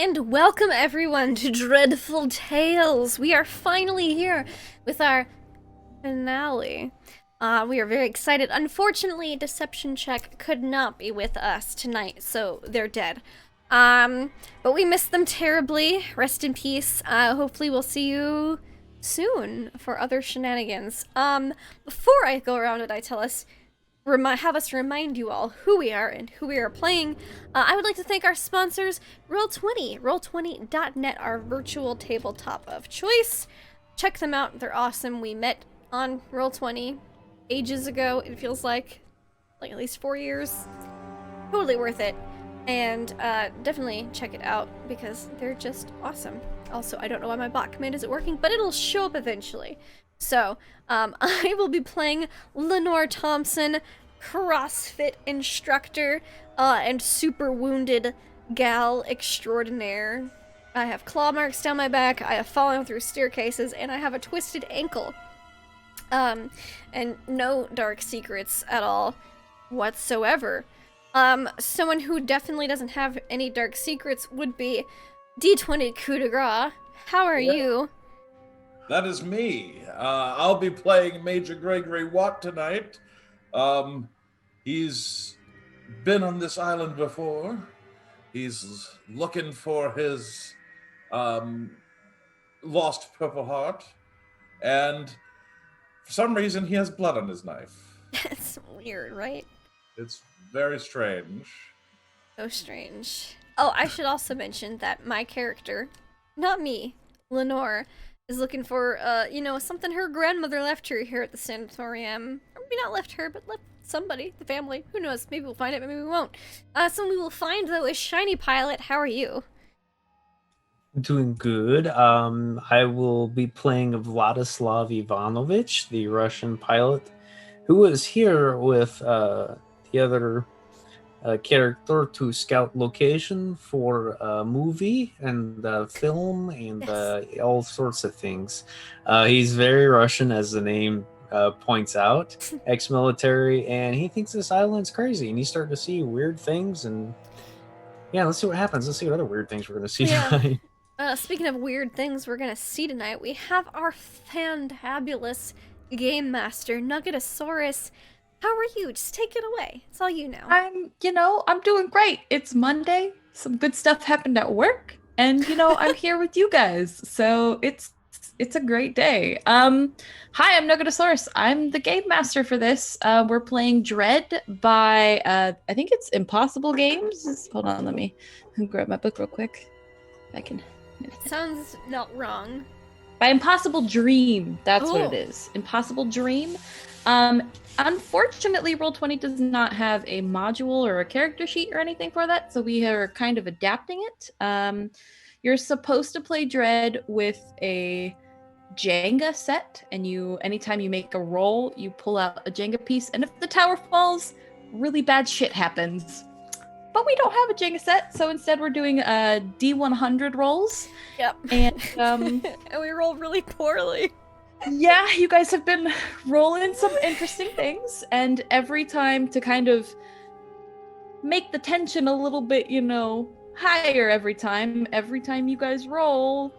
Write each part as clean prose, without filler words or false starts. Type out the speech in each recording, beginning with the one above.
And welcome everyone to Dreadful Tales. We are finally here with our finale. We are very excited. Unfortunately, Deception Check could not be with us tonight, so they're dead. But we miss them terribly. Rest in peace. Hopefully we'll see you soon for other shenanigans. Before I go around and I tell us, have us remind you all who we are and who we are playing, I would like to thank our sponsors, Roll20, Roll20.net, our virtual tabletop of choice. Check them out, they're awesome. We met on Roll20 ages ago, it feels like at least 4 years. Totally worth it. And definitely check it out because they're just awesome. Also, I don't know why my bot command isn't working, but it'll show up eventually. So, I will be playing Lenore Thompson, CrossFit instructor, and super wounded gal extraordinaire. I have claw marks down my back, I have fallen through staircases, and I have a twisted ankle. And no dark secrets at all whatsoever. Someone who definitely doesn't have any dark secrets would be D20 Coup de Grace. How are you? That is me. I'll be playing Major Gregory Watt tonight. He's been on this island before. He's looking for his lost Purple Heart. And for some reason, he has blood on his knife. That's weird, right? It's very strange. So strange. Oh, I should also mention that my character, not me, Lenore, is looking for, something her grandmother left her here at the sanatorium. Or maybe not left her, but left somebody, the family. Who knows? Maybe we'll find it, maybe we won't. Someone we will find, though, is Shiny Pilot. How are you? Doing good. I will be playing Vladislav Ivanovich, the Russian pilot, who was here with the other character to scout location for a movie and film and Yes. all sorts of things. He's very Russian, as the name points out, ex-military, and he thinks this island's crazy, and he's starting to see weird things. And yeah, let's see what happens. Let's see what other weird things we're going to see tonight. Speaking of weird things we're gonna see tonight, we have our fantabulous game master, Nuggetosaurus. How are you? Just take it away. It's all you know. I'm doing great. It's Monday. Some good stuff happened at work, and I'm here with you guys. So it's a great day. Hi, I'm Nuggetosaurus. I'm the game master for this. We're playing Dread by I think it's Impossible Games. Hold on, let me grab my book real quick. If I can. Sounds not wrong. By Impossible Dream. That's what Oh. it is. Impossible Dream. Unfortunately, Roll20 does not have a module or a character sheet or anything for that, so we are kind of adapting it. You're supposed to play Dread with a Jenga set, and anytime you make a roll, you pull out a Jenga piece, and if the tower falls, really bad shit happens. But we don't have a Jenga set, so instead we're doing D100 rolls. Yep. And and we rolled really poorly. yeah, you guys have been rolling some interesting things, and every time to kind of make the tension a little bit, higher every time you guys roll,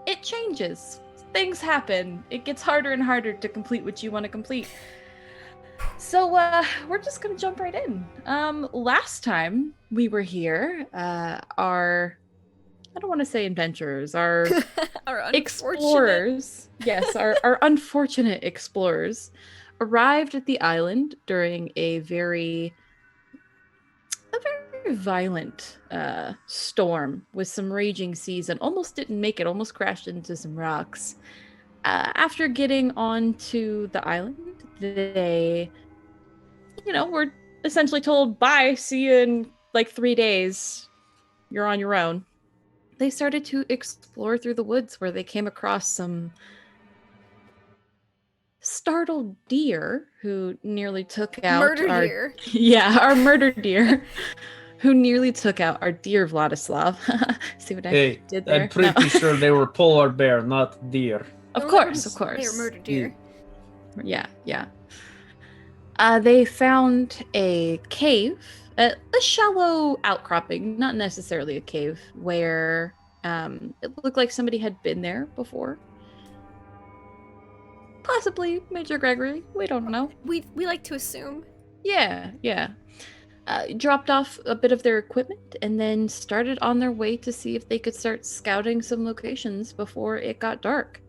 it changes. Things happen. It gets harder and harder to complete what you want to complete. So we're just gonna jump right in. Last time we were here, I don't want to say adventurers, our explorers, yes, our unfortunate explorers arrived at the island during a very violent storm with some raging seas and almost didn't make it, almost crashed into some rocks. After getting onto the island, they, were essentially told, bye, see you in like 3 days. You're on your own. They started to explore through the woods where they came across some startled deer who nearly took out deer. Yeah, our murder deer, who nearly took out our dear Vladislav. See what I did there? I'm pretty sure they were polar bear, not deer. Of course. They were murder deer. Yeah. They found a cave a shallow outcropping, not necessarily a cave, where it looked like somebody had been there before. Possibly Major Gregory. We don't know. We like to assume. Yeah. Dropped off a bit of their equipment and then started on their way to see if they could start scouting some locations before it got dark.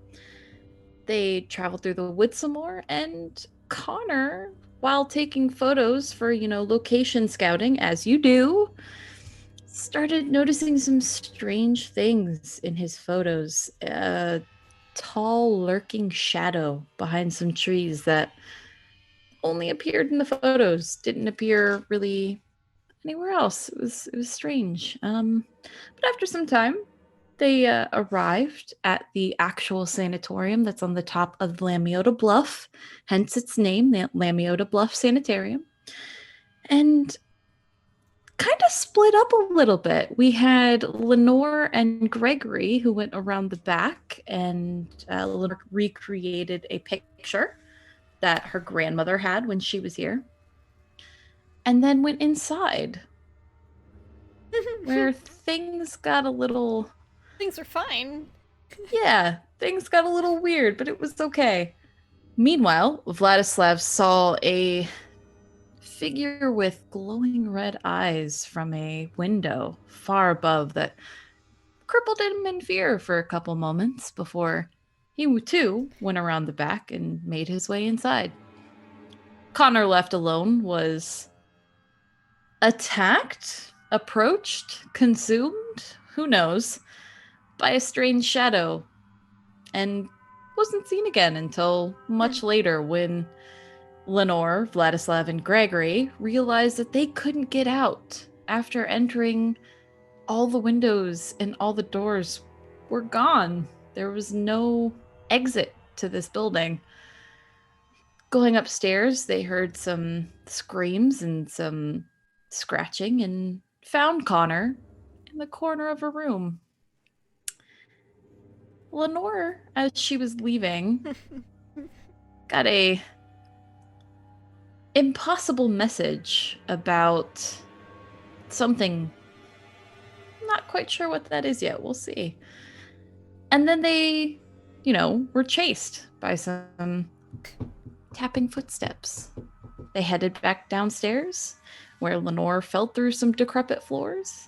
They traveled through the woods some more, and Connor, while taking photos for, location scouting, as you do, started noticing some strange things in his photos. A tall, lurking shadow behind some trees that only appeared in the photos, didn't appear really anywhere else. It was strange. But after some time, they arrived at the actual sanatorium that's on the top of Lamiota Bluff, hence its name, the Lamiota Bluff Sanitarium, and kind of split up a little bit. We had Lenore and Gregory who went around the back, and Lenore recreated a picture that her grandmother had when she was here, and then went inside where things got a little... Things are fine. Yeah, things got a little weird, but it was okay. Meanwhile, Vladislav saw a figure with glowing red eyes from a window far above that crippled him in fear for a couple moments before he too went around the back and made his way inside. Connor, left alone, was attacked, approached, consumed, who knows, by a strange shadow, and wasn't seen again until much later when Lenore, Vladislav, and Gregory realized that they couldn't get out after entering. All the windows and all the doors were gone. There was no exit to this building. Going upstairs, they heard some screams and some scratching and found Connor in the corner of a room. Lenore, as she was leaving, got a impossible message about something. Not quite sure what that is yet. We'll see. And then they, were chased by some tapping footsteps. They headed back downstairs, where Lenore fell through some decrepit floors.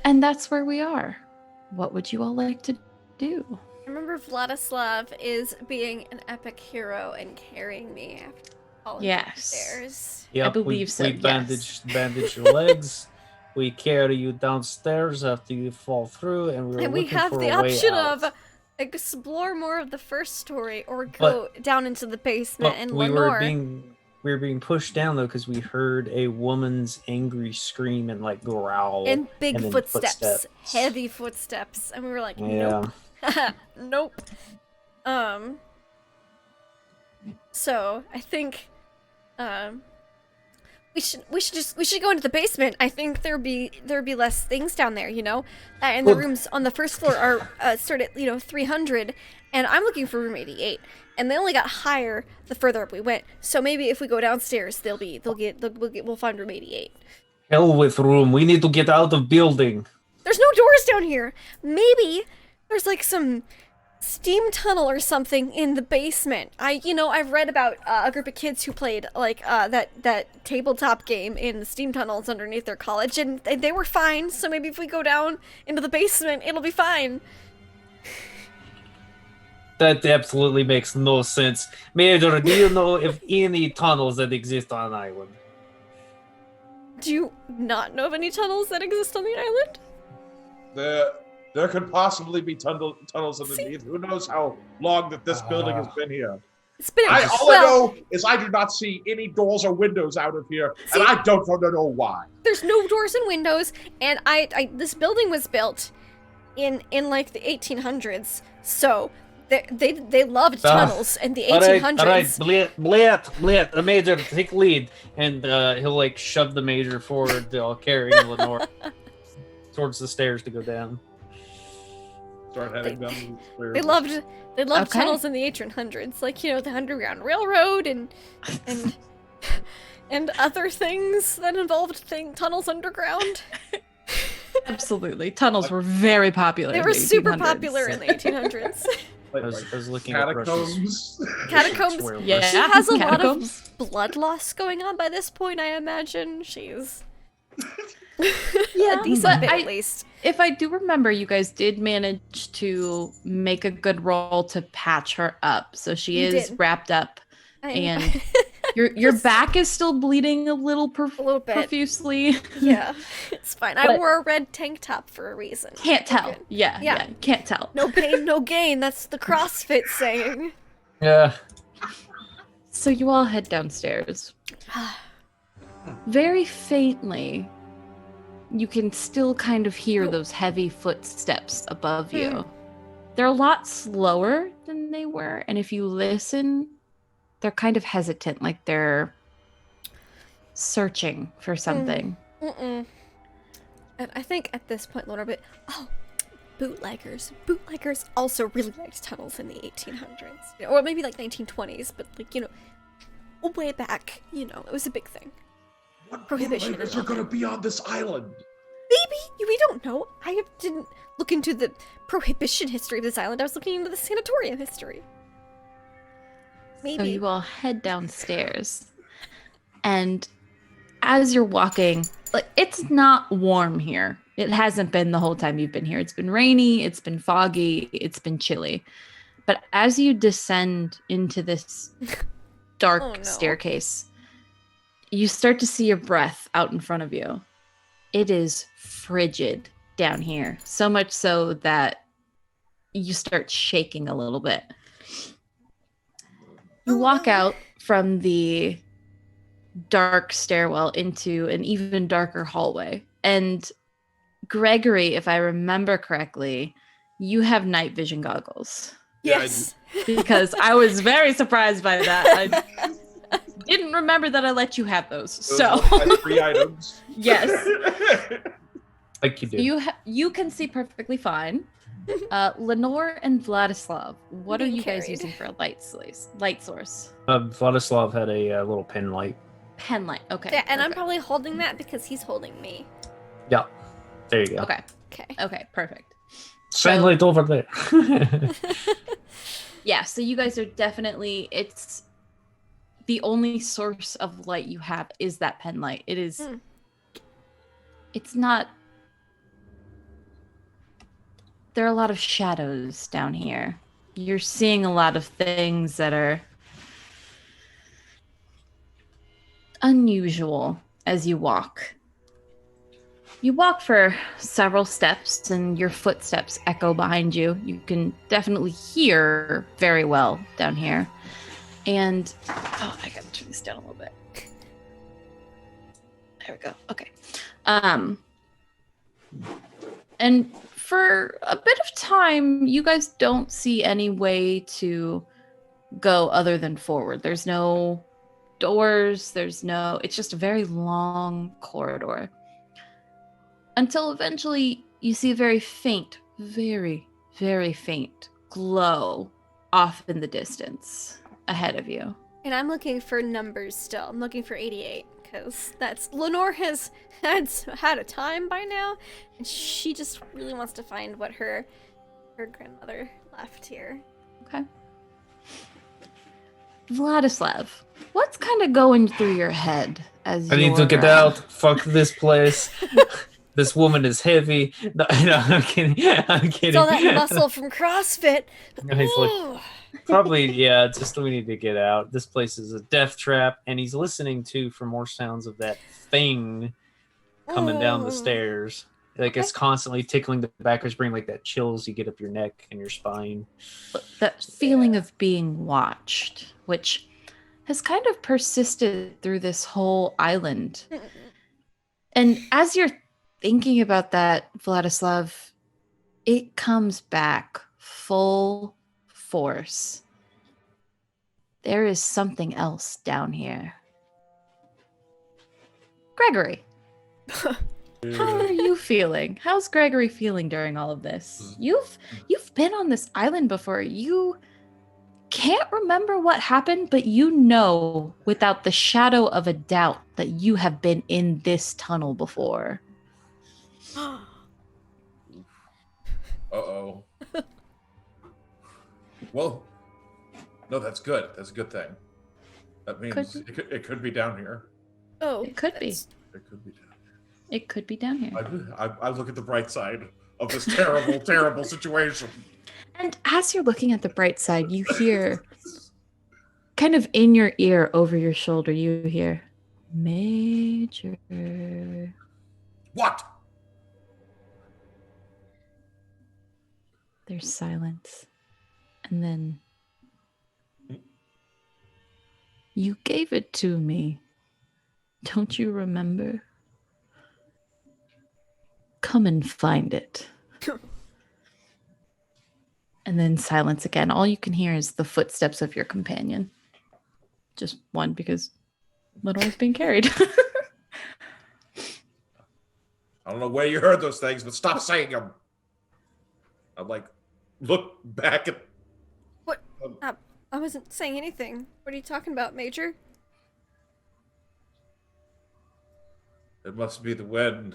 And that's where we are. What would you all like to do? I remember Vladislav is being an epic hero and carrying me after falling downstairs. Yep, I believe so, We yes. bandage your legs. We carry you downstairs after you fall through, and we're And we looking have for the a way option out. of explore more of the first story or go down into the basement and we Lenore. were being pushed down though because we heard a woman's angry scream and growl and big and then footsteps, heavy footsteps, and we were like, nope. Nope. So I think we should go into the basement. I think there'd be less things down there, and the rooms on the first floor are start at 300, and I'm looking for room 88, and they only got higher the further up we went. So maybe if we go downstairs, we'll find room 88. Hell with room. We need to get out of building. There's no doors down here. Maybe there's some steam tunnel or something in the basement. I've read about a group of kids who played that tabletop game in the steam tunnels underneath their college, and they were fine. So maybe if we go down into the basement, it'll be fine. That absolutely makes no sense. Major, do you know if any tunnels that exist on an island? Do you not know of any tunnels that exist on the island? There could possibly be tunnels underneath. Who knows how long that this building has been here? It's been I know is I do not see any doors or windows out of here, and I don't know why. There's no doors and windows, and this building was built in the 1800s, so they loved tunnels in the 1800s. All right, Blit, the major, take lead, and he'll shove the major forward, carrying Lenore towards the stairs to go down. Start heading down the stairs. They loved tunnels in the 1800s, the Underground Railroad and and other things that involved tunnels underground. Absolutely. Tunnels were very popular. They in were the super 1800s. popular in the 1800s. Like, I was looking at Russia's catacombs. Catacombs. where Yeah. She has a Catacombs. lot of blood loss going on by this point, I imagine. She's Yeah, a decent but bit at least. if I do remember, you guys did manage to make a good roll to patch her up. So she You is did. wrapped up, I'm- and your back is still bleeding a little a little bit. profusely. Yeah, it's fine. I But- wore a red tank top for a reason. Can't We're tell. good. Yeah, Yeah. yeah, can't tell. No pain, no gain. That's the CrossFit saying. Yeah. So you all head downstairs. Very faintly, you can still kind of hear those heavy footsteps above you. They're a lot slower than they were, and if you listen, they're kind of hesitant, like they're searching for something. Mm-mm. And I think at this point, Lorna, but bootleggers. Bootleggers also really liked tunnels in the 1800s, or maybe like 1920s, but like way back, it was a big thing. What Prohibition bootleggers and are going to be on this island? Maybe we don't know. I didn't look into the prohibition history of this island. I was looking into the sanatorium history. Maybe. So you all head downstairs, and as you're walking, like it's not warm here. It hasn't been the whole time you've been here. It's been rainy, it's been foggy, it's been chilly. But as you descend into this dark Oh, no. staircase, you start to see your breath out in front of you. It is frigid down here, so much so that you start shaking a little bit. You walk out from the dark stairwell into an even darker hallway. And Gregory, if I remember correctly, you have night vision goggles. Yeah, I Yes. Because I was very surprised by that. I didn't remember that I let you have those. Those So, are my 3 items. yes. Like you do. You can see perfectly fine. Lenore and Vladislav, what are Being you guys carried. using for a light source? Vladislav had a little pen light. Pen light. Okay. Yeah, and I'm perfect. probably holding that because he's holding me. Yeah. There you go. Okay. Okay. Okay. Perfect. Pen So- light over there. Yeah. So you guys are definitely. It's the only source of light you have is that pen light. It is. Hmm. It's not. There are a lot of shadows down here. You're seeing a lot of things that are unusual as you walk. You walk for several steps and your footsteps echo behind you. You can definitely hear very well down here. And I gotta turn this down a little bit. There we go. Okay. And for a bit of time, you guys don't see any way to go other than forward. There's no doors, it's just a very long corridor. Until eventually you see a very faint, very, very faint glow off in the distance ahead of you. And I'm looking for numbers still. I'm looking for 88 because Lenore has had a time by now, and she just really wants to find what her grandmother left here. Okay. Vladislav, what's kind of going through your head as I need to you're, get out. Fuck this place. This woman is heavy. No, I'm kidding. I'm kidding. It's all that muscle from CrossFit. He's like, Ooh. probably, yeah, just we need to get out. This place is a death trap. And he's listening to for more sounds of that thing coming down the Ooh. stairs. Like it's constantly tickling the back of his brain, like that chills you get up your neck and your spine. that feeling of being watched, which has kind of persisted through this whole island. And as you're thinking about that, Vladislav, it comes back full force. There is something else down here. Gregory, how are you feeling? How's Gregory feeling during all of this? You've been on this island before. You can't remember what happened, but you know without the shadow of a doubt that you have been in this tunnel before. Uh-oh. Well, no, that's good. That's a good thing. That means it could be down here. Oh, It could be. It could be down here. It could be down here. I look at the bright side of this terrible, terrible situation. And as you're looking at the bright side, you hear, kind of in your ear, over your shoulder, you hear, Major. What? There's silence. And then, you gave it to me. Don't you remember? Come and find it. And then silence again. All you can hear is the footsteps of your companion. Just one, because Lenore is being carried. I don't know where you heard those things, but stop saying them. I'm like, look back at... What? I wasn't saying anything. What are you talking about, Major? It must be the wind.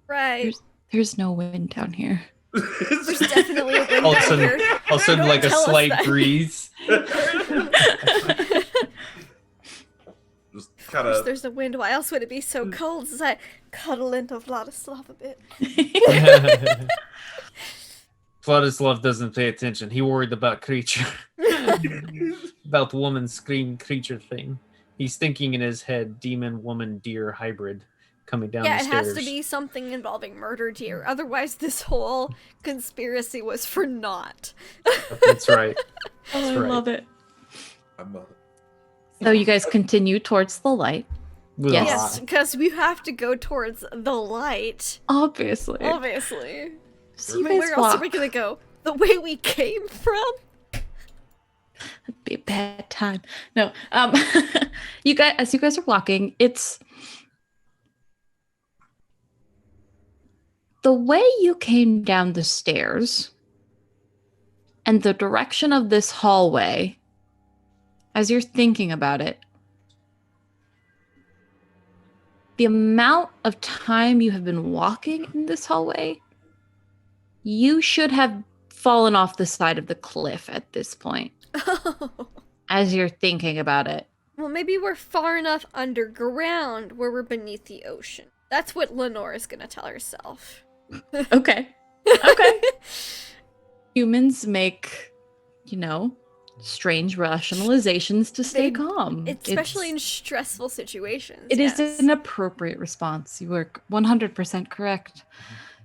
Right. There's no wind down here. There's definitely a wind All of a down sudden, here. all of a sudden, Don't like a tell us slight that. breeze. Just Of kind course of... there's a wind. Why else would it be so cold? As I cuddle into Vladislav a bit. Vladislav doesn't pay attention. He worried about creature, about woman scream creature thing. He's thinking in his head, demon, woman, deer hybrid coming down Yeah, the it stairs. has to be something involving murder deer. Otherwise, this whole conspiracy was for naught. That's right. Oh, I right. love it. I'm So you guys continue towards the light. Yes. Yes, because we have to go towards the light. Obviously. Obviously. So you I mean, guys where else are walk. we gonna go? The way we came from? It'd be a bad time. No. You guys, as you guys are walking, it's the way you came down the stairs and the direction of this hallway, as you're thinking about it, the amount of time you have been walking in this hallway, you should have fallen off the side of the cliff at this point. As you're thinking about it. Well, maybe we're far enough underground where we're beneath the ocean. That's what Lenore is gonna tell herself. Okay. Okay. Humans make, strange rationalizations to stay They- calm. Especially in stressful situations. It is yes. an appropriate response. You were 100% correct.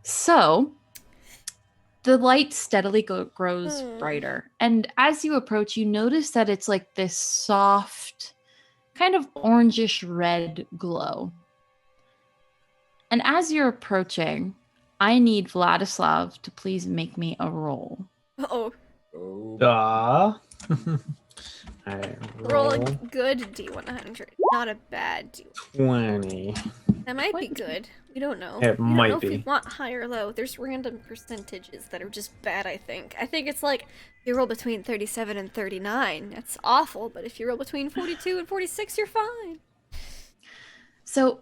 So, the light steadily grows brighter. And as you approach, you notice that it's like this soft, kind of orangish red glow. And as you're approaching, I need Vladislav to please make me a roll. Uh-oh. Oh. Alright, Roll a good D100, not a bad D100. 20. That might be good. We don't know. It we don't might know if we be. want high or low. There's random percentages that are just bad, I think. I think it's like, if you roll between 37 and 39, that's awful, but if you roll between 42 and 46, you're fine. So,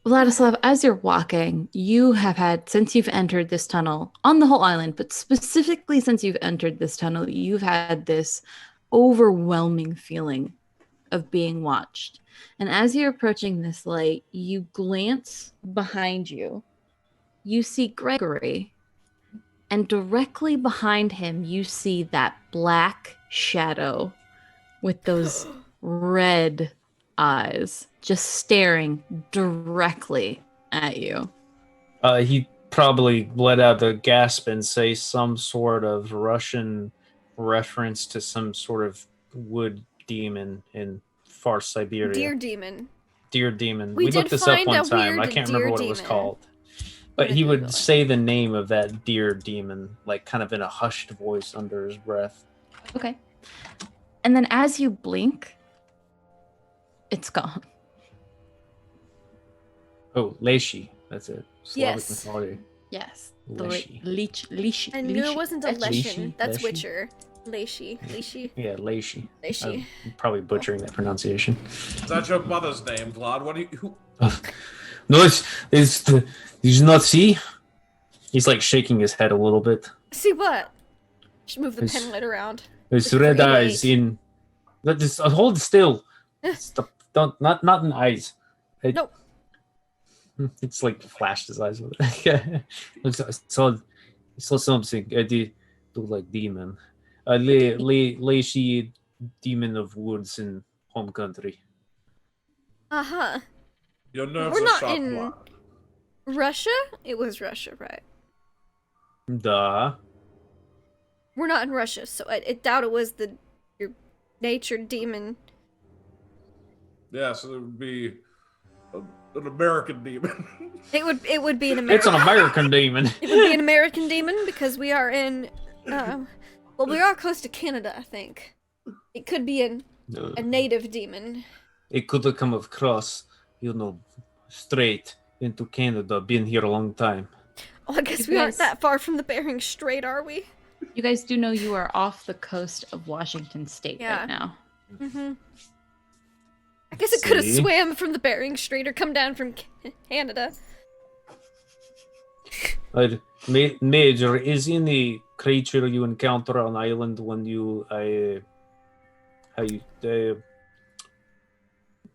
Vladislav, as you're walking, you have had, since you've entered this tunnel, on the whole island, but specifically since you've entered this tunnel, you've had this overwhelming feeling of being watched. And as you're approaching this light, you glance behind you. You see Gregory, and directly behind him, you see that black shadow with those red eyes just staring directly at you. He probably let out a gasp and say some sort of Russian reference to some sort of wood demon in far Siberia. Deer demon. We We looked did this up find one a time. I weird can't remember deer what it was demon. called. But gonna he Google would it. say the name of that deer demon, like kind of in a hushed voice under his breath. Okay. And then as you blink, it's gone. Oh, Leishi. That's it. Slavic Yes. mythology. Yes. Leshy. Leash. I knew it wasn't a Leshy. Leshen. That's Leshy. Witcher. Leashy. Yeah, Leishi. Leishi. I'm probably butchering that pronunciation. Is that your mother's name, Vlad? What do you? No, did you not see? He's like shaking his head a little bit. See what? Just move the It's- pen light around. There's It's red pretty eyes late. in. Just hold still. Stop! Don't not in eyes. Nope. It's like flashed his eyes with it. I saw something. I did look like demon. Leishi, demon of woods in home country. Uh-huh. Your nerves We're are not shot, in Vlad. Russia? It was Russia, right? Duh. We're not in Russia, so I doubt it was your nature demon. Yeah, so it would be an American demon. It would be an It's American. an American demon. It would be an American demon because we are in, well, we are close to Canada, I think. It could be a native demon. It could have come across, straight into Canada. Been here a long time. Oh, I guess You we aren't guys- that far from the Bering Strait, are we? You guys do know you are off the coast of Washington State Yeah. right now. Mm-hmm. I guess it could have See? swam from the Bering Strait or come down from Canada. Major, is any creature you encounter on island when you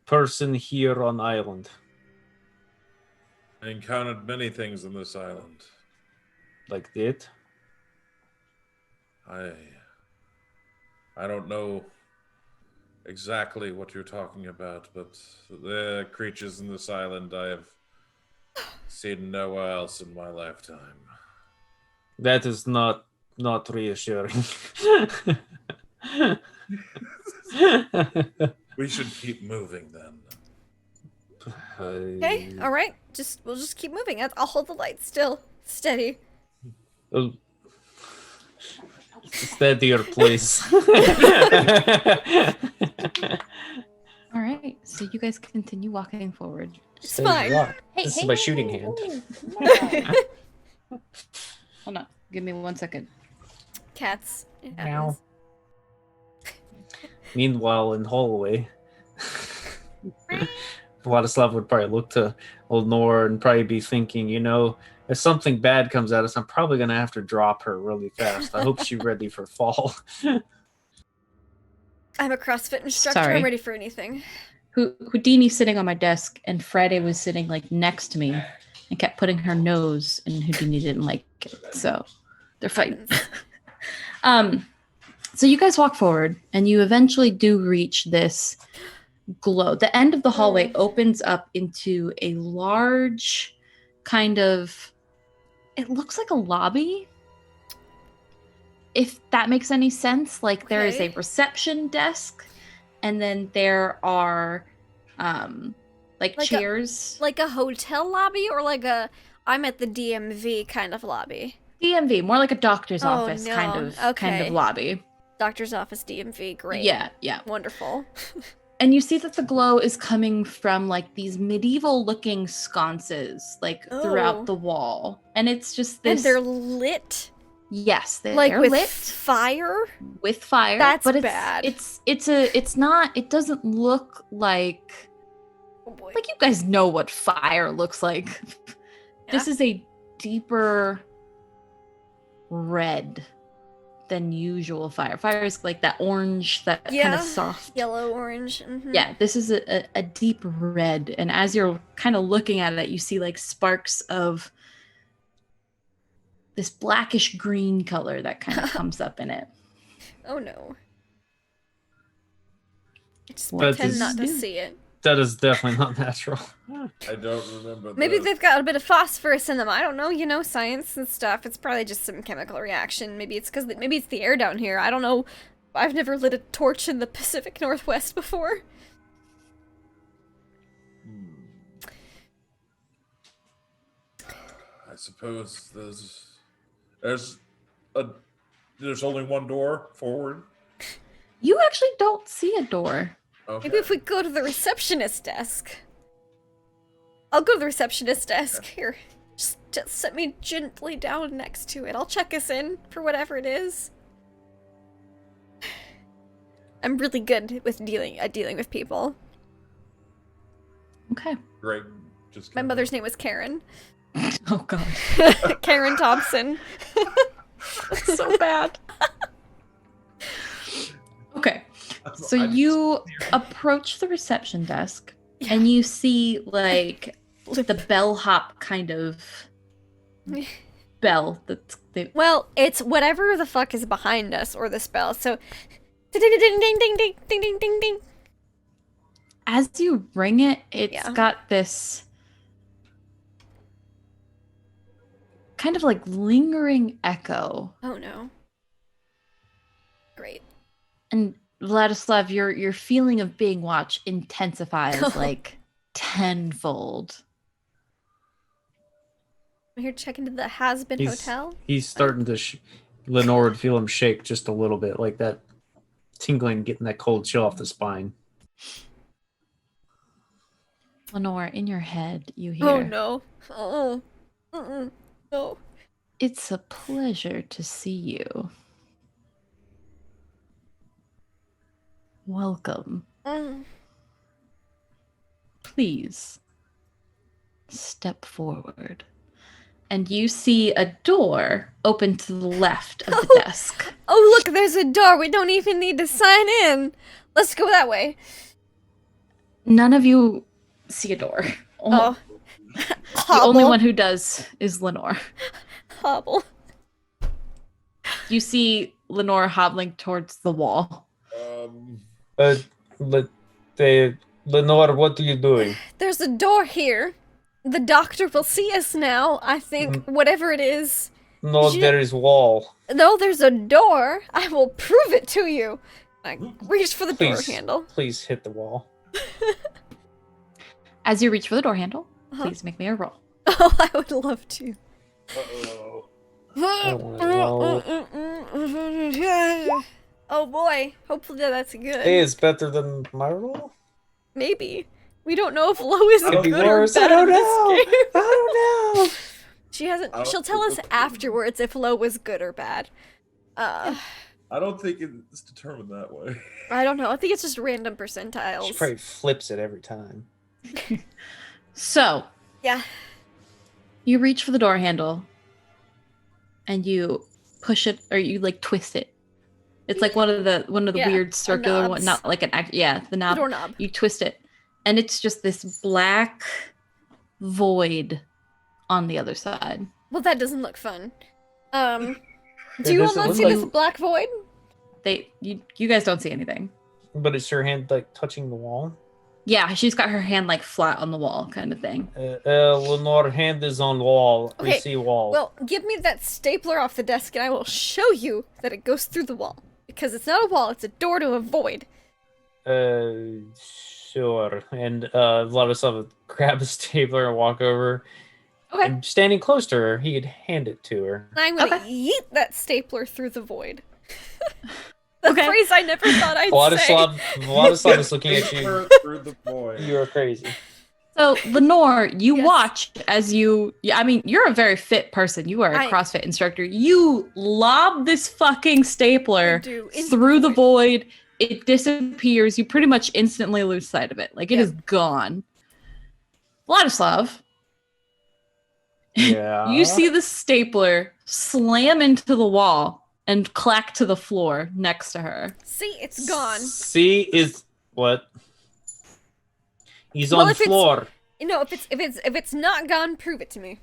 person here on island, I encountered many things on this island. like that? I don't know exactly what you're talking about, but the creatures in this island I have seen nowhere else in my lifetime. That is not reassuring. We should keep moving then. Okay, all right. We'll just keep moving. I'll hold the light still, steady. Oh. Steadier, please. All right. So you guys continue walking forward. It's fine. This is my shooting hand. Hold on. Give me 1 second. Cats. It Meow. happens. Meanwhile, in hallway, Vladislav would probably look to old Nora and probably be thinking, if something bad comes at us, I'm probably gonna have to drop her really fast. I hope she's ready for fall. I'm a CrossFit instructor. Sorry. I'm ready for anything. Houdini's sitting on my desk, and Friday was sitting like next to me and kept putting her nose, and Houdini didn't like it. So they're fighting. So you guys walk forward, and you eventually do reach this glow. The end of the hallway opens up into a large kind of, it looks like a lobby. If that makes any sense. Like there is a Okay. reception desk, and then there are like Like a- chairs. Like a hotel lobby or like I'm at the DMV kind of lobby. DMV, more like a doctor's Oh, office no. kind Okay. of lobby. Doctor's office DMV. Great. Yeah. Wonderful. And you see that the glow is coming from like these medieval looking sconces like Oh. throughout the wall. And it's just And this they're lit yes, they're like with lit fire. with fire. That's but it's, bad. It's not, it doesn't look like Oh boy. you guys know what fire looks like. This is a deeper red than usual fire. Fire is like that orange, that kind Yeah. of soft. Yellow, orange. Mhm. Yeah, this is a deep red. And as you're kind of looking at it, you see like sparks of this blackish green color that kind of comes up in it. Oh no. I just What pretend does- not to see it. That is definitely not natural. I don't remember. Maybe this. they've got a bit of phosphorus in them. I don't know, science and stuff. It's probably just some chemical reaction. Maybe it's because maybe it's the air down here. I don't know. I've never lit a torch in the Pacific Northwest before. I suppose there's only one door forward. You actually don't see a door. Okay. Maybe if we go to the receptionist desk. I'll go to the receptionist desk. Here. Just set me gently down next to it. I'll check us in for whatever it is. I'm really good with dealing with people. Okay. Greg just. My kinda- mother's name was Karen. Oh god. Karen Thompson. So bad. Okay. So I just- you approach the reception desk and you see like the bellhop kind of bell that's Well, it's whatever the fuck is behind us or the spell. So, ding ding ding ding ding ding ding ding ding ding. as you ring it, it's Yeah. got this kind of like lingering echo. Oh no. Great. And Vladislav, your feeling of being watched intensifies like tenfold. I'm here checking into the Has-Been Hotel. He's starting to. Lenore would feel him shake just a little bit, like that tingling, getting that cold chill off the spine. Lenore, in your head, you hear, Oh no. Oh. No. "It's a pleasure to see you. Welcome. Mm. Please step forward." And you see a door open to the left of the desk. Oh look, there's a door. We don't even need to sign in. Let's go that way. None of you see a door. Oh. The only one who does is Lenore. Hobble. You see Lenore hobbling towards the wall. Lenore, what are you doing? There's a door here. The doctor will see us now, I think, whatever it is. No, You- there is wall. No, there's a door. I will prove it to you. I reach for the door Please, handle. please hit the wall. As you reach for the door handle, Uh-huh. please make me a roll. Oh, I would love to. Uh-oh. Oh boy. Hopefully that's good. Hey, it's better than my roll? Maybe. We don't know if Lo is Could good be or worse. bad I don't at this know. game. I don't know. She hasn't. I don't She'll tell us think- afterwards if Lo was good or bad. I don't think it's determined that way. I don't know. I think it's just random She percentiles. probably flips it every time. So, Yeah. you reach for the door handle and you push it or you like twist it. It's like one of the Yeah, weird circular one, knobs. not like an act. Yeah, the The knob. doorknob. You twist it, and it's just this black void on the other side. Well, that doesn't look fun. Do It you all doesn't not look see like- this black void? You guys don't see anything. But is her hand like touching the wall? Yeah, she's got her hand like flat on the wall, kind of thing. Lenore, hand is on wall. We Okay, see wall. Well, give me that stapler off the desk and I will show you that it goes through the wall. Because it's not a wall, it's a door to a void. Sure. And Vladislav would grab a stapler and walk over. Okay. And standing close to her, he'd hand it to her. And I'm gonna Okay. yeet that stapler through the void. The Okay. phrase I never thought I'd Vladislav is looking at you. Through the boy. You are crazy. So, Lenore, you Yes. watch as you. Yeah, I mean, you're a very fit person. You are a I- CrossFit instructor. You lob this fucking stapler do. In through the void. It disappears. You pretty much instantly lose sight of it. Like it Yeah. is gone. Vladislav, Yeah. you see the stapler slam into the wall and clack to the floor next to her. See, it's gone. See is what? He's Well, on if it's- floor. No, if it's not gone, prove it to me.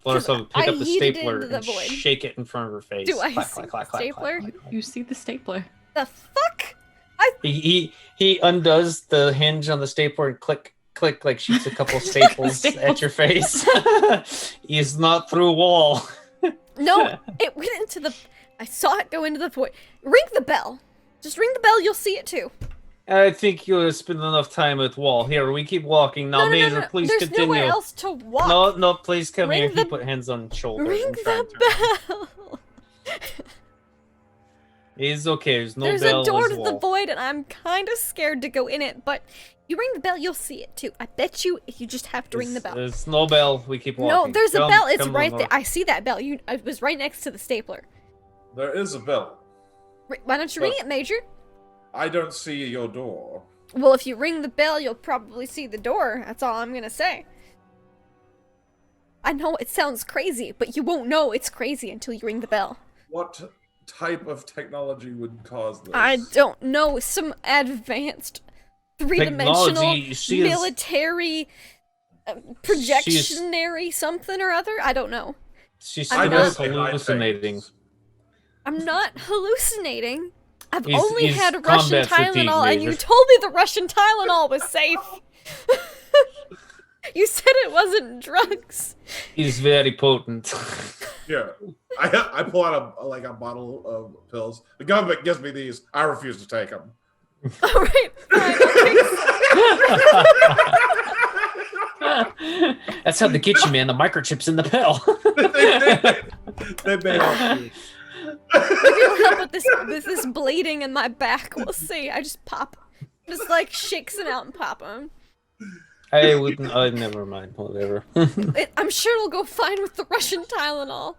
Vladislav would pick I up the yeeted it stapler into the and void. shake it in front of her face. Do I Clack, see clack, the clack, clack, stapler? clack, clack. You see the stapler. The fuck? He undoes the hinge on the stapler and click like shoots a couple staples at your face. He's not through wall. No, it went into the. I saw it go into the void. Ring the bell. Just ring the bell. You'll see it too. I think you'll spend enough time at wall. Here, we keep walking. Now, Major, please There's continue. nowhere else to walk. No, please come Ring here. He the- put hands on shoulder. Ring and tried the to- bell. It's okay. There's no There's bell. a door there's to the wall. void, and I'm kind of scared to go in it, but you ring the bell, you'll see it too. I bet you just have to ring the bell. There's no bell. We keep walking. No, there's a Come- bell. It's come right on, there. I see that bell. It was right next to the stapler. There is a bell. Why don't you ring But- it, Major? I don't see your door. Well, if you ring the bell, you'll probably see the door. That's all I'm gonna say. I know it sounds crazy, but you won't know it's crazy until you ring the bell. What type of technology would cause this? I don't know. Some advanced three-dimensional Technology, she is- military projectionary something or other. I don't know. She's I'm just not- hallucinating. I'm not hallucinating. I've He's- only he's had Russian combat fatigue, Tylenol, and you Major. told me the Russian Tylenol was safe. You said it wasn't drugs. He's very potent. Yeah, I pull out a bottle of pills. The government gives me these. I refuse to take them. All right, fine. Okay. That's how they get you, man. The microchips in the pill. They may help you. Maybe it'll help with this bleeding in my back. We'll see. I just pop, just like shakes them out and pop them. I wouldn't. Never mind. Whatever. I'm sure it'll go fine with the Russian Tylenol.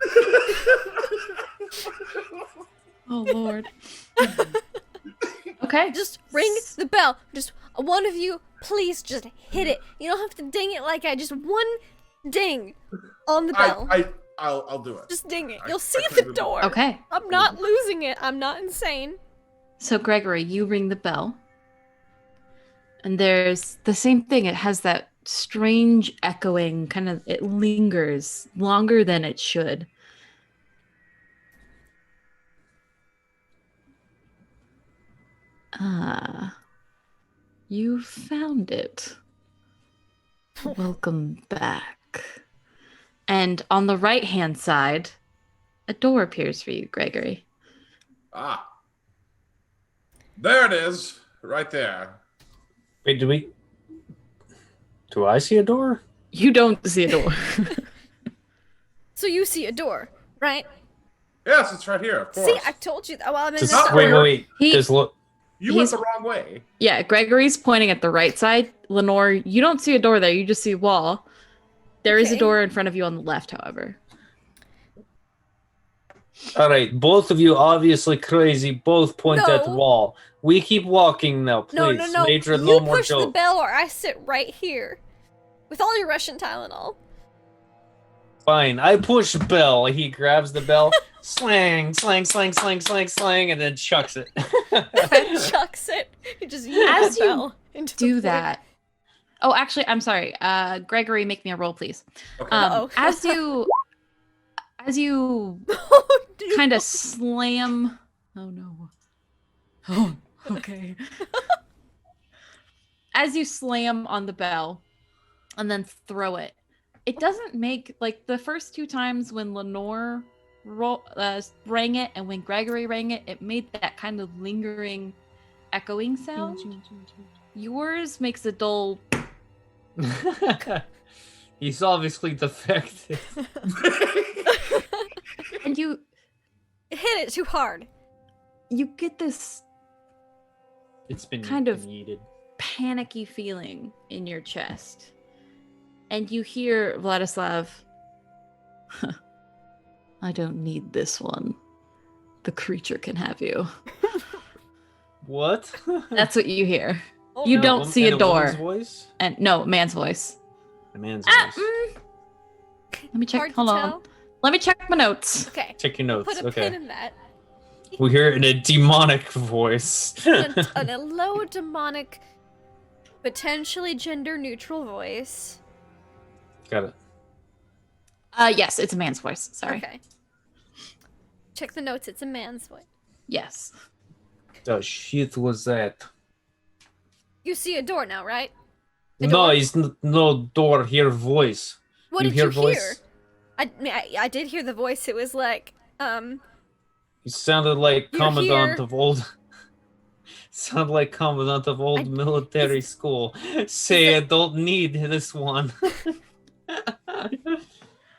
Oh Lord. Okay. Just ring the bell. Just one of you, please, just hit it. You don't have to ding it like just one ding on the bell. I'll do it. Just ding it. I- You'll I see can the do that. door. Okay. I'm not losing it. I'm not insane. So Gregory, you ring the bell. And there's the same thing. It has that strange echoing kind of, it lingers longer than it should. Ah, you found it. Welcome back. And on the right-hand side, a door appears for you, Gregory. Ah, there it is, right there. Wait, do I see a door? You don't see a door. So you see a door, right? Yes, it's right here. Of course. See, I told you that. Well, I mean, Just, that's not wait, where- wait. He- Just look. You went he's- the wrong way. Yeah, Gregory's pointing at the right side. Lenore, you don't see a door there. You just see a wall. There is a Okay. door in front of you on the left, however. All right, both of you obviously crazy. Both point at the No. wall. We keep walking now, please. no. Major, You no more push the joke. bell, or I sit right here with all your Russian Tylenol. Fine. I push bell. He grabs the bell. Slang, slang, slang, slang, slang, slang, and then chucks it. Chucks it. You just As yank the you bell into the Do void. that. Oh, actually, I'm sorry. Gregory, make me a roll, please. Okay. Uh-oh. As you Do you- kind of slam. Oh no. Oh, okay. As you slam on the bell and then throw it, it doesn't make like the first two times when Lenore rang it and when Gregory rang it, it made that kind of lingering, echoing sound. Yours makes a dull. He's obviously defective. And you hit it too hard. get this It's been Kind of- yeeted. panicky feeling in your chest. And you hear Vladislav, I don't need this one. The creature can have you. What? That's what you hear. Oh, You no. don't see a And door. woman's voice? And no, man's voice. A man's Ah, voice. Let me check. Hard to Hold on. tell. Let me check my notes. Okay. Check your notes. Put a Okay. pin in that. We hear it in a demonic voice. A low demonic, potentially gender neutral voice. Got it. Yes, it's a man's voice. Sorry. Okay. Check the notes. It's a man's voice. Yes. The shit was that? You see a door now, right? A No, door? it's no door. Hear voice. What you did hear you voice? hear? I did hear the voice. It was like, It sounded like You're commandant here. of old. Sound like commandant of old military school. Say I don't need this one.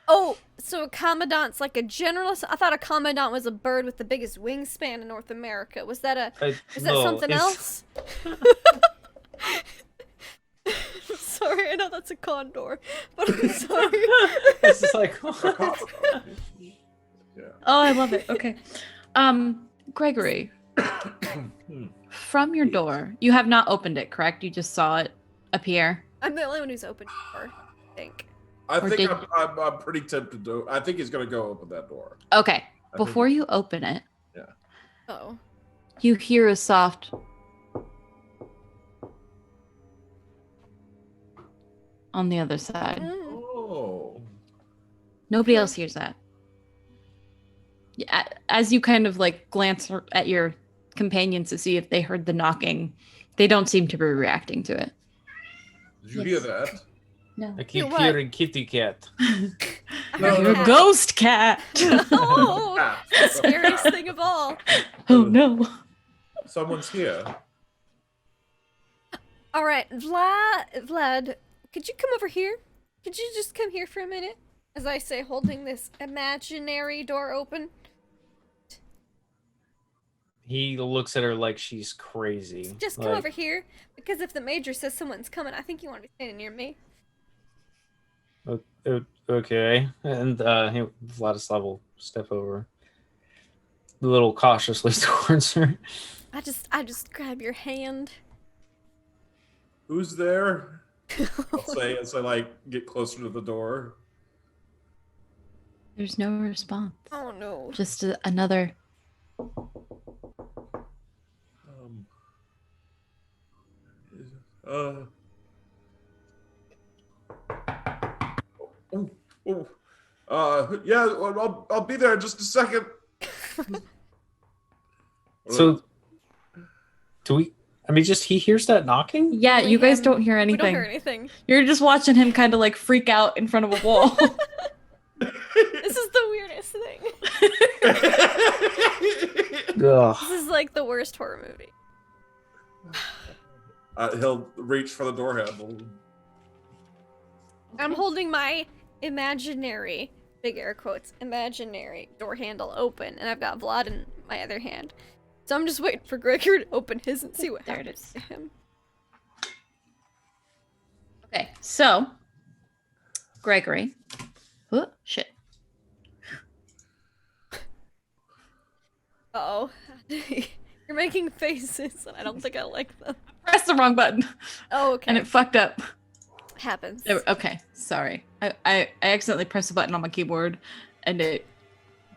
oh, So a commandant's like a generalist? I thought a commandant was a bird with the biggest wingspan in North America. Was that is that No, something it's- else? Sorry, I know that's a condor, but I'm sorry. It's just like, Yeah. Oh, I love it. Okay. Gregory, from your door, you have not opened it, correct? You just saw it appear. I'm the only one who's opened the door, I think. I Or think did- I'm pretty tempted to. I think he's gonna go open that door. Okay. I Before think- you open it, Oh. you hear a soft on the other side. Mm. Oh. Nobody else hears that. Yeah, as you kind of like glance at your companions to see if they heard the knocking, they don't seem to be reacting to it. Did you Yes. hear that? No. I keep what? hearing kitty cat. I No, heard no, You're cat. a ghost cat. Oh, Ah, the scariest thing of all. Oh no. Someone's here. All right, Vlad, could you come over here? Could you just come here for a minute? As I say, holding this imaginary door open. He looks at her like she's crazy. Just come like, over here, because if the major says someone's coming, I think you want to be standing near me. Okay, and Vladislav will step over, a little cautiously towards her. I just grab your hand. Who's there? I'll say as I like get closer to the door. There's no response. Oh no. Just another. Oh, oh. Yeah, I'll be there in just a second. So, do we? I mean, just he hears that knocking. Yeah, We you guys have- don't hear We anything. don't hear anything. You're just watching him kind of like freak out in front of a wall. This is the weirdest thing. Ugh. This is like the worst horror movie. He'll reach for the door handle. I'm holding my imaginary, big air quotes, imaginary door handle open, and I've got Vlad in my other hand. So I'm just waiting for Gregor to open his and see what There it happens is. to him. Okay, so Gregory. Oh, shit. Uh-oh. You're making faces, and I don't think I like them. Press the wrong button Oh, okay. and it fucked up. happens. Okay, sorry. I accidentally pressed a button on my keyboard and it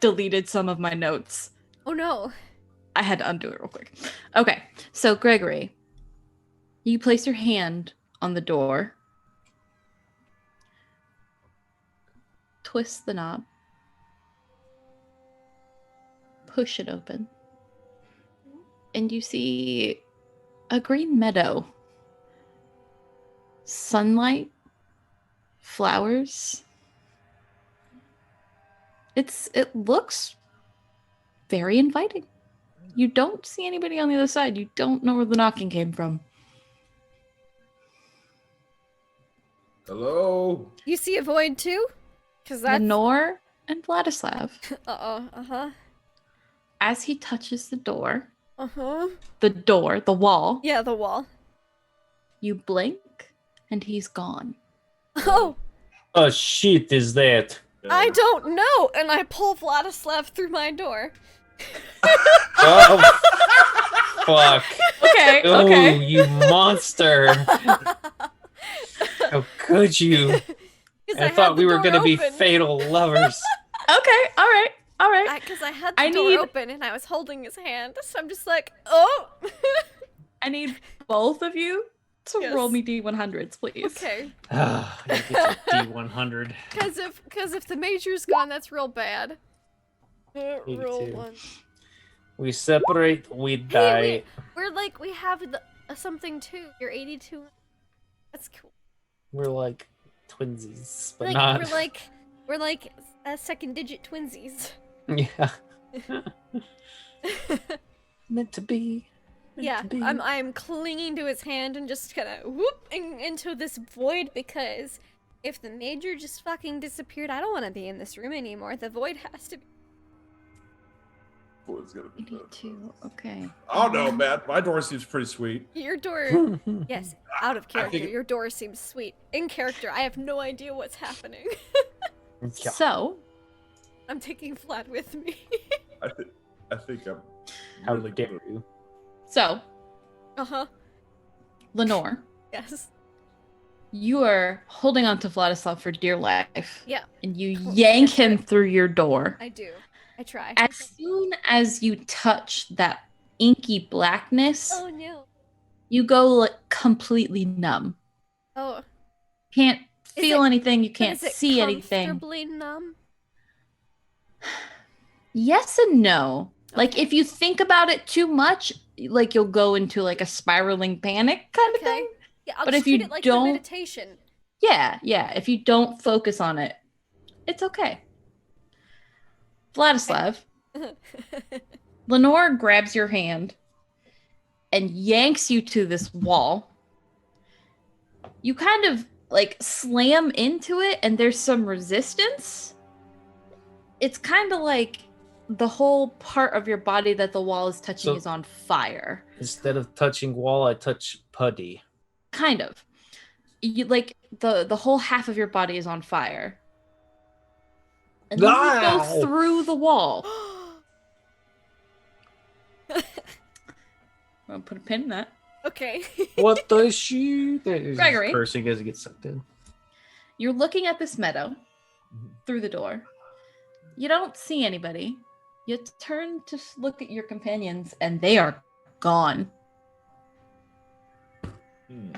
deleted some of my notes. Oh no. I had to undo it real quick. Okay, so Gregory, you place your hand on the door, twist the knob, push it open, and you see a green meadow. Sunlight, flowers. It looks very inviting. You don't see anybody on the other side. You don't know where the knocking came from. Hello? You see a void too? Cause that's Lenore and Vladislav. uh-oh, uh-huh. As he touches the door, Uh-huh. the wall, Yeah, the wall. you blink and he's gone. Oh, Oh shit! Is that? I don't know, and I pull Vladislav through my door. Oh fuck! Okay, Oh, okay. you monster! How could you? 'Cause I had thought the we were door gonna be open. fatal lovers. Okay, alright, alright. Because I had the I door need- open and I was holding his hand, so I'm just like, oh. I need both of you to Yes. roll me D100s, please. Okay. Ah, you get your D100. Because if the major's gone, that's real bad. Roll 82. one. We separate, we Hey, die. we're like we have something too. You're 82. That's cool. We're like twinsies, but Like, not. we're like second digit twinsies. Yeah. Meant to be. Meant Yeah, to be. I'm clinging to his hand and just kind of whoop into this void because If the major just fucking disappeared, I don't want to be in this room anymore. The void has to be. Oh, it's gonna be good. 82. Okay. Oh no, man. My door seems pretty sweet. Your door. Yes, out of I character. think- Your door seems sweet. In character, I have no idea what's happening. Yeah. So, I'm taking Vlad with me. I think I'm. How really dare good. you? so Uh-huh. Lenore, Yes. you are holding on to Vladislav for dear life. Yeah, And you Cool. yank That's him right. through your door. I do. I try. As soon as you touch that inky blackness, Oh no. you go like completely numb. Oh. Can't Is feel it- anything, you but can't is it see anything. comfortably numb? Yes and no. Like Okay. if you think about it too much, like you'll go into like a spiraling panic kind of Okay. thing. Yeah, I'll But just if you treat it like don't- the meditation. Yeah, yeah. If you don't focus on it, it's okay. Vladislav, Lenore grabs your hand and yanks you to this wall. You kind of like slam into it, and there's some resistance. It's kind of like the whole part of your body that the wall is touching So- is on fire. Instead of touching wall, I touch putty. Kind of. You like the whole half of your body is on fire. And then you Ah! go through the wall. I'll put a pin in that. Okay. What does she? There's Gregory? cursing as it gets sucked in. You're looking at this meadow through the door. You don't see anybody. You turn to look at your companions, and they are gone. Hmm.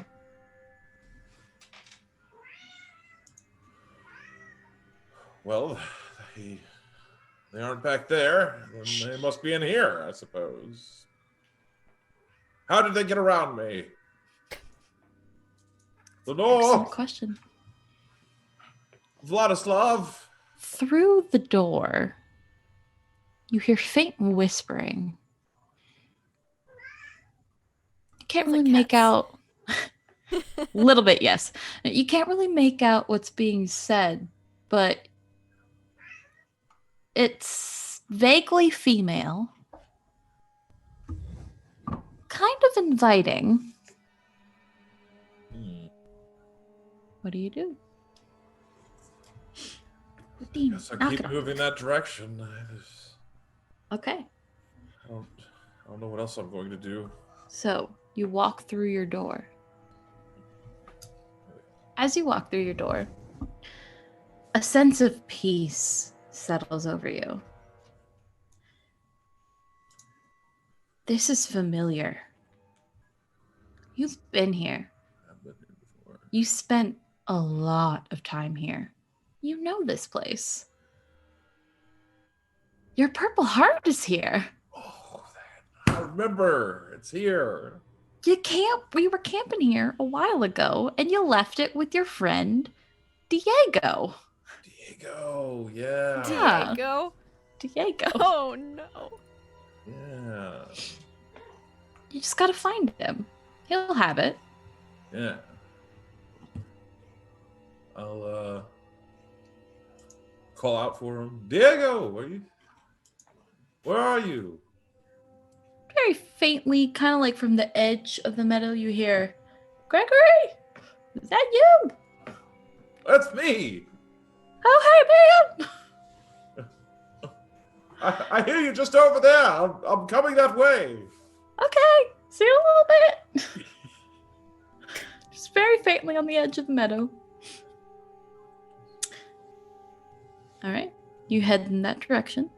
Well, they aren't back there. Then they must be in here, I suppose. How did they get around me? Lenore, Excellent question. Vladislav. Through the door, you hear faint whispering. You can't Sounds like really make cats. out. A little bit, yes. You can't really make out what's being said, but it's vaguely female, kind of inviting. Hmm. What do you do? Dean, Guess I knock keep it off. moving that direction. Okay, I don't know what else I'm going to do. so you walk through your door. As you walk through your door, a sense of peace settles over you. This is familiar. You've been here. I've been here before. You spent a lot of time here. You know this place. Your Purple Heart is here. Oh, I remember. It's here. We were camping here a while ago, and you left it with your friend Diego. Diego. Yeah. Yeah. Diego. Diego. Oh no. Yeah. You just gotta find him. He'll have it. Yeah. I'll call out for him. Diego, where are you? Very faintly, kind of like from the edge of the meadow, you hear, Gregory, is that you? That's me. Oh, hey, man. I hear you just over there. I'm coming that way. Okay, see you in a little bit. Just very faintly on the edge of the meadow. All right, you head in that direction.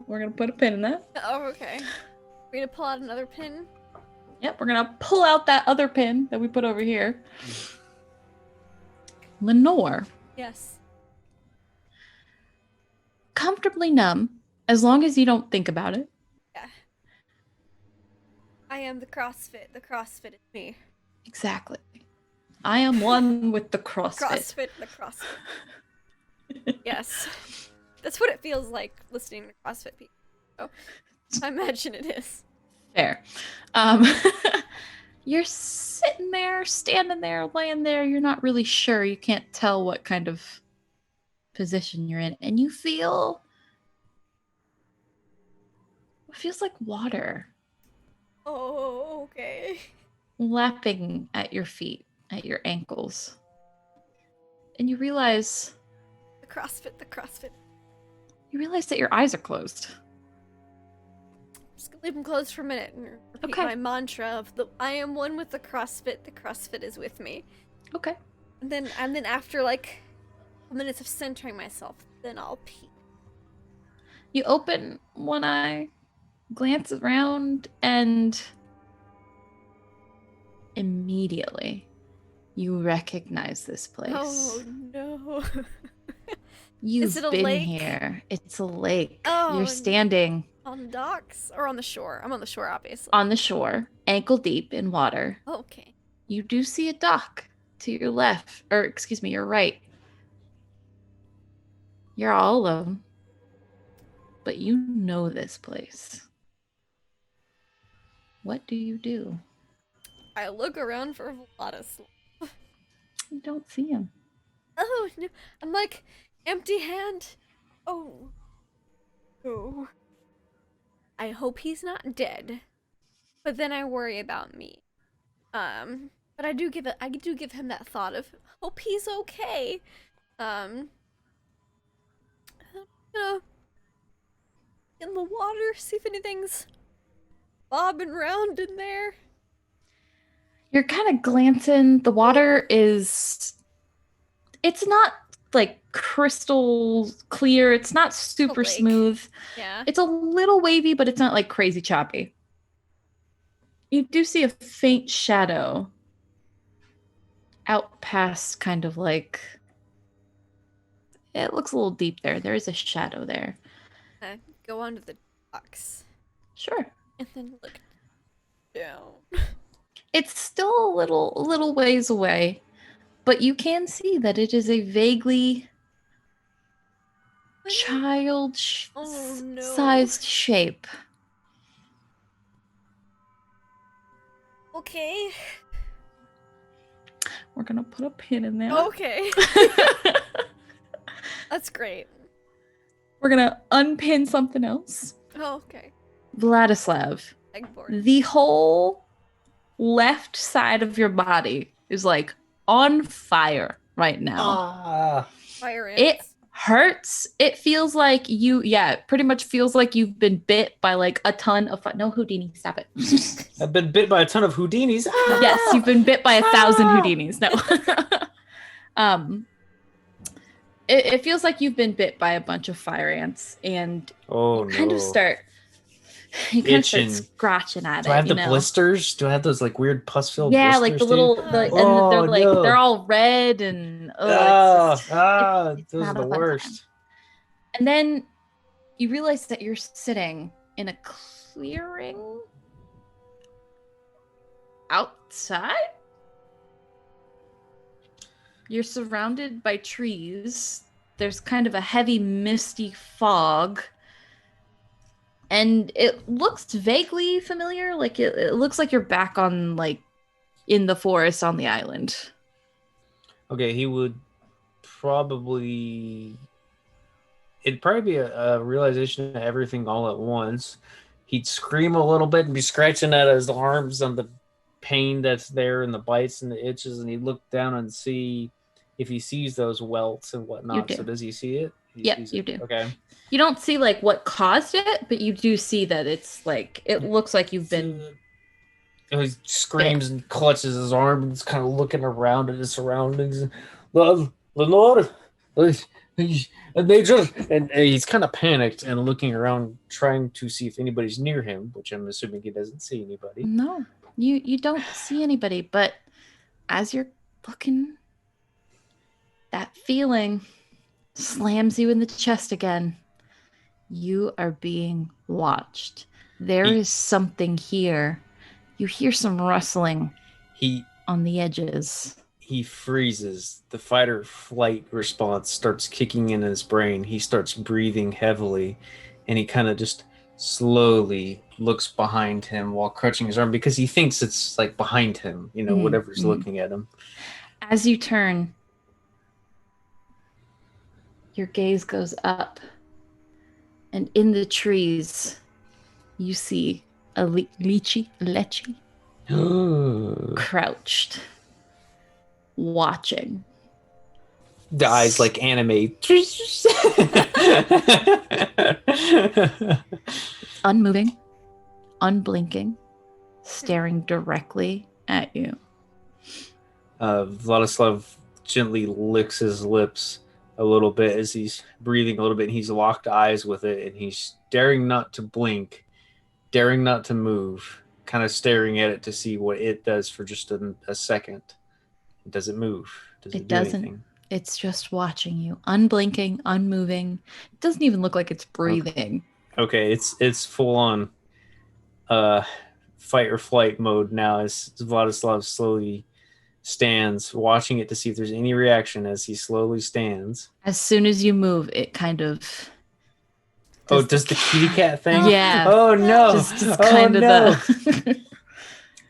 We're gonna put a pin in that. Oh, okay. We're gonna pull out another pin. Yep, we're gonna pull out that other pin that we put over here. Lenore, Yes. comfortably numb, as long as you don't think about it. Yeah. I am the CrossFit. The CrossFit is me. Exactly. I am one with the CrossFit. CrossFit. The CrossFit. Yes. That's what it feels like listening to CrossFit people. So I imagine it is. Fair. You're sitting there, standing there, laying there. You're not really sure. You can't tell what kind of position you're in. And you feel what feels like water Oh, okay. lapping at your feet, at your ankles. And you realize The CrossFit. that your eyes are closed. Just gonna leave them closed for a minute and repeat Okay. my mantra of I am one with the CrossFit is with me. Okay. And then after like minutes of centering myself, then I'll pee. You open one eye, glance around, and immediately you recognize this place. Oh no. You've it a been lake? here. It's a lake. Oh, You're standing On the docks or on the shore? I'm on the shore, obviously. on the shore, ankle deep in water. Okay. You do see a dock to your left, or excuse me, your right. You're all alone, but you know this place. What do you do? I look around for Vladis. You don't see him. Oh no! I'm like empty hand. Oh. Oh. I hope he's not dead. But then I worry about me. But I do give him that thought of hope he's okay. You know, in the water, see if anything's bobbing around in there. You're kind of glancing. The water is. It's not like crystal clear. It's not super lake. smooth. Yeah. It's a little wavy, but it's not like crazy choppy. You do see a faint shadow out past kind of like. It looks a little deep there. There is a shadow there. I go onto the docks Sure. and then look down. It's still a little ways away, but you can see that it is a vaguely Oh, no. sized shape. Okay. We're gonna put a pin in there. Okay. That's great. We're gonna unpin something else. Oh, okay. Vladislav, Eggboard. the whole left side of your body is like on fire right now. Ah, Fire It ants. hurts. It feels like it pretty much feels like you've been bit by like a ton of no, Houdini, stop it. I've been bit by a ton of Houdinis. Ah! Yes, you've been bit by 1,000 Houdinis. No. It feels like you've been bit by a bunch of fire ants, and Oh you no! kind of start Itching. scratching at Do I have it. the You know? blisters? Do I have those like weird pus-filled Yeah, blisters? like the dude? little, and Oh, they're like no. they're all red and it's Those are not a the fun worst. time. And then you realize that you're sitting in a clearing outside. You're surrounded by trees. There's kind of a heavy, misty fog. And it looks vaguely familiar. Like it looks like you're back on, like, in the forest on the island. Okay, he would probably. It'd probably be a realization of everything all at once. He'd scream a little bit and be scratching at his arms on the pain that's there and the bites and the itches, and he'd look down and see if he sees those welts and whatnot. do. So does he see it? He Yep, sees you it. do. Okay. You don't see, like, what caused it, but you do see that it's, like, it looks like you've been... And he screams and clutches his arm and is kind of looking around at his surroundings. Lenore, and he's kind of panicked and looking around, trying to see if anybody's near him, which I'm assuming he doesn't see anybody. No, you don't see anybody, but as you're looking, that feeling slams you in the chest again. You are being watched. There is something here. You hear some rustling on the edges. He freezes. The fight or flight response starts kicking in his brain. He starts breathing heavily, and he kind of just slowly looks behind him while crutching his arm because he thinks it's like behind him, whatever's looking at him. As you turn, your gaze goes up, and in the trees, you see a leechy crouched, watching. The eyes like anime. Unmoving, unblinking, staring directly at you. Vladislav gently licks his lips a little bit as he's breathing a little bit, and he's locked eyes with it, and he's daring not to blink, daring not to move, kind of staring at it to see what it does for just a second. Does it move? Does it do doesn't. anything? It's just watching you, unblinking, unmoving. It doesn't even look like it's breathing. Okay, it's full on fight or flight mode now as Vladislav slowly stands, watching it to see if there's any reaction as he slowly stands. As soon as you move, it kind of... does the kitty cat thing? Yeah. Oh, no. Just kind of the...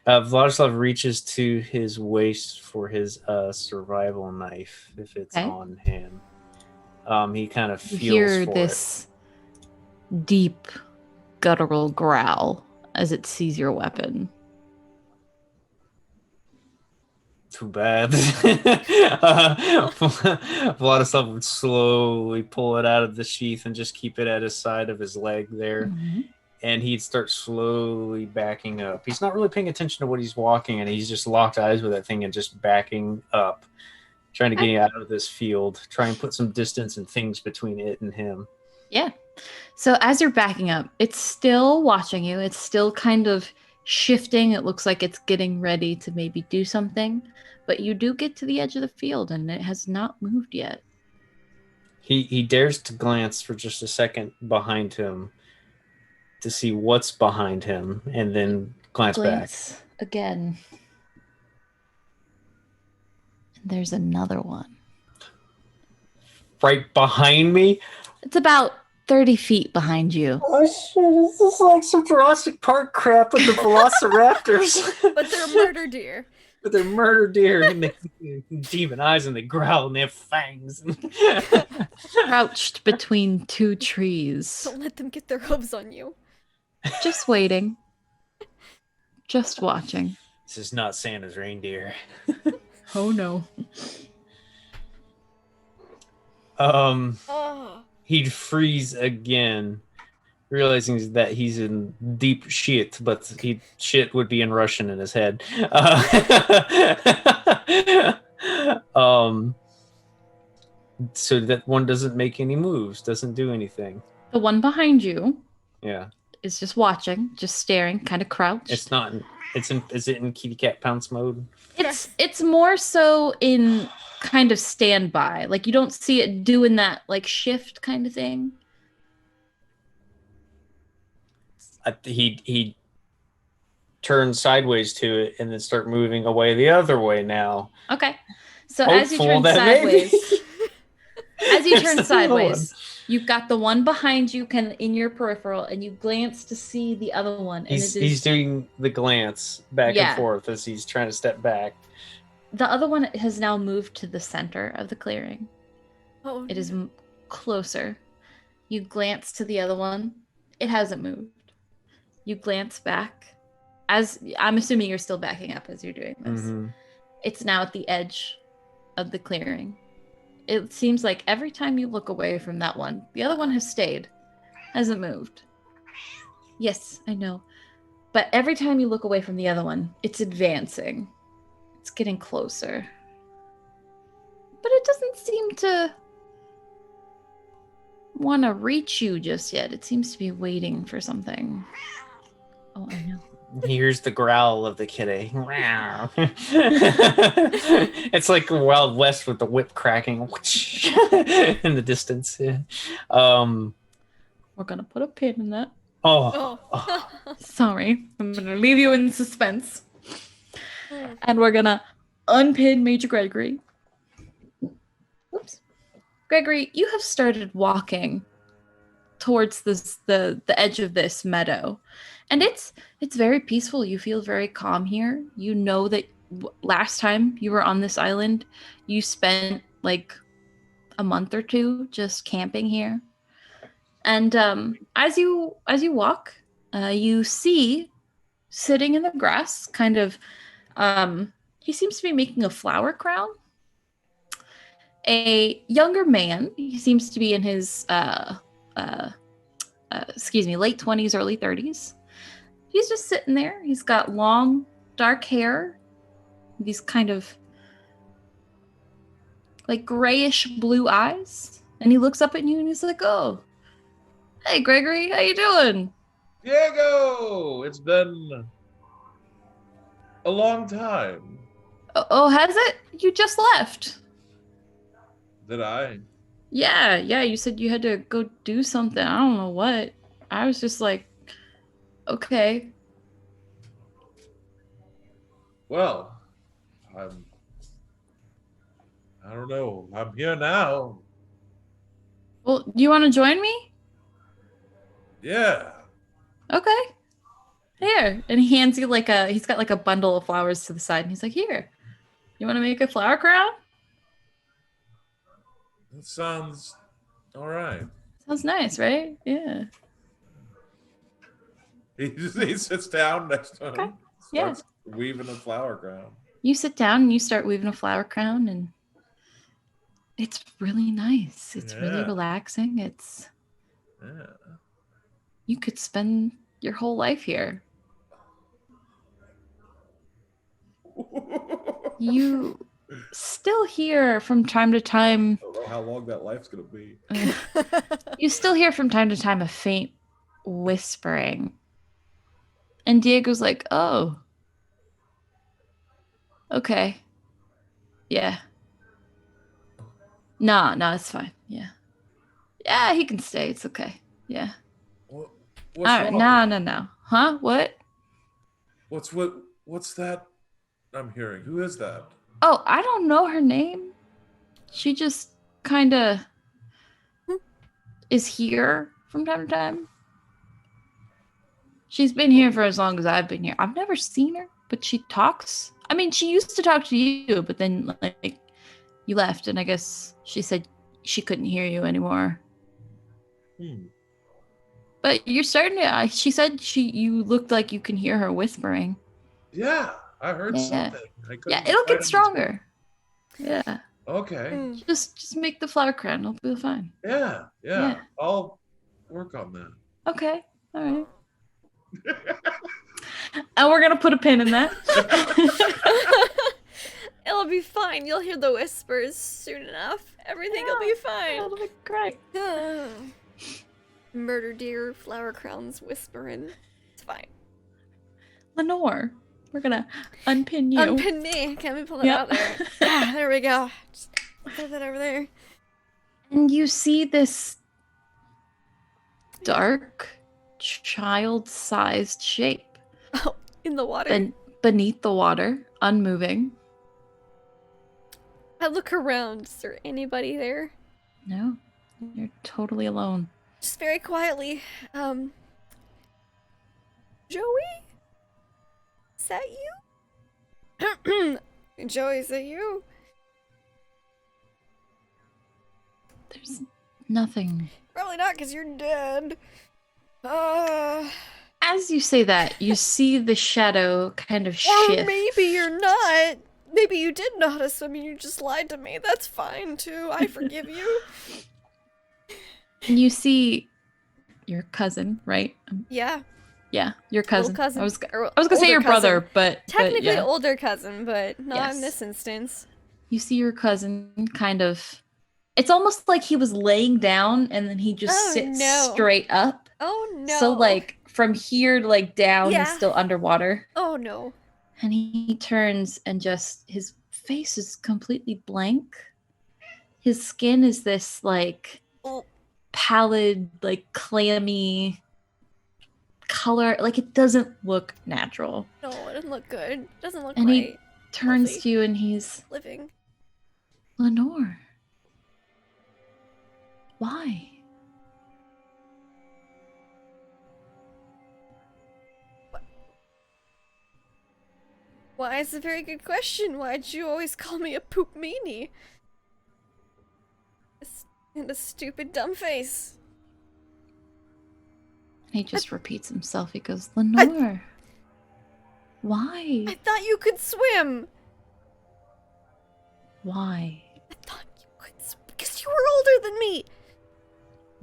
Vladislav reaches to his waist for his survival knife, if it's on hand. He kind of feels you hear for this deep, guttural growl as it sees your weapon. Too bad. Vladislav would slowly pull it out of the sheath and just keep it at his side of his leg there. Mm-hmm. And he'd start slowly backing up. He's not really paying attention to what he's walking, and he's just locked eyes with that thing and just backing up, trying to get out of this field, try and put some distance and things between it and him. Yeah. So as you're backing up, it's still watching you. It's still kind of shifting. It looks like it's getting ready to maybe do something, but you do get to the edge of the field, and it has not moved yet. He dares to glance for just a second behind him to see what's behind him, and then glance back again. And there's another one right behind me. It's about 30 feet behind you. Oh shit, this is like some Jurassic Park crap with the velociraptors. But they're murder deer. But they're murder deer, and they demon eyes, and they growl, and they have fangs. Crouched between two trees. Don't let them get their hooves on you. Just waiting. Just watching. This is not Santa's reindeer. Oh no. He'd freeze again, realizing that he's in deep shit, but shit would be in Russian in his head. So that one doesn't make any moves, doesn't do anything. The one behind you, yeah, is just watching, just staring, kind of crouched. It's not. Is it in kitty cat pounce mode? It's more so in kind of standby. Like you don't see it doing that like shift kind of thing. He turn sideways to it and then start moving away the other way now. Okay. So as you turn sideways, you've got the one behind you kind of in your peripheral, and you glance to see the other one. And he's doing the glance back and forth as he's trying to step back. The other one has now moved to the center of the clearing. Oh, it is closer. You glance to the other one. It hasn't moved. You glance back. As I'm assuming you're still backing up as you're doing this. Mm-hmm. It's now at the edge of the clearing. It seems like every time you look away from that one, the other one has stayed, hasn't moved. Yes, I know. But every time you look away from the other one, it's advancing. It's getting closer. But it doesn't seem to want to reach you just yet. It seems to be waiting for something. Oh, I know. He hears the growl of the kitty. It's like Wild West with the whip cracking in the distance. Yeah. We're gonna put a pin in that. Oh. Sorry, I'm gonna leave you in suspense, and we're gonna unpin Major Gregory. Oops, Gregory, you have started walking towards the edge of this meadow, and it's very peaceful. You feel very calm here. You know that last time you were on this island, you spent like a month or two just camping here. And as you walk, you see sitting in the grass, kind of, he seems to be making a flower crown. A younger man. He seems to be in his late 20s, early 30s. He's just sitting there. He's got long, dark hair. These kind of like grayish blue eyes. And he looks up at you and he's like, "Oh, hey Gregory, how you doing?" Diego, it's been a long time. Oh, has it? You just left. Did I? Yeah, you said you had to go do something. I don't know what. I was just like, okay. Well, I don't know. I'm here now. Well, do you want to join me? Yeah. Okay. Here. And he hands you he's got like a bundle of flowers to the side and he's like, "Here. You want to make a flower crown?" That sounds all right. Sounds nice, right? Yeah. He sits down next to him. Okay. Yeah. Starts weaving a flower crown. You sit down and you start weaving a flower crown and it's really nice. It's really Yeah. relaxing. Yeah. You could spend your whole life here. You still hear from time to time. I don't know how long that life's gonna be. You still hear from time to time a faint whispering. And Diego's like, "Oh. Okay. Yeah. No, it's fine. Yeah. Yeah, he can stay. It's okay. Yeah. What's All right. wrong? No. Huh? What? What's that I'm hearing? Who is that? Oh, I don't know her name. She just kind of is here from time to time. She's been here for as long as I've been here. I've never seen her, but she talks. I mean, she used to talk to you, but then like you left, and I guess she said she couldn't hear you anymore. But you're starting to. She said you looked like you can hear her whispering. Yeah, I heard something. Yeah, it'll get stronger. Yeah. Okay. Just make the flower crown. It'll be fine. Yeah. I'll work on that. Okay. All right. And we're gonna put a pin in that. It'll be fine. You'll hear the whispers soon enough. Everything will be fine. It'll be great. Murder deer, flower crowns whispering. It's fine. Lenore, we're gonna unpin you. Unpin me. Can we pull that out there? Ah, there we go. Just put that over there. And you see this dark, child-sized shape. Oh, in the water. Beneath the water, unmoving. I look around. Is there anybody there? No, you're totally alone. Just very quietly. Joey? Is that you? Joey, is that you? There's nothing. Probably not, because you're dead. As you say that, you see the shadow kind of shift. Or maybe you're not. Maybe you did know how to swim and you just lied to me. That's fine, too. I forgive you. And you see your cousin, right? Yeah. Yeah, your cousin. Little cousin. I was gonna say your brother, but technically yeah. older cousin, but not Yes. in this instance. You see your cousin kind of. It's almost like he was laying down and then he just sits straight up. Oh no! So like from here to like down, Yeah. he's still underwater. Oh no! And he turns and just his face is completely blank. His skin is this like pallid, like clammy color. Like it doesn't look natural. No, it doesn't look good. It doesn't look And right. he turns Healthy. to you and he's Living. Lenore. Why? Why, it's a very good question. Why'd you always call me a poop meanie? And a stupid dumb face. He just repeats himself. He goes, Lenore. Why? I thought you could swim. Why? I thought you could swim because you were older than me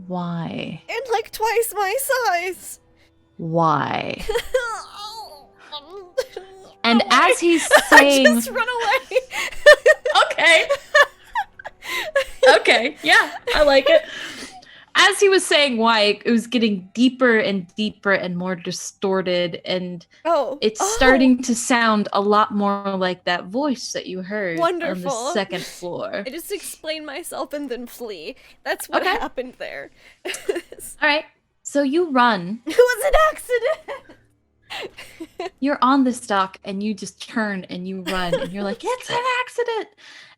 Why? and like twice my size. Why? And as he's saying, just run away. okay. Okay, yeah, I like it. As he was saying why, it was getting deeper and deeper and more distorted, and it's starting to sound a lot more like that voice that you heard on Wonderful. the second floor. I just explain myself and then flee. That's what Okay. happened there. All right, so you run. It was an accident. You're on this dock, and you just turn and you run, and you're like, it's an accident.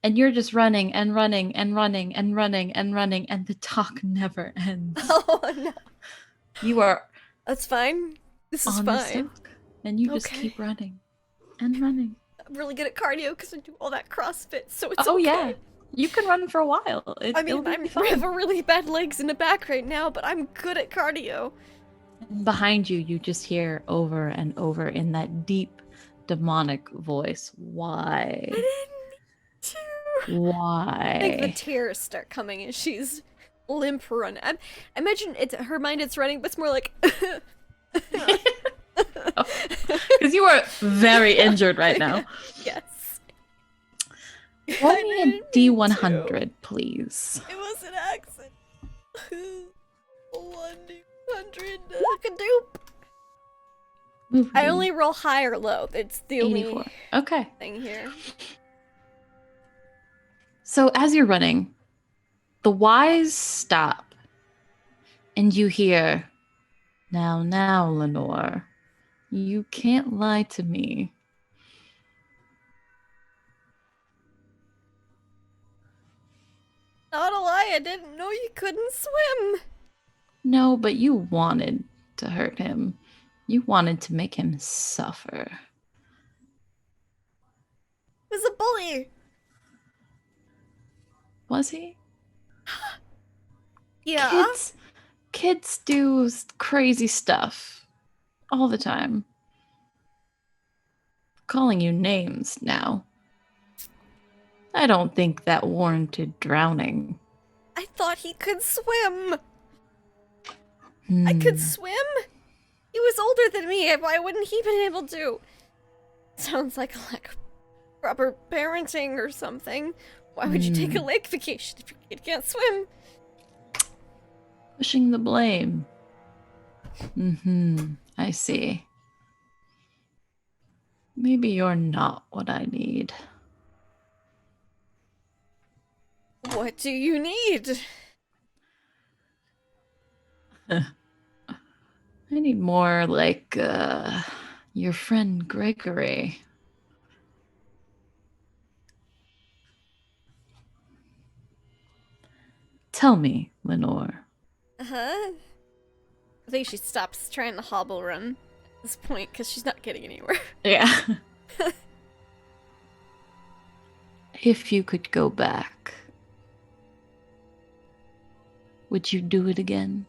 And you're just running and running and running and running and running, and the dock never ends. Oh no. You are That's fine. This is on this fine. dock, and you just Okay. keep running and running. I'm really good at cardio because I do all that CrossFit, so it's Oh okay. yeah, you can run for a while. I It'll mean, be I fine. have a really bad legs and a back right now, but I'm good at cardio. And behind you, you just hear over and over in that deep, demonic voice, "Why? I didn't need to. I think the Why?" tears start coming as she's limp run. I imagine it's her mind. It's running, but it's more like. Because you are very injured right now. Yes. Roll I me a didn't mean D100, please. to. It was an accident. 1D100. Doop. I only roll high or low. It's the 84. only Okay. thing here. So as you're running, the wise stop, and you hear, now, Lenore, you can't lie to me. Not a lie, I didn't know you couldn't swim. No, but you wanted to hurt him. You wanted to make him suffer. He was a bully. Was he? Yeah. Kids do crazy stuff all the time. Calling you names now. I don't think that warranted drowning. I thought he could swim. I could swim? He was older than me. Why wouldn't he been able to? Sounds like a lack of proper parenting or something. Why would you take a lake vacation if your kid can't swim? Pushing the blame. I see. Maybe you're not what I need. What do you need? I need more like your friend Gregory. Tell me, Lenore. Uh-huh. I think she stops trying to hobble run at this point because she's not getting anywhere. Yeah. If you could go back, would you do it again?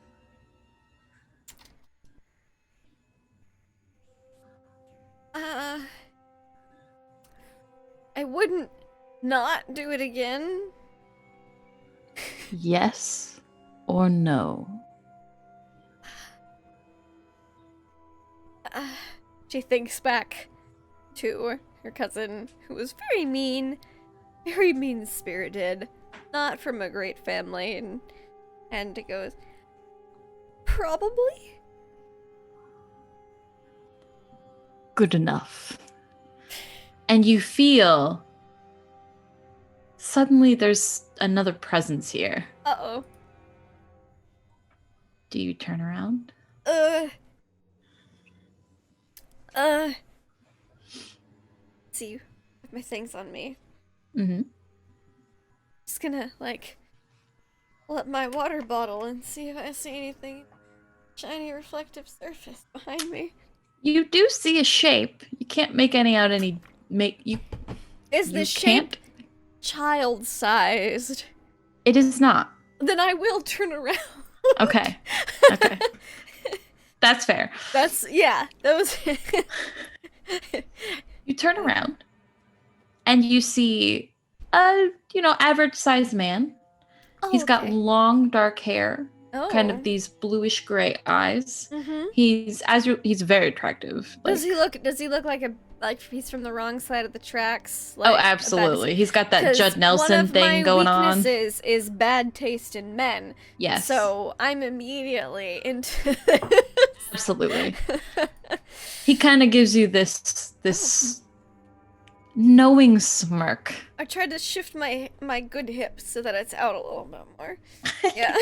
I wouldn't not do it again. Yes or no? She thinks back to her cousin, who was very mean-spirited, not from a great family, and it goes, probably? Good enough. And you feel suddenly there's another presence here. Uh-oh. Do you turn around? See, I have my things on me. Mm-hmm. Just gonna, like, pull up my water bottle and see if I see anything. Shiny reflective surface behind me. You do see a shape. You can't make any make you. Is You the shape can't. child-sized? It is not. Then I will turn around. Okay. Okay. That's fair. That was You turn around and you see a, average sized man. Oh, He's got okay. long dark hair, kind Oh. of these bluish gray eyes. Mm-hmm. He's very attractive. Does he look like he's from the wrong side of the tracks? Oh, Like, a bad absolutely. He's got that 'cause Judd Nelson thing going One on. of my weaknesses is bad taste in men. Yes. So I'm immediately into Absolutely. He kind of gives you this knowing smirk. I tried to shift my good hips so that it's out a little bit more. Yeah.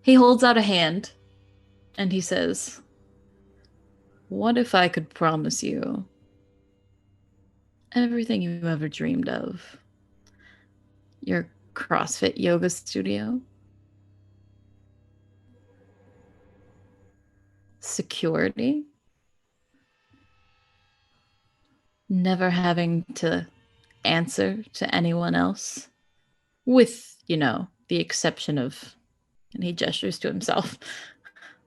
He holds out a hand and he says, "What if I could promise you everything you ever dreamed of? Your CrossFit yoga studio, security, never having to answer to anyone else, with, the exception of," and he gestures to himself.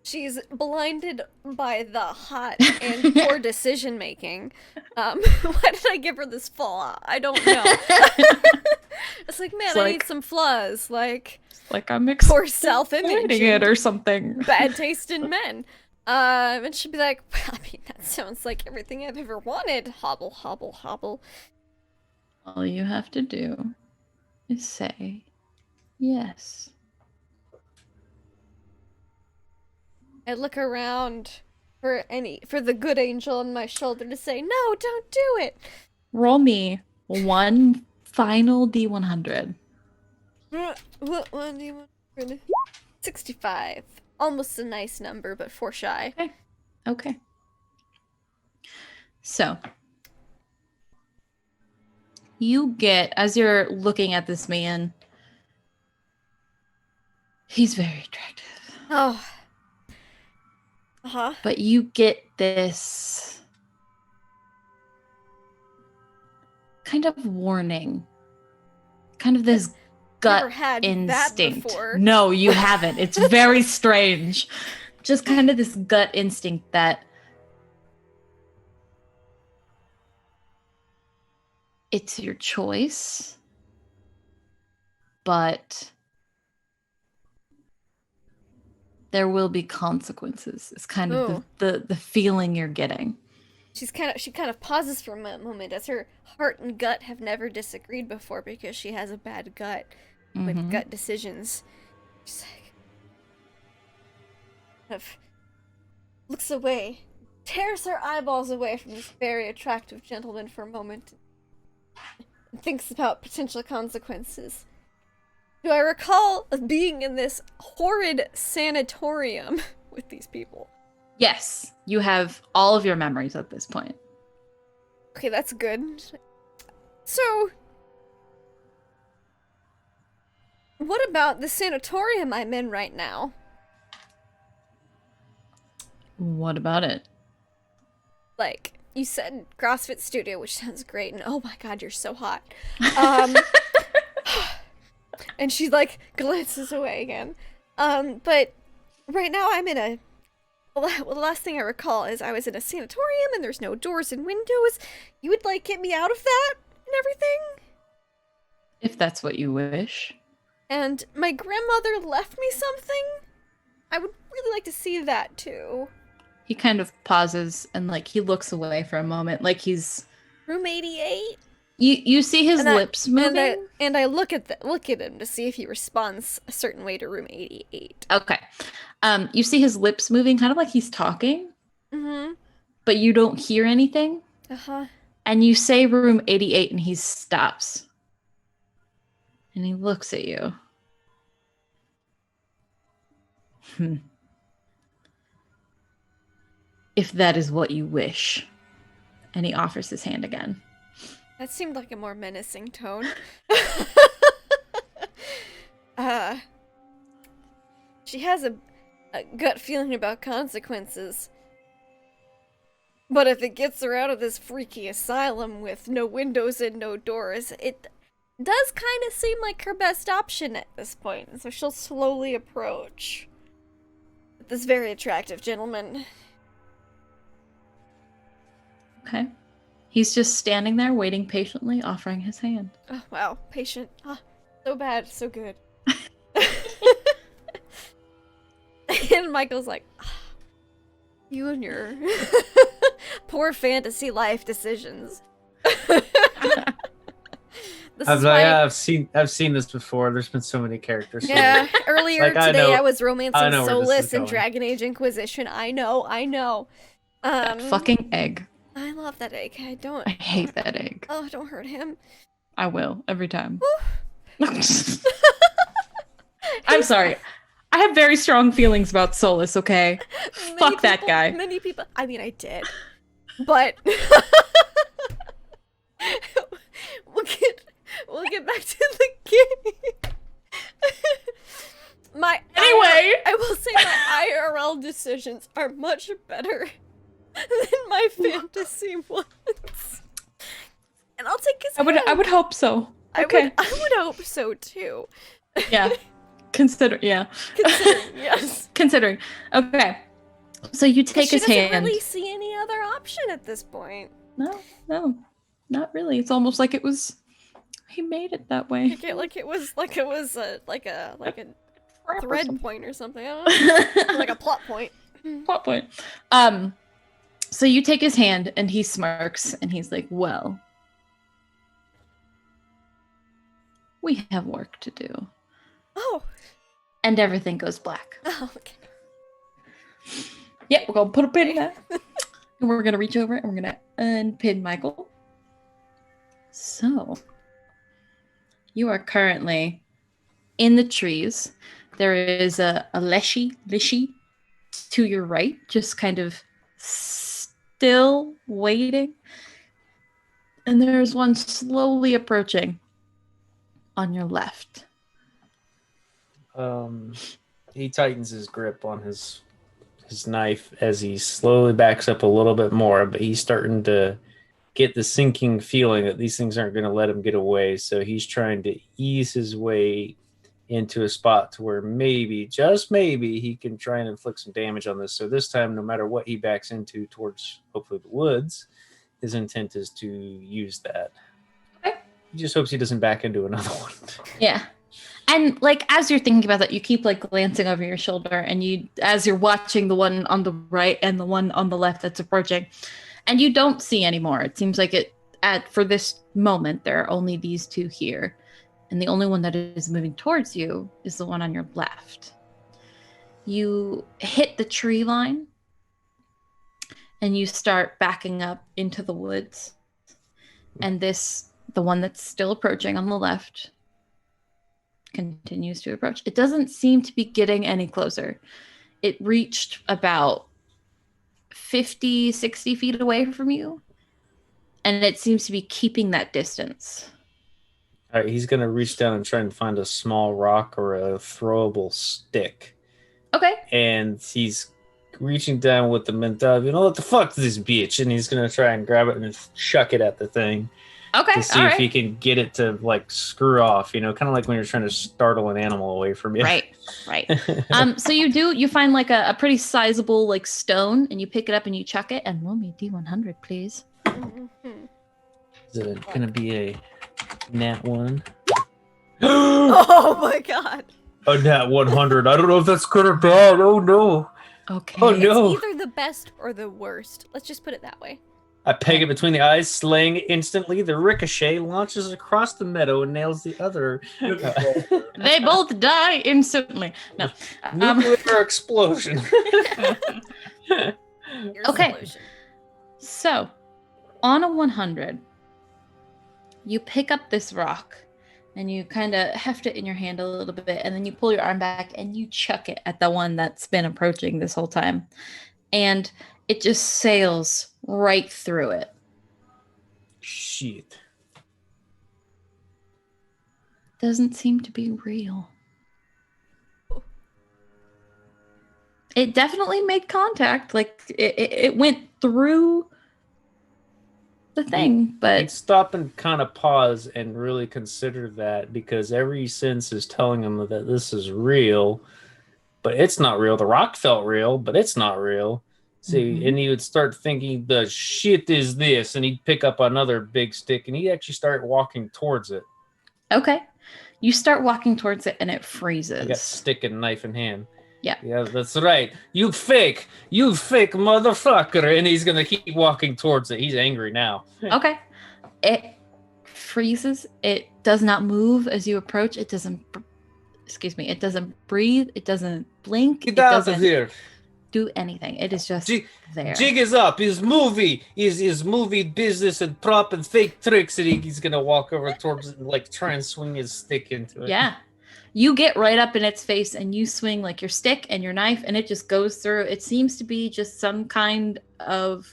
She's blinded by the hot and poor decision making. Why did I give her this flaw? I don't know. It's like, man, It's I like- need some flaws. Like, Like I'm poor self-image exploiting it and or something. bad taste in men. And she'd be like, I mean, that sounds like everything I've ever wanted. Hobble, hobble, hobble. All you have to do is say yes. I look around for the good angel on my shoulder to say, no, don't do it. Roll me one final D100. What one do you want? 65. Almost a nice number, but 4 shy. Okay. So, you get, as you're looking at this man, he's very attractive, Oh. Uh-huh. but you get this kind of warning, kind of this Never gut had that instinct. before. No, you haven't. It's very strange. Just kind of this gut instinct that it's your choice, but there will be consequences. It's kind of the feeling you're getting. She kind of pauses for a moment as her heart and gut have never disagreed before because she has a bad gut with Mhm. gut decisions. She's like, kind of looks away, tears her eyeballs away from this very attractive gentleman for a moment, and thinks about potential consequences. Do I recall being in this horrid sanatorium with these people? Yes, you have all of your memories at this point. Okay, that's good. So, what about the sanatorium I'm in right now? What about it? Like, you said CrossFit Studio, which sounds great, and oh my god, you're so hot. And she, like, glances away again. But right now I'm in a... Well, the last thing I recall is I was in a sanatorium and there's no doors and windows. You would, like, get me out of that and everything? If that's what you wish. And my grandmother left me something? I would really like to see that, too. He kind of pauses and, like, he looks away for a moment, like he's... Room 88? You see his lips moving? And I look at him to see if he responds a certain way to room 88. Okay. You see his lips moving, kind of like he's talking, Mm-hmm. but you don't hear anything. Uh-huh. And you say room 88 and he stops. And he looks at you. If that is what you wish. And he offers his hand again. That seemed like a more menacing tone. She has a gut feeling about consequences. But if it gets her out of this freaky asylum with no windows and no doors, it does kind of seem like her best option at this point. So she'll slowly approach this very attractive gentleman. Okay. He's just standing there waiting patiently, offering his hand. Oh, wow, patient. Ah, so bad, so good. And Michael's like, you and your poor fantasy life decisions. This I was is like, why- I've seen this before. There's been so many characters. Yeah, earlier Like, I today know- I was romancing I know where this Solus is in going. Dragon Age Inquisition. I know. That fucking egg. I love that egg. I don't. I hate that egg. Oh, don't hurt him. I will every time. I'm sorry. I have very strong feelings about Solus, okay? Many Fuck that people- guy. Many people. I mean, I did, but we'll get back to the game. Anyway. I will say my IRL decisions are much better than my fantasy ones, and I'll take his. I would hope so. I Okay. would hope so too. Yeah. Considering. Considering, yes. Considering. Okay. So you take She his doesn't hand. really see any other option at this point. No, not really. It's almost like it was. He made it that way. Like it was a Or thread something. point or something. I don't know. Like a plot point. Plot point. So you take his hand and he smirks and he's like, "Well, we have work to do." Oh. And everything goes black. Oh, okay. Yeah, we're gonna put a pin in that. And we're gonna reach over and we're gonna unpin Michael. So you are currently in the trees. There is a Leshy to your right, just kind of still waiting. And there's one slowly approaching on your left. He tightens his grip on his knife as he slowly backs up a little bit more, but he's starting to get the sinking feeling that these things aren't going to let him get away. So he's trying to ease his way into a spot to where maybe, just maybe, he can try and inflict some damage on this. So this time, no matter what he backs into towards hopefully the woods, his intent is to use that. Okay. He just hopes he doesn't back into another one. Yeah. And like as you're thinking about that, you keep like glancing over your shoulder and you as you're watching the one on the right and the one on the left that's approaching, and you don't see anymore. It seems like for this moment there are only these two here. And the only one that is moving towards you is the one on your left. You hit the tree line and you start backing up into the woods. And the one that's still approaching on the left, continues to approach. It doesn't seem to be getting any closer. It reached about 50, 60 feet away from you. And it seems to be keeping that distance. All right, he's going to reach down and try and find a small rock or a throwable stick. Okay. And he's reaching down with the mentality, what the fuck is this bitch? And he's going to try and grab it and just chuck it at the thing. Okay. To see if he can get it to like screw off, kind of like when you're trying to startle an animal away from you. Right. So you find like a pretty sizable like stone and you pick it up and you chuck it and roll me a D100, please. Mhm. Is it going to be a nat 1? Oh my god. A nat 100. I don't know if that's good or bad. Oh no. Okay. Oh, no. It's either the best or the worst. Let's just put it that way. I peg it between the eyes, slaying it instantly. The ricochet launches across the meadow and nails the other. They both die instantly. No. Nuclear explosion. Here's Okay. the solution. So, on a 100, you pick up this rock and you kind of heft it in your hand a little bit, and then you pull your arm back and you chuck it at the one that's been approaching this whole time. And it just sails right through it. Shit. Doesn't seem to be real. It definitely made contact. Like it went through the thing, He'd but stop and kind of pause and really consider that, because every sense is telling him that this is real, but it's not real. The rock felt real, but it's not real. See, Mhm. and he would start thinking, the shit is this, and he'd pick up another big stick and he'd actually start walking towards it. okay. You start walking towards it and it I got freezes. stick and knife in hand. Yeah. Yeah, that's right. You fake motherfucker. And he's going to keep walking towards it. He's angry now. Okay. It freezes. It does not move as you approach. It doesn't, excuse me, it doesn't breathe. It doesn't blink. Get It out doesn't of here. do anything. It is just there. Jig is up. His movie business and prop and fake tricks, and he's gonna walk over towards it and like try and swing his stick into it. Yeah. You get right up in its face and you swing like your stick and your knife, and it just goes through. It seems to be just some kind of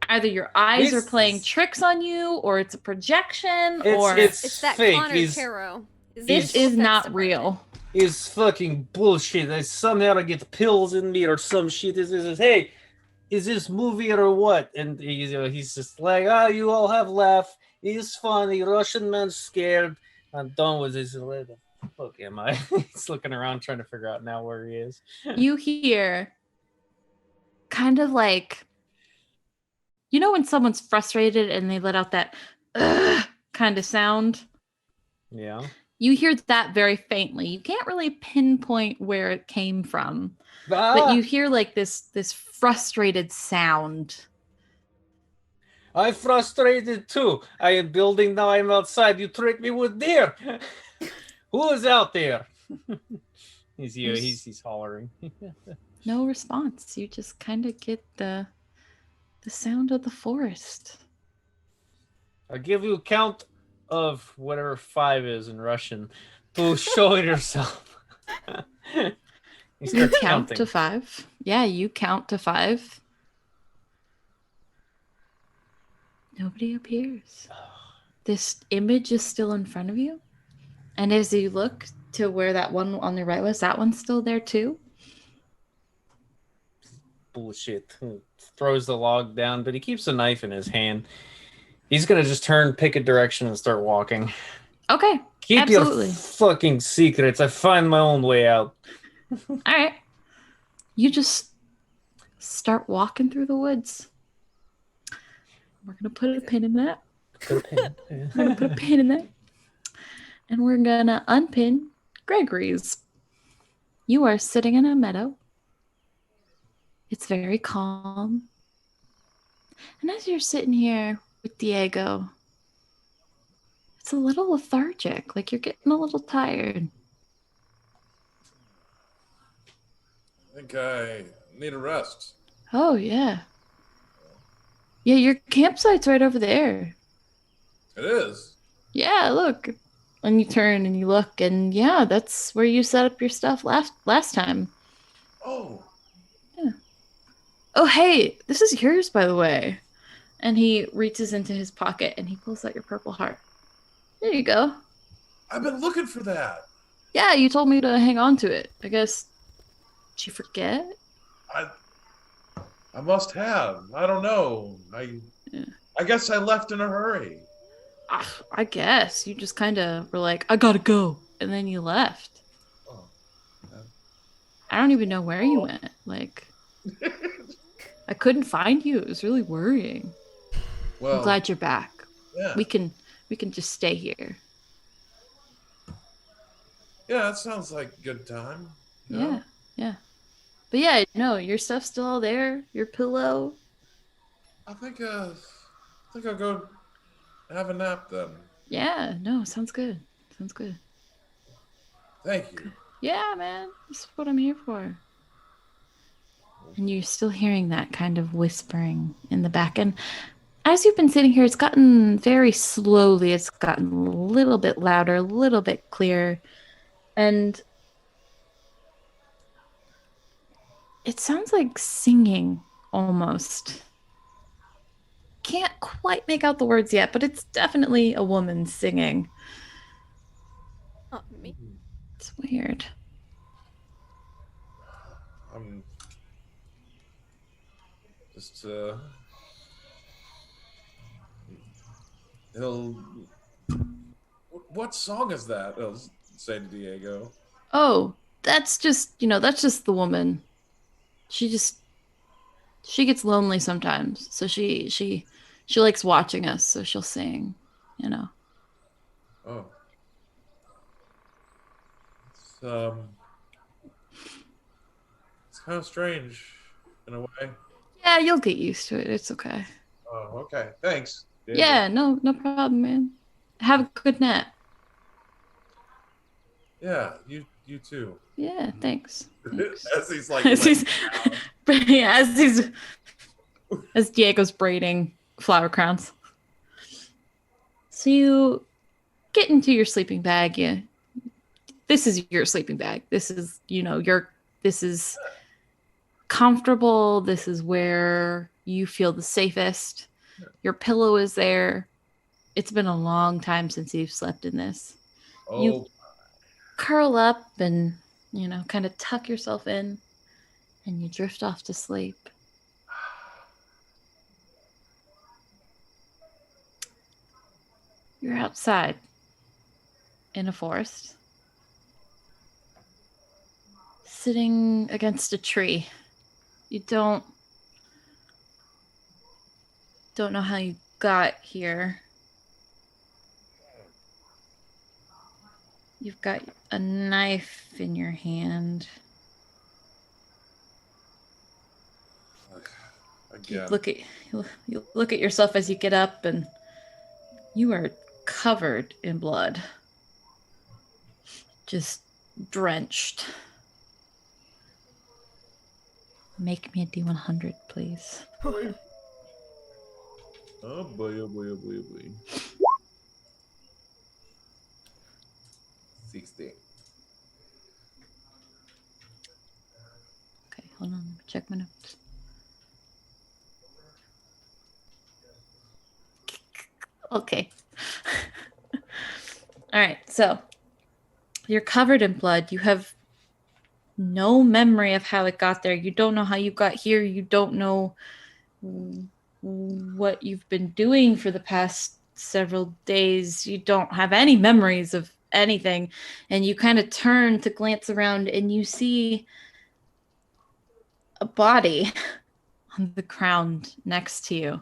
either your eyes are playing tricks on you, or it's a projection, or It's that fake. Connor He's tarot. this visual is effects not department. real. fucking bullshit. I somehow I get pills in me or some shit. Hey, is this movie or what? And he's just like, you all have laugh. He's funny. Russian man scared. I'm done with this. Where the fuck am I? He's looking around trying to figure out now where he is. You hear kind of like, you know when someone's frustrated and they let out that kind of sound? Yeah. You hear that very faintly. You can't really pinpoint where it came from, Ah! but you hear like this frustrated sound. I'm frustrated too. I am building now. I'm outside. You tricked me with deer. Who is out there? He's hollering. No response. You just kind of get the sound of the forest. I'll give you a count of whatever 5 is in Russian to show yourself. You You count to 5. Yeah, you count to 5. Nobody appears. This image is still in front of you. And as you look to where that one on the right was, that one's still there too. Bullshit. Throws the log down, but he keeps a knife in his hand. He's gonna just turn, pick a direction, and start walking. Okay. Keep Absolutely. your fucking secrets. I find my own way out. All right. You just start walking through the woods. We're going to put a pin in that. We're going to put a pin in that. And we're going to unpin Gregory's. You are sitting in a meadow. It's very calm. And as you're sitting here with Diego, it's a little lethargic, like you're getting a little tired. I think I need a rest. Oh, yeah. Yeah, your campsite's right over there. It is. Yeah, look. And you turn and you look, and yeah, that's where you set up your stuff last time. Oh, Oh, hey, this is yours, by the way. And he reaches into his pocket and he pulls out your purple heart. There you go. I've been looking for that. Yeah, you told me to hang on to it. I guess. Did you forget? I must have. I don't know. I guess I left in a hurry. I guess. You just kind of were like, I gotta go. And then you left. Oh, I don't even know where you went. Like, I couldn't find you. It was really worrying. well, I'm glad you're back. Yeah. We can just stay here. Yeah, that sounds like a good time. you know? Yeah. But yeah, no, your stuff's still all there. Your pillow. I think I'll go have a nap then. Yeah, no, sounds good. Sounds good. Thank you. Yeah, man. That's what I'm here for. And you're still hearing that kind of whispering in the back. And as you've been sitting here, it's gotten very slowly, it's gotten a little bit louder, a little bit clearer. And it sounds like singing almost. Can't quite make out the words yet, but it's definitely a woman singing. Not me. It's weird. I'm just he'll. What song is that? He'll say to Diego. Oh, that's just the woman. She gets lonely sometimes, so she likes watching us, so she'll sing, Oh. It's kind of strange in a way. Yeah, you'll get used to it. It's okay. Oh, okay. Thanks. Diego. Yeah, no problem, man. Have a good nap. Yeah, you too. Yeah, thanks. As he's like, as Diego's braiding flower crowns. So you get into your sleeping bag. Yeah, this is your sleeping bag. This is this is comfortable. This is where you feel the safest. Your pillow is there. It's been a long time since you've slept in this. oh, You curl up and, kind of tuck yourself in and you drift off to sleep. You're outside in a forest, sitting against a tree. You don't know how you got here. You've got a knife in your hand. again. You look at yourself as you get up, and you are covered in blood, just drenched. Make me a D100, please. Oh boy! Oh boy! Oh boy! Oh boy! 60. Okay, hold on. Let me check my notes. Okay. All right, so you're covered in blood. You have no memory of how it got there. You don't know how you got here. You don't know what you've been doing for the past several days. You don't have any memories of anything. And you kind of turn to glance around and you see a body on the ground next to you.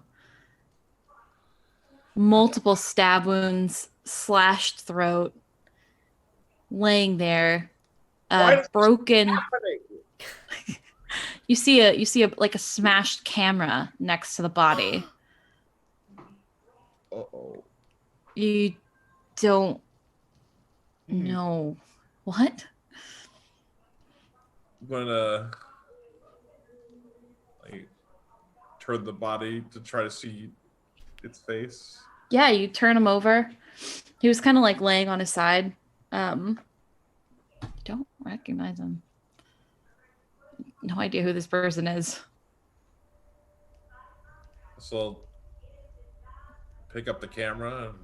Multiple stab wounds, slashed throat, laying there, broken. You see a like a smashed camera next to the body. Uh-oh. You don't know what? I'm gonna like turn the body to try to see its face. Yeah, you turn him over. He was kind of like laying on his side. Don't recognize him. No idea who this person is. So I'll pick up the camera and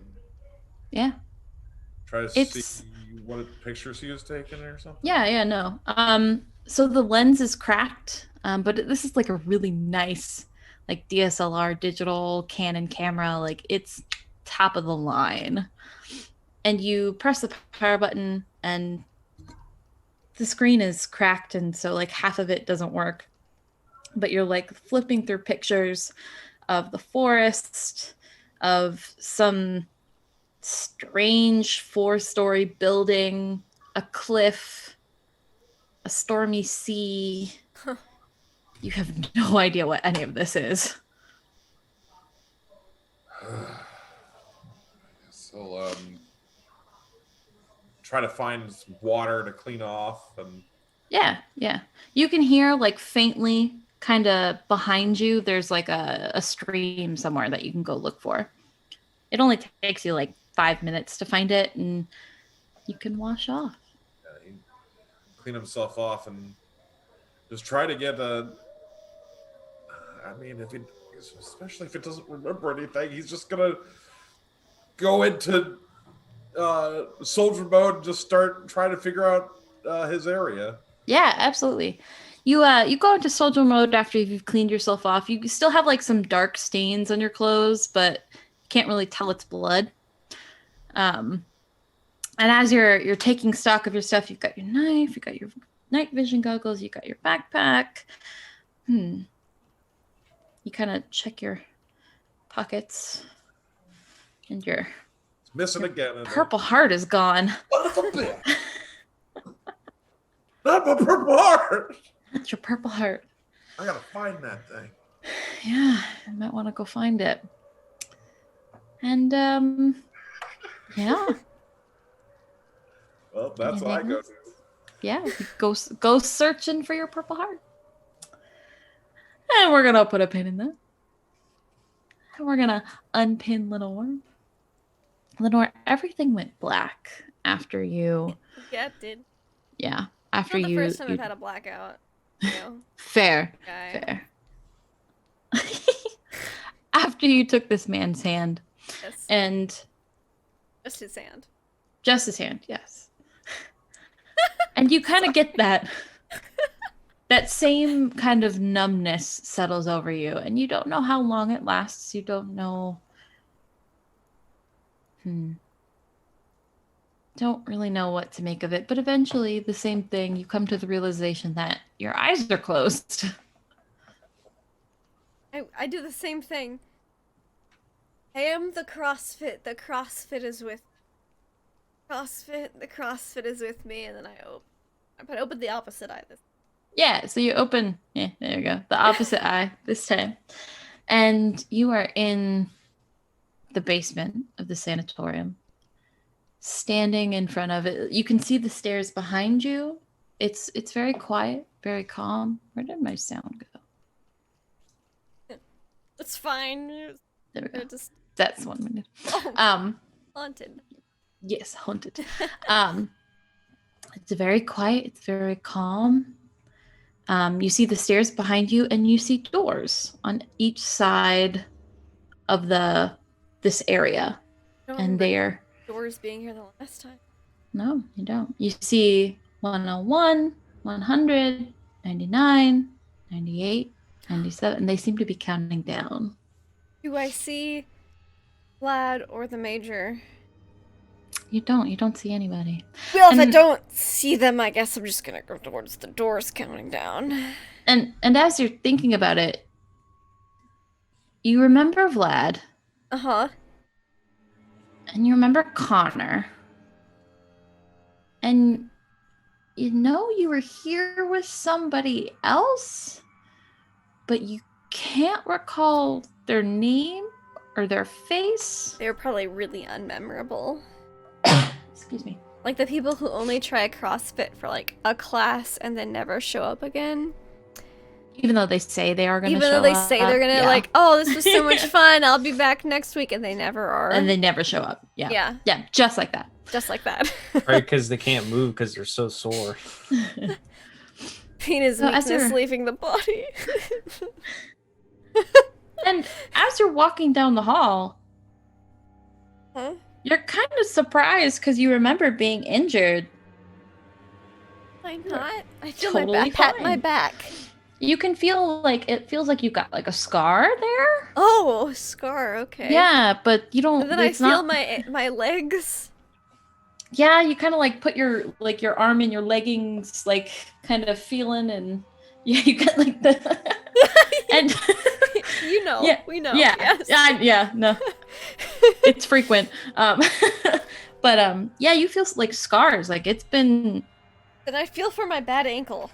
Yeah. try to It's- see what pictures he was taking or something. Yeah, no. So the lens is cracked, but this is like a really nice, like DSLR digital Canon camera. Like it's top of the line. And you press the power button, and the screen is cracked, and so like half of it doesn't work. But you're like flipping through pictures of the forest, of some strange 4-story building, a cliff, a stormy sea. You have no idea what any of this is. So try to find some water to clean off and Yeah. You can hear like faintly kind of behind you, there's like a stream somewhere that you can go look for. It only takes you like 5 minutes to find it, and you can wash off. he clean himself off and just try to get a. I mean, especially if it doesn't remember anything, he's just gonna go into soldier mode and just start trying to figure out his area. Yeah, absolutely. You go into soldier mode after you've cleaned yourself off. You still have like some dark stains on your clothes, but can't really tell it's blood. And as you're taking stock of your stuff, you've got your knife, you've got your night vision goggles, you've got your backpack. You kind of check your pockets, and your It's missing again. Isn't purple heart is gone. What a bitch! Not my purple heart. That's your purple heart. I gotta find that thing. Yeah, I might want to go find it. And yeah. Well, that's what I go to. Yeah, you go searching for your purple heart. And we're gonna put a pin in that. And we're gonna unpin Lenore. Lenore, everything went black after you. Yeah, it did. Yeah, after Not the you. first time I've had a blackout. You know, Fair. guy. Fair. After you took this man's hand Yes. and Just his hand. just his hand, yes. And you kind of get that same kind of numbness settles over you, and you don't know how long it lasts. You don't know. Don't really know what to make of it, but eventually the same thing, you come to the realization that your eyes are closed. I do the same thing. I am the CrossFit. The CrossFit is with CrossFit. The CrossFit is with me, and then I open the opposite eye. Yeah, so you open, yeah, there you go, the opposite eye this time. And you are in the basement of the sanatorium, standing in front of it. You can see the stairs behind you. It's very quiet, very calm. Where did my sound go? It's fine. There we go. It just That's one minute. oh, haunted. Yes, haunted. It's very quiet. It's very calm. You see the stairs behind you, and you see doors on each side of this area. I don't And remember they're doors being here the last time. no, you don't. You see 101, 100, 99, 98, 97. They seem to be counting down. Do I see Vlad or the Major? You don't see anybody. Well, if I And- don't see them, I guess I'm just gonna go towards the doors counting down. And as you're thinking about it, you remember Vlad, Uh-huh. and you remember Connor. And you know you were here with somebody else, but you can't recall their name or their face. They were probably really unmemorable. Excuse me. Like the people who only try CrossFit for like a class and then never show up again. Even though they say they are going to show Even though they up. say they're gonna yeah. like, oh, this was so much fun, I'll be back next week, and they never are. And they never show up. Yeah. Yeah, Yeah, just like that. just like that. Right, because they can't move because they're so sore. Pain is So as weakness you're- leaving the body. And as you're walking down the hall, Huh? you're kind of surprised because you remember being injured. I'm not. I feel Totally my back. Pat my fine. back. You can feel like it feels like you got like a scar there. Oh, scar. Okay. Yeah, but you don't. And then I it's feel not, my legs. Yeah, you kind of like put your arm in your leggings, like kind of feeling, and yeah, you got like the and You know. Yeah, We know. yeah, Yes. yeah, no, it's frequent. But yeah, you feel like scars. Like it's been And I feel for my bad ankle.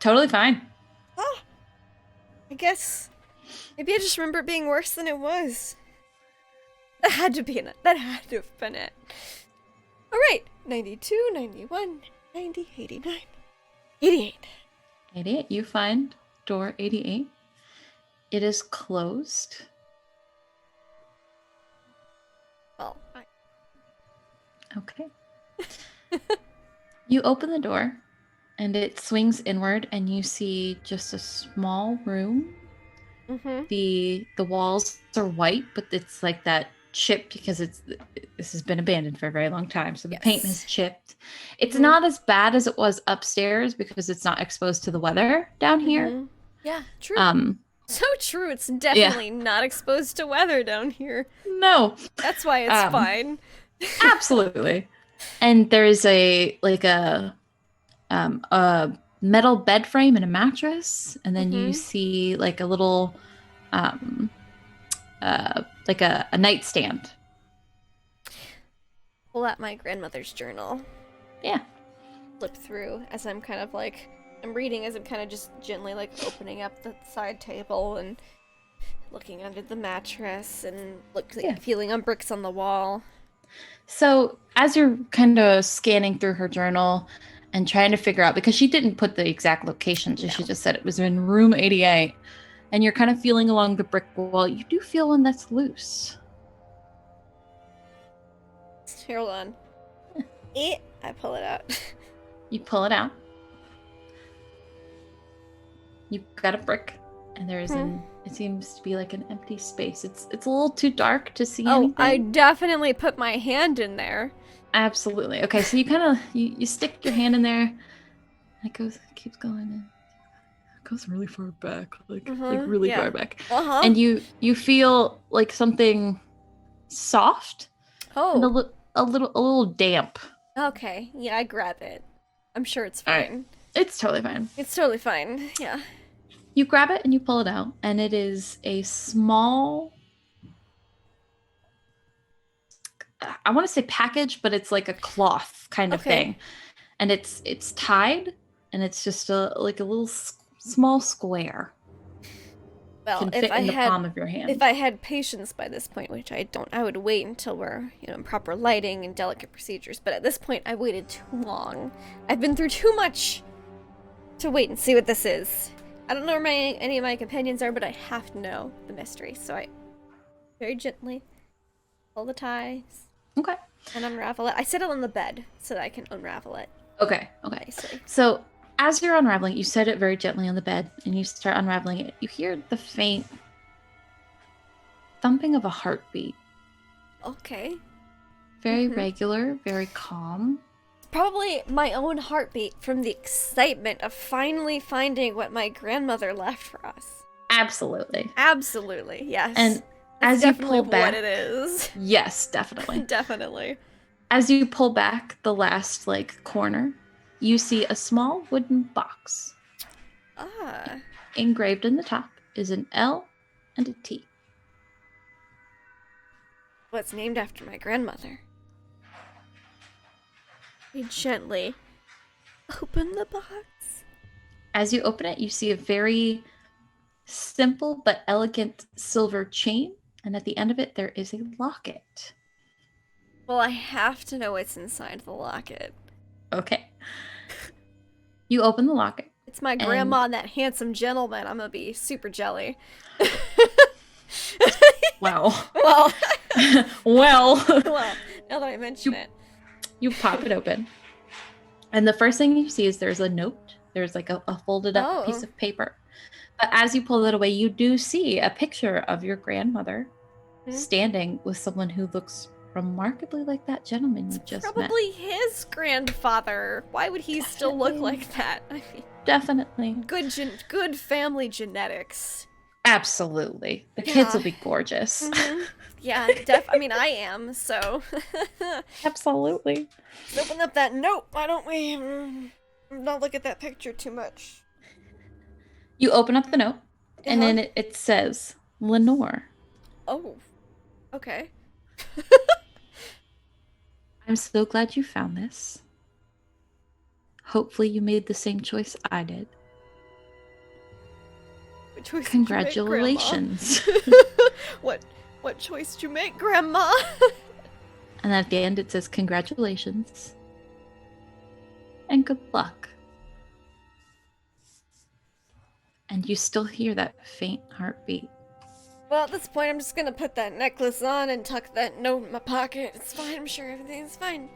totally fine. Oh. I guess maybe I just remember it being worse than it was. That had to be it. That had to have been it. Alright. 92, 91, 90, 89, 88. 88. You find door 88. It is closed. Well, Okay. You open the door and it swings inward and you see just a small room. mm-hmm. The walls are white, but it's like that chip because this has been abandoned for a very long time. So the paint Yes. has chipped. It's Mhm. not as bad as it was upstairs because it's not exposed to the weather down here. Yeah, true. So true. It's definitely not exposed to weather down here. No. That's why it's fine. Absolutely. And there's a metal bed frame and a mattress, and then you see like a little like a nightstand. Pull out my grandmother's journal. Yeah. Flip through as I'm kind of like I'm reading as I'm kind of just gently like opening up the side table and looking under the mattress and feeling on bricks on the wall. So as you're kind of scanning through her journal and trying to figure out, because she didn't put the exact location, so she just said it was in room 88, and you're kind of feeling along the brick wall, you do feel one that's loose. Hold on. I pull it out. You pull it out. You've got a brick, and there's it seems to be like an empty space. It's a little too dark to see anything. I definitely put my hand in there. Absolutely. Okay, so you kind of you stick your hand in there, and it keeps going in. It goes really far back, like really far back. And you feel like something soft. Oh. And a little damp. Okay. Yeah, I grab it. I'm sure it's fine. All right. It's totally fine. It's totally fine. Yeah. You grab it and you pull it out, and it is a small, I want to say package, but it's like a cloth kind of thing. And it's tied, and it's just a little small square. Well, can fit in the palm of your hand. If I had patience by this point, which I don't, I would wait until we're, in proper lighting and delicate procedures. But at this point, I waited too long. I've been through too much to wait and see what this is. I don't know where any of my companions are, but I have to know the mystery. So I very gently pull the ties. Okay. And unravel it. I sit it on the bed so that I can unravel it. Okay. Nicely. So as you're unraveling, you set it very gently on the bed, and you start unraveling it. You hear the faint thumping of a heartbeat. Okay. Very regular, very calm. Probably my own heartbeat from the excitement of finally finding what my grandmother left for us. Absolutely. Absolutely, yes. And as you pull back, what it is. Yes, definitely. Definitely. As you pull back the last corner, you see a small wooden box. Ah. Engraved in the top is an L and a T. Well, it's named after my grandmother. I gently open the box. As you open it, you see a very simple but elegant silver chain, and at the end of it, there is a locket. Well, I have to know what's inside the locket. Okay. You open the locket. It's my grandma and that handsome gentleman. I'm gonna be super jelly. Wow. Well. Well, now that I mention it. You pop it open. And the first thing you see is there's a note. There's a folded up piece of paper. But as you pull it away, you do see a picture of your grandmother standing with someone who looks remarkably like that gentleman you just met. Probably his grandfather. Why would he still look like that? I mean, definitely. Good family genetics. Absolutely. The kids will be gorgeous. Mm-hmm. Yeah, I mean, I am, so. Absolutely. Let's open up that note. Why don't we not look at that picture too much? You open up the note, and then it says, Lenore. Oh, okay. I'm so glad you found this. Hopefully you made the same choice I did. What choice Congratulations. Did you make, what choice did you make, Grandma? And at the end it says, congratulations. And good luck. And you still hear that faint heartbeat. Well, at this point, I'm just gonna put that necklace on and tuck that note in my pocket. It's fine, I'm sure everything's fine.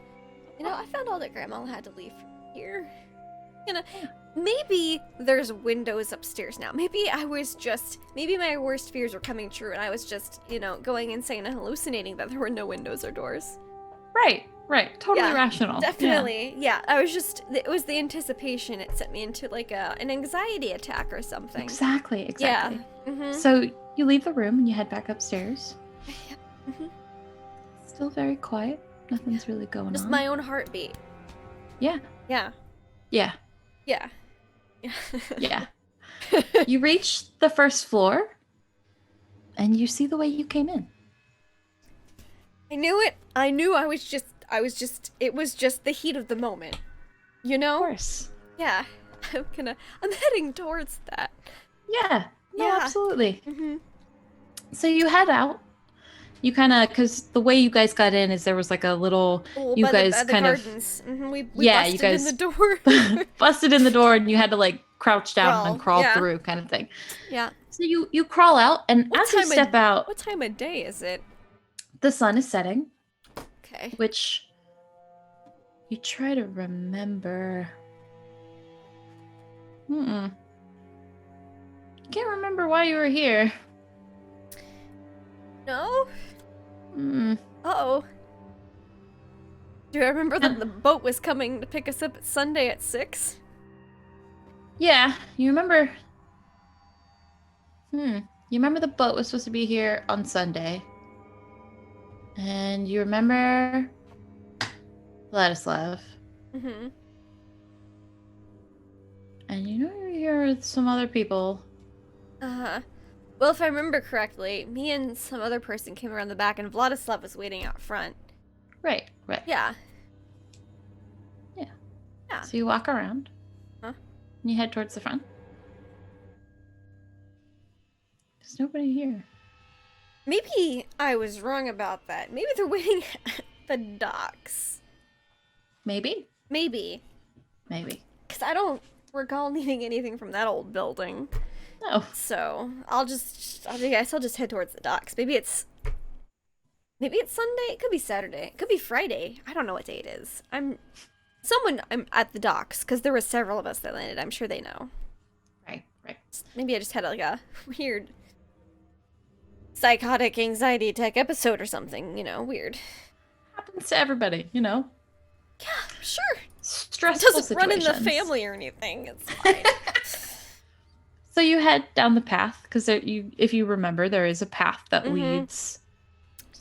I found all that Grandma had to leave here. Maybe there's windows upstairs now. Maybe my worst fears were coming true and I was just, going insane and hallucinating that there were no windows or doors. Right. Right. Totally Yeah, rational. Yeah. Definitely. Yeah. I was just, it was the anticipation. It sent me into like an anxiety attack or something. Exactly. Exactly. Yeah. Mm-hmm. So you leave the room and you head back upstairs. Mhm. Still very quiet. Nothing's really going Just on. my own heartbeat. Yeah. Yeah. Yeah. Yeah. Yeah. You reach the first floor and you see the way you came in. I knew it. I knew it was just the heat of the moment. You Of know? course. Yeah. I'm heading towards that. Yeah. No, Yeah. absolutely. Mm-hmm. So you head out. You kind of, because the way you guys got in is there was like a little, you guys by the kind gardens. Mm-hmm. We Yeah, you busted in guys- the door. of busted in the door and you had to like crouch down and Crawl, crawl yeah. through kind of thing. Yeah. So you crawl out and What as you time of- step out, What time of day is it? the sun is setting, Okay. which you try to remember. Can't remember why you were here. No? Mm. Uh-oh. Do I remember that the boat was coming to pick us up at Sunday at 6? Yeah, you remember. You remember the boat was supposed to be here on Sunday. And you remember Vladislav. Mm-hmm. And you know you're here with some other people. Uh-huh. Well, if I remember correctly, me and some other person came around the back and Vladislav was waiting out front. Right. Yeah. So you walk around. Huh? And you head towards the front. There's nobody here. Maybe I was wrong about that. Maybe they're waiting at the docks. Maybe. Maybe. Because I don't recall needing anything from that old building. No. So, I guess I'll just head towards the docks. Maybe it's Sunday. It could be Saturday. It could be Friday. I don't know what day it is. I'm at the docks because there were several of us that landed. I'm sure they know. Right. Maybe I just had like a weird psychotic anxiety attack episode or something. Weird. Happens to everybody, you know. Yeah, sure. Stressful Doesn't run in the situations. family or anything. It's fine. So you head down the path because if you remember, there is a path that leads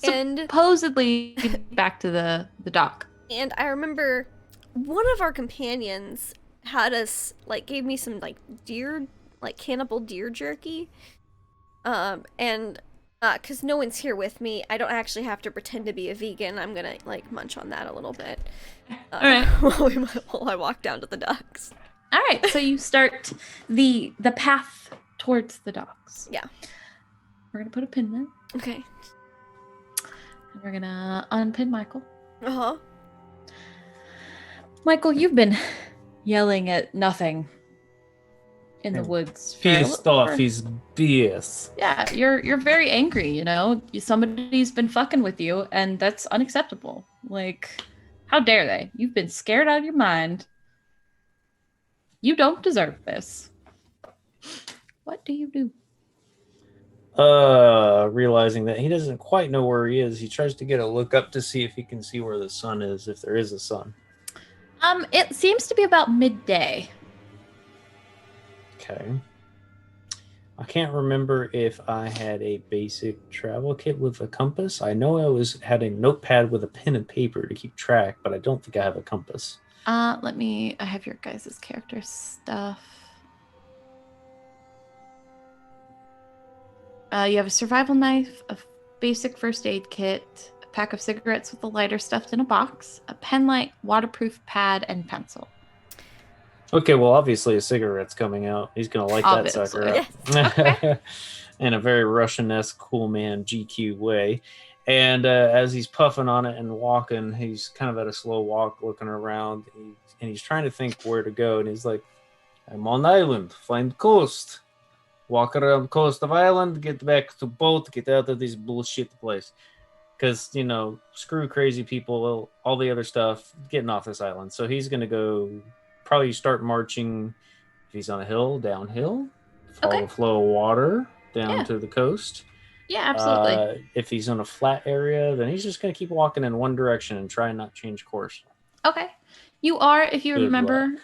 And supposedly back to the dock. And I remember one of our companions had us, gave me some, cannibal deer jerky. And, because no one's here with me, I don't actually have to pretend to be a vegan. I'm gonna, munch on that a little bit. Alright. While I walk down to the docks. All right, so you start the path towards the docks. Yeah. We're gonna put a pin there, Okay. and we're gonna unpin Michael. Uh-huh. Michael, you've been yelling at nothing in the woods. for a Pissed little- off his BS. Yeah, you're very angry. You know, somebody's been fucking with you, and that's unacceptable. How dare they? You've been scared out of your mind. You don't deserve this. What do you do? Realizing that he doesn't quite know where he is, he tries to get a look up to see if he can see where the sun is, if there is a sun. It seems to be about midday. Okay. I can't remember if I had a basic travel kit with a compass. I know I had a notepad with a pen and paper to keep track, but I don't think I have a compass. I have your guys' character stuff. You have a survival knife, a basic first aid kit, a pack of cigarettes with a lighter stuffed in a box, a pen light, waterproof pad, and pencil. Okay, well, obviously a cigarette's coming out. He's going to light that sucker up. In a very Russian-esque cool man GQ way. And as he's puffing on it and walking, he's kind of at a slow walk looking around. And he's trying to think where to go. And he's like, I'm on island, find coast. Walk around coast of island, get back to boat, get out of this bullshit place. Because, screw crazy people, all the other stuff, getting off this island. So he's going to go probably start marching, if he's on a hill, downhill, follow the flow of water down to the coast. Yeah, absolutely. If he's in a flat area, then he's just going to keep walking in one direction and try and not change course. Okay. You are, if you Good remember,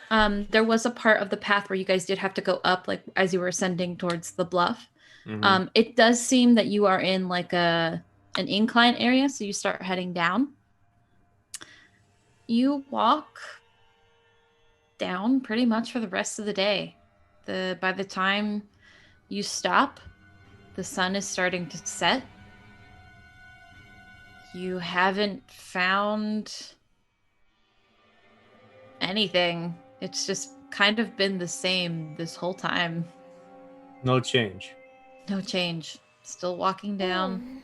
there was a part of the path where you guys did have to go up, like as you were ascending towards the bluff. Mhm. It does seem that you are in like an incline area, so you start heading down. You walk down pretty much for the rest of the day. By the time you stop, the sun is starting to set. You haven't found anything. It's just kind of been the same this whole time. No change. No change. Still walking down.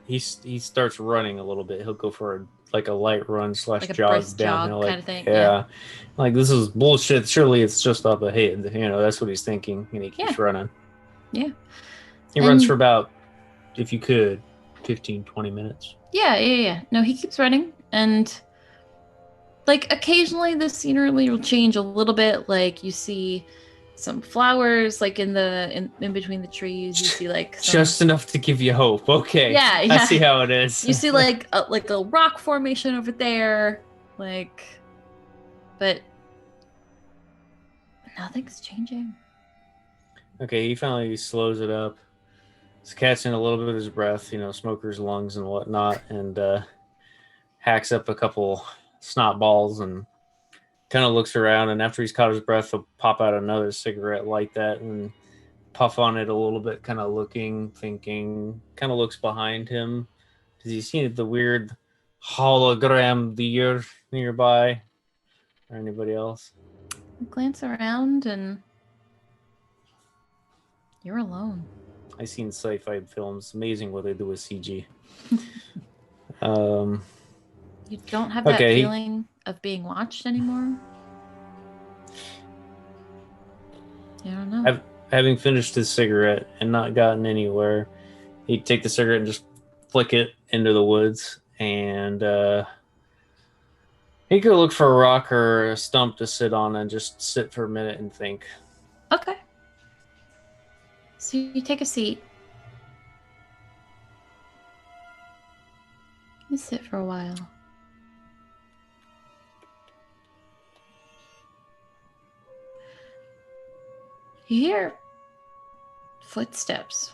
He starts running a little bit. He'll go for a light run / Like a jog brisk downhill. jog Like, kind of thing, yeah. yeah. Like, this is bullshit. Surely it's just up ahead. That's what he's thinking. And he keeps running. Yeah. He runs And- for about, if you could, 15, 20 minutes. Yeah. No, he keeps running. And like occasionally the scenery will change a little bit. Like you see some flowers like in between the trees. You see like some, Just enough to give you hope. Okay. Yeah. I see how it is. You see like a rock formation over there. But nothing's changing. Okay, he finally slows it up. He's catching a little bit of his breath, smoker's lungs and whatnot, and hacks up a couple snot balls and kind of looks around. And after he's caught his breath, he'll pop out another cigarette, light that, and puff on it a little bit, kind of looking, thinking, kind of looks behind him. Does he see the weird hologram deer nearby? Or anybody else? Glance around and you're alone. I've seen sci-fi films. Amazing what they do with CG. You don't have that Okay. feeling of being watched anymore? I don't know. Having finished his cigarette and not gotten anywhere, he'd take the cigarette and just flick it into the woods, and he'd go look for a rock or a stump to sit on and just sit for a minute and think. Okay. So you take a seat. You sit for a while. You hear footsteps.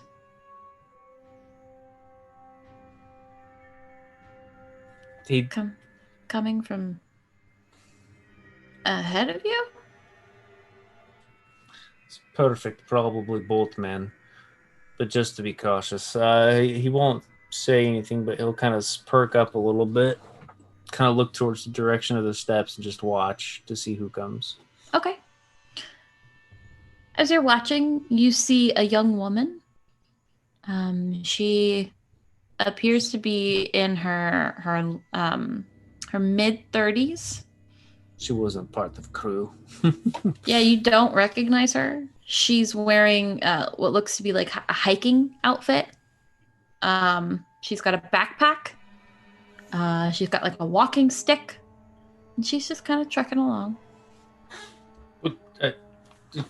He'd Coming from ahead of you? It's perfect, probably both men. But just to be cautious, he won't say anything, but he'll kind of perk up a little bit, kind of look towards the direction of the steps and just watch to see who comes. Okay. As you're watching, you see a young woman. She appears to be in her mid-30s. She wasn't part of crew. Yeah, you don't recognize her. She's wearing what looks to be like a hiking outfit. She's got a backpack. She's got like a walking stick. And she's just kind of trekking along.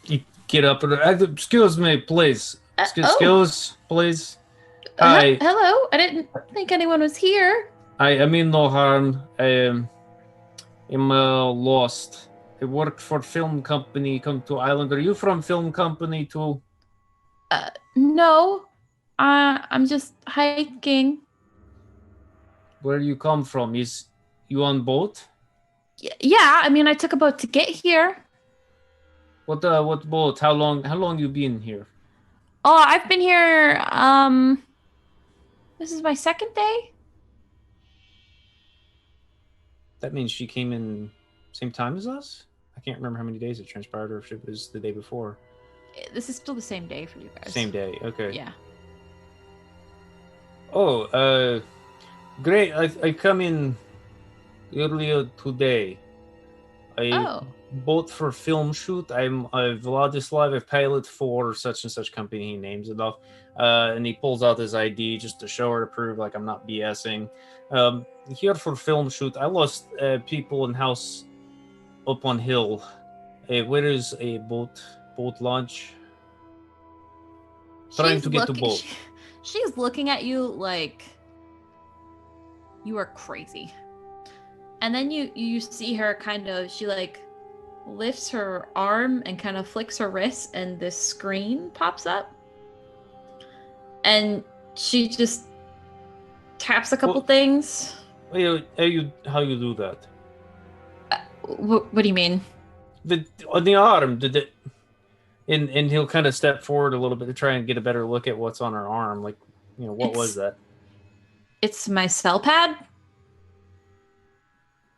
You get up and excuse me, please. Oh. Excuse, please. Hi. Hello. I didn't think anyone was here. I mean no harm. I'm lost. I work for film company. Come to island. Are you from film company too? No. I'm just hiking. Where you come from? Is you on boat? Yeah, I mean, I took a boat to get here. What boat? How long you been here? Oh, I've been here, this is my second day? That means she came in same time as us? I can't remember how many days it transpired or if it was the day before. This is still the same day for you guys. Same day, okay. Yeah. Oh, great. I come in earlier today. I boat for film shoot. I'm Vladislav, a pilot for such and such company. He names it off. And he pulls out his ID just to show her to prove like I'm not BSing. Here for film shoot. I lost people in house up on hill. Where is a boat launch? Trying to get to boat. she's looking at you like you are crazy. And then you see her kind of, she like lifts her arm and kind of flicks her wrist, and this screen pops up. And she just taps a couple things. How you do that? What do you mean? On the arm, did it? And he'll kind of step forward a little bit to try and get a better look at what's on her arm. Like, what was that? It's my cell pad.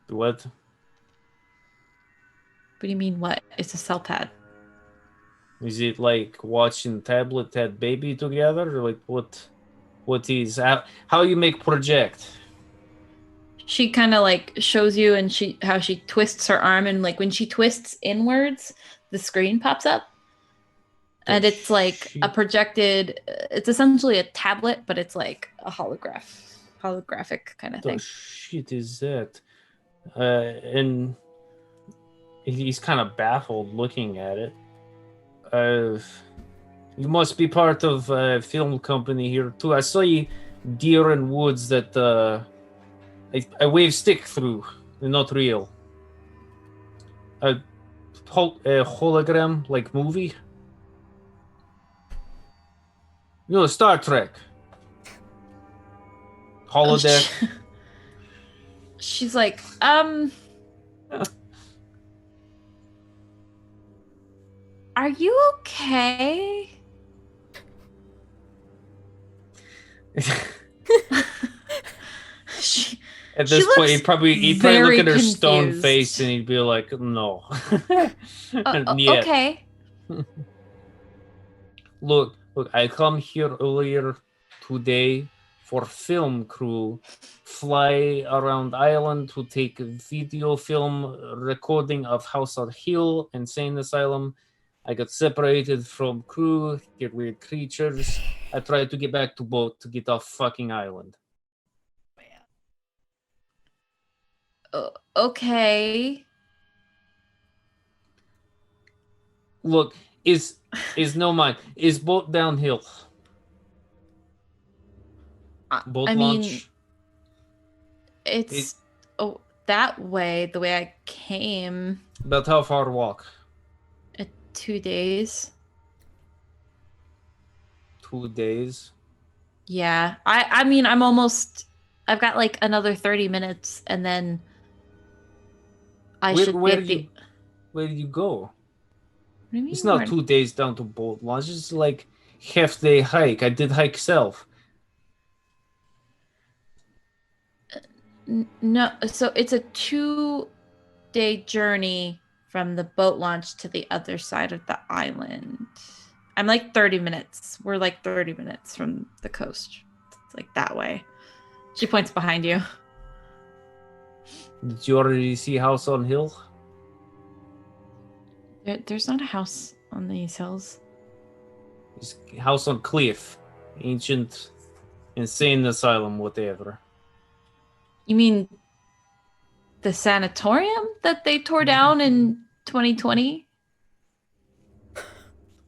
What? What do you mean, what? It's a cell pad. Is it like watching tablet had baby together, or like what is how you make project? She kind of like shows you, and how she twists her arm, and like when she twists inwards, the screen pops up. And it's like a projected, it's essentially a tablet, but it's like a holographic kind of thing. The shit is that? And he's kind of baffled looking at it. You must be part of a film company here too. I saw you deer in woods that I wave stick through. They're not real. A hologram like movie. No, Star Trek. Holodeck. She's like, are you okay? At this point, he'd probably look at her stone confused. face and he'd be like, "No." Okay. Look, I come here earlier today for film crew, fly around island to take video film recording of House on Hill, Insane Asylum. I got separated from crew, get weird creatures. I tried to get back to boat to get off fucking island. Okay. Look, is no mind. Is boat downhill? Boat I launch? mean, it's that way, the way I came. About how far walk? 2 days. 2 days. Yeah. I mean, I've got like another 30 minutes, and then Where did you go? What do you mean? It's not 2 days down to boat launch. It's like half-day hike. I did hike self. No, so it's a 2-day journey from the boat launch to the other side of the island. I'm like 30 minutes. We're like 30 minutes from the coast. It's like that way. She points behind you. Did you already see House on Hill? There's not a house on these hills. It's House on Cliff. Ancient, insane asylum, whatever. You mean the sanatorium that they tore down in 2020?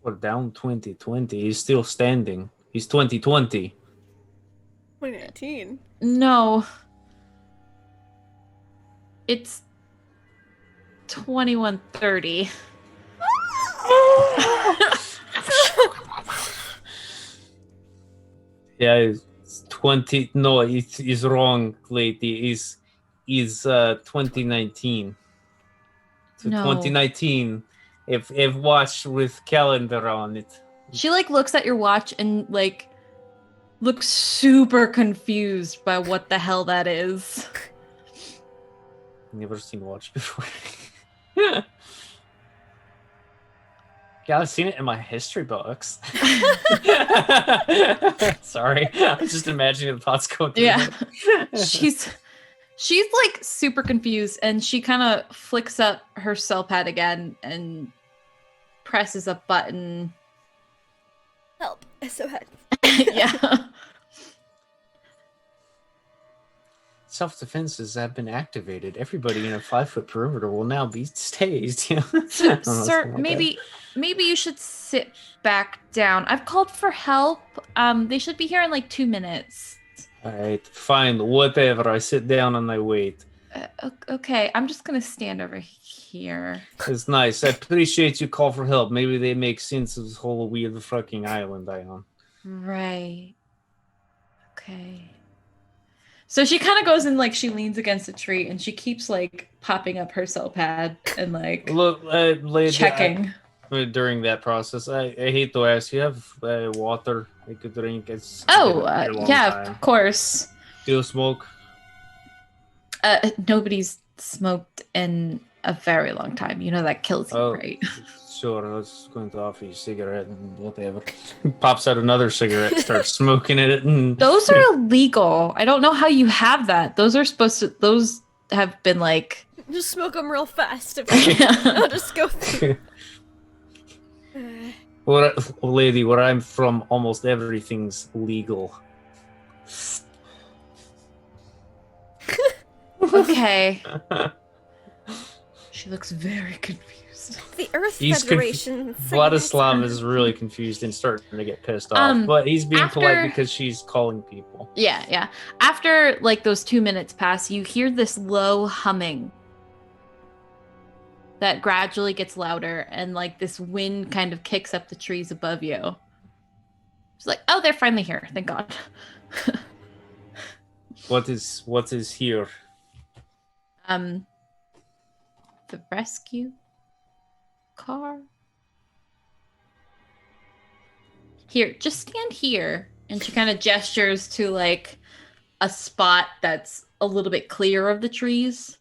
Or down 2020. He's still standing. He's 2020. 2019. No. It's 2130. Yeah, it's 20. No, it is wrong, lady. Is 2019. So No. 2019. If watch with calendar on it. She like looks at your watch and like looks super confused by what the hell that is. Never seen watch before. Yeah, I've seen it in my history books. Sorry, I'm just imagining the thoughts going through. Yeah. my- She's like super confused, and she kind of flicks up her cell pad again and presses a button. Help. SOS. Yeah. self-defenses have been activated. Everybody in a 5-foot perimeter will now be tased. Sir, maybe you should sit back down. I've called for help. They should be here in like 2 minutes. All right, fine, whatever. I sit down and I wait. Okay, I'm just gonna stand over here. It's nice. I appreciate you call for help. Maybe they make sense of this whole weird fucking island I on. Right. Okay. So she kind of goes and like she leans against a tree and she keeps like popping up her cell pad and like Look, lady, checking. During that process, I hate to ask, you have water I could drink? It's Oh, been a long yeah, time. of course. Do you smoke? Nobody's smoked in a very long time. You know that kills you, Oh. right? Sure, I was going to offer you a cigarette and whatever. Pops out another cigarette, starts smoking it, and Those are illegal. I don't know how you have that. Those have been like Just smoke them real fast. I'll just go through. lady, where I'm from, almost everything's legal. okay. She looks very confused. The Earth He's Federation. Vladislav is really confused and starting to get pissed off, but he's being polite after- because she's calling people. Yeah. After like those 2 minutes pass, you hear this low humming that gradually gets louder, and like this wind kind of kicks up the trees above you. She's like, "Oh, they're finally here! Thank God." What is here? The rescue car. Here, just stand here. And she kind of gestures to like a spot that's a little bit clear of the trees.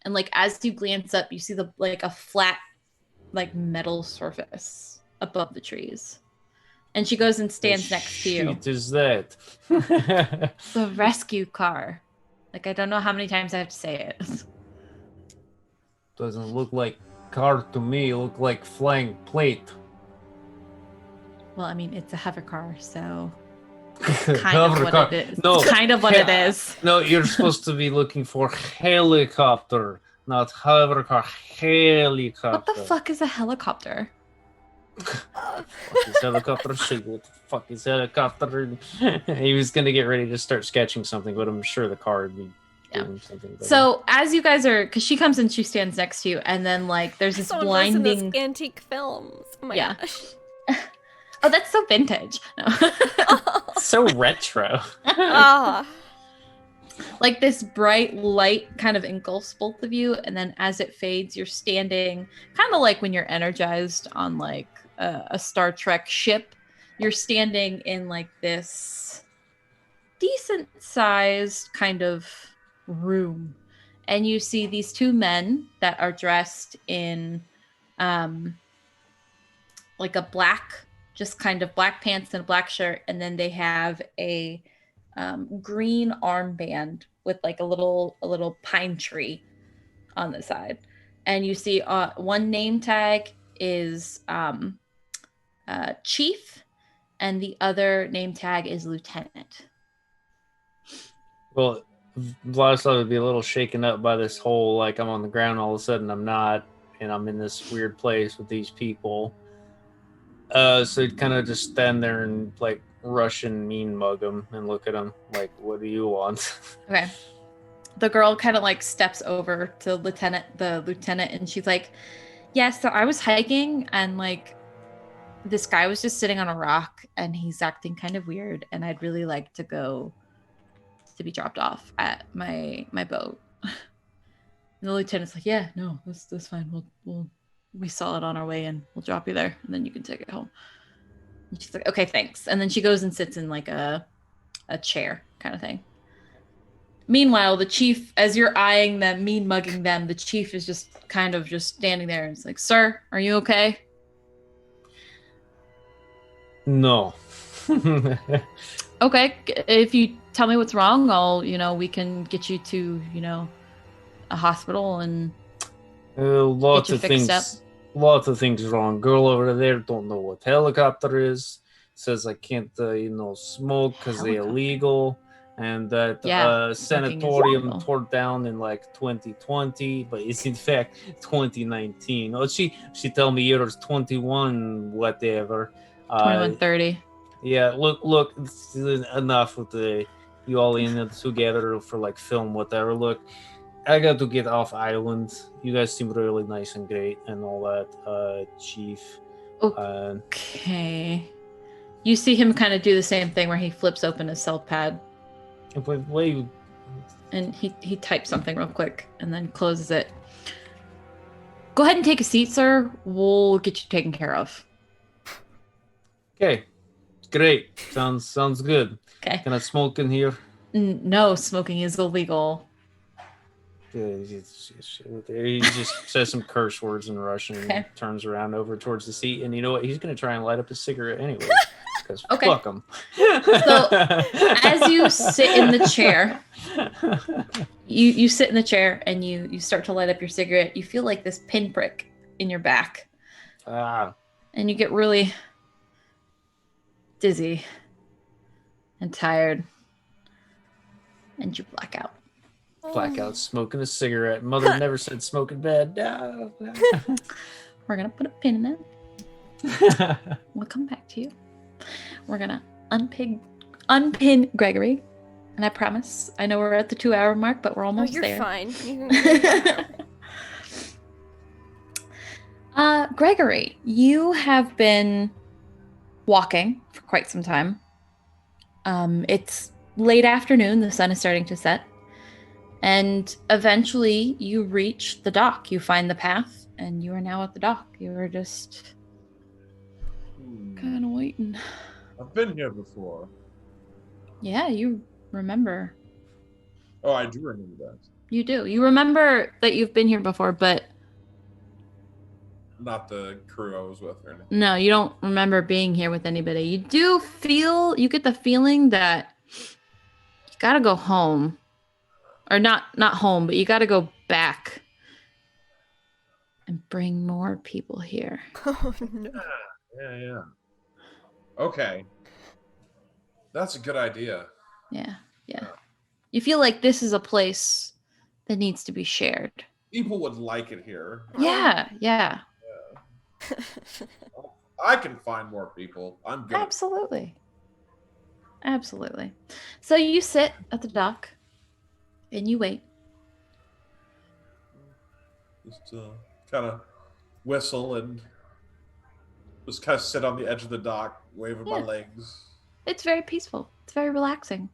And like as you glance up, you see the like a flat like metal surface above the trees. And she goes and stands next to you. What is that? The rescue car. Like I don't know how many times I have to say it. Doesn't look like car to me. Look like flying plate. Well, I mean, it's a hover car, so Hover kind of what car. it is. No, It's kind of what it is. No, you're supposed to be looking for helicopter, not hover car. Helicopter. What the fuck is a helicopter? Fuck is helicopter? Shit, what the fuck is helicopter? He was gonna get ready to start sketching something, but I'm sure the car would be doing something better. So as you guys are, because she comes and she stands next to you, and then like there's this Someone was in blinding. those antique films. Oh my Yeah. gosh. Oh, that's so vintage. No. so retro. Ah. Like this bright light kind of engulfs both of you, and then as it fades, you're standing kind of like when you're energized on like a Star Trek ship. You're standing in like this decent sized kind of room, and you see these two men that are dressed in like a black, just kind of black pants and a black shirt, and then they have a green armband with like a little pine tree on the side. And you see one name tag is Chief, and the other name tag is Lieutenant. Well, Vladislav would be a little shaken up by this whole, like, I'm on the ground, all of a sudden I'm not, and I'm in this weird place with these people. So he'd kind of just stand there and, like, Russian mean mug him and look at him like, what do you want? Okay. The girl kind of like steps over to the lieutenant, and she's like, yeah, so I was hiking, and like this guy was just sitting on a rock, and he's acting kind of weird, and I'd really like to go to be dropped off at my boat. And the lieutenant's like, yeah, no, that's fine. We saw it on our way in. We'll drop you there, and then you can take it home. And she's like, okay, thanks. And then she goes and sits in like a chair kind of thing. Meanwhile, the chief, as you're eyeing them, mean mugging them, the chief is just kind of just standing there, and it's like, sir, are you okay? No. Okay, if you tell me what's wrong, we can get you to, a hospital and Lots Get you of fixed things. Lots of things wrong. Girl over there don't know what helicopter is. Says I can't, smoke because they're Helicopter. illegal. and that Yeah, smoking is sanatorium illegal. tore down in like 2020, but it's in fact 2019. Oh, she tell me yours 21 whatever. 2130. Yeah, look, it's enough with the you all in it together for like film whatever. Look, I got to get off island. You guys seem really nice and great and all that, Chief. Okay. You see him kind of do the same thing where he flips open his cell pad Wait, and he types something real quick and then closes it. Go ahead and take a seat, sir. We'll get you taken care of. okay, great. Sounds good. Okay. Can I smoke in here? No, smoking is illegal. He just says some curse words in Russian and Okay. turns around over towards the seat. And you know what? He's going to try and light up his cigarette anyway. Because Okay. fuck him. So, as you sit in the chair, you sit in the chair and you start to light up your cigarette. You feel like this pinprick in your back. Ah, And you get really dizzy and tired. And you black out. blackout, smoking a cigarette. Mother never said smoking bad. No. We're going to put a pin in it. We'll come back to you. We're going to unpin Gregory. And I promise, I know we're at the 2-hour mark, but we're Oh, almost you're there. fine. You can Gregory, you have been walking for quite some time. It's late afternoon, the sun is starting to set, and eventually you reach the dock. You find the path, and you are now at the dock. You are just kind of waiting. I've been here before. Yeah, you remember. Oh, I do remember that. You do. You remember that you've been here before, but Not the crew I was with or anything. no, you don't remember being here with anybody. You get the feeling that you gotta go home. Or not home, but you gotta go back and bring more people here. Oh, no. Yeah. Okay. That's a good idea. Yeah. You feel like this is a place that needs to be shared. People would like it here. Yeah. I can find more people. I'm good. Absolutely. So you sit at the dock and you wait. Just kind of whistle and just kind of sit on the edge of the dock, waving my Yeah. legs. It's very peaceful. It's very relaxing.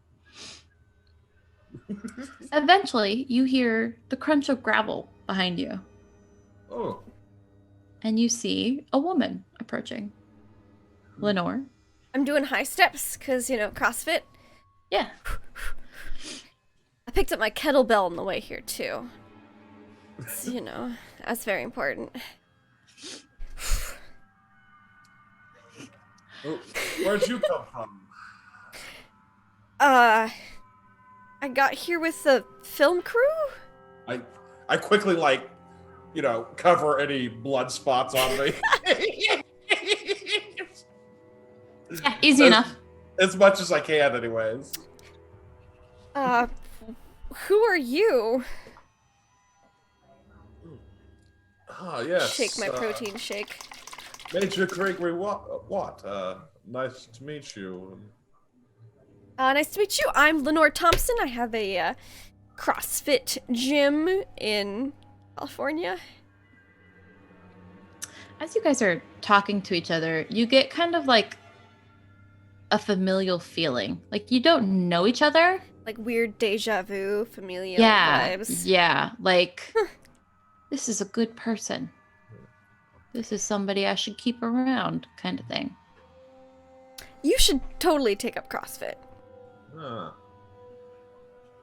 Eventually, you hear the crunch of gravel behind you, Oh, and you see a woman approaching. Lenore. I'm doing high steps because, CrossFit. Yeah. I picked up my kettlebell on the way here, too. It's, that's very important. oh, where'd you come from? I got here with the film crew? I quickly cover any blood spots on me. Yeah, easy enough. As much as I can, anyways. Who are you? Ah, yes. Shake my protein shake. Major Gregory Watt. Nice to meet you. Nice to meet you. I'm Lenore Thompson. I have a CrossFit gym in California. As you guys are talking to each other, you get kind of like a familial feeling. Like you don't know each other. Like weird deja vu, familial Yeah. vibes. Yeah. Like, this is a good person. This is somebody I should keep around, kind of thing. You should totally take up CrossFit. Huh.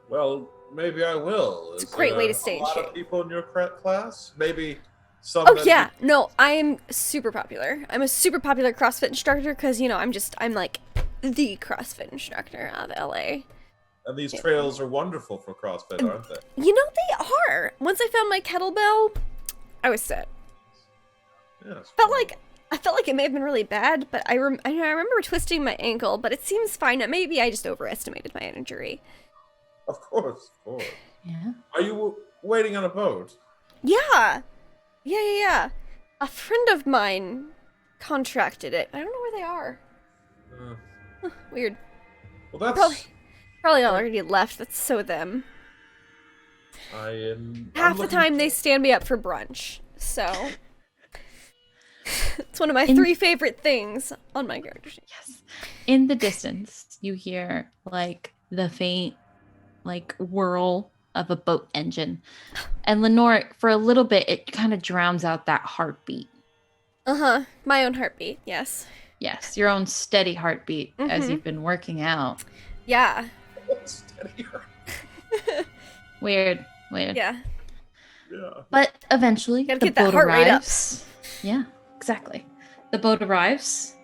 Well, maybe I will. It's a great way to stay in A lot shape. of people in your class? Maybe some. Oh that- yeah, no, I am super popular. I'm a super popular CrossFit instructor because I'm like the CrossFit instructor of LA. And these trails are wonderful for CrossFit, aren't they? They are. Once I found my kettlebell, I was set. Yes. Felt like I felt like it may have been really bad, but I remember twisting my ankle, but it seems fine. Maybe I just overestimated my injury. Of course, of course. Yeah. Are you waiting on a boat? Yeah. Yeah. A friend of mine contracted it. I don't know where they are. Weird. Well, that's... Probably already left. That's so them. Half the time they stand me up for brunch. So it's one of my 3 favorite things on my character sheet. Yes. In the distance, you hear like the faint like whirl of a boat engine. And Lenore, for a little bit, it kind of drowns out that heartbeat. My own heartbeat, yes. Yes, your own steady heartbeat as you've been working out. Yeah. Weird. Yeah. But eventually, Gotta the get that boat heart rate up. arrives. Yeah, exactly. The boat arrives.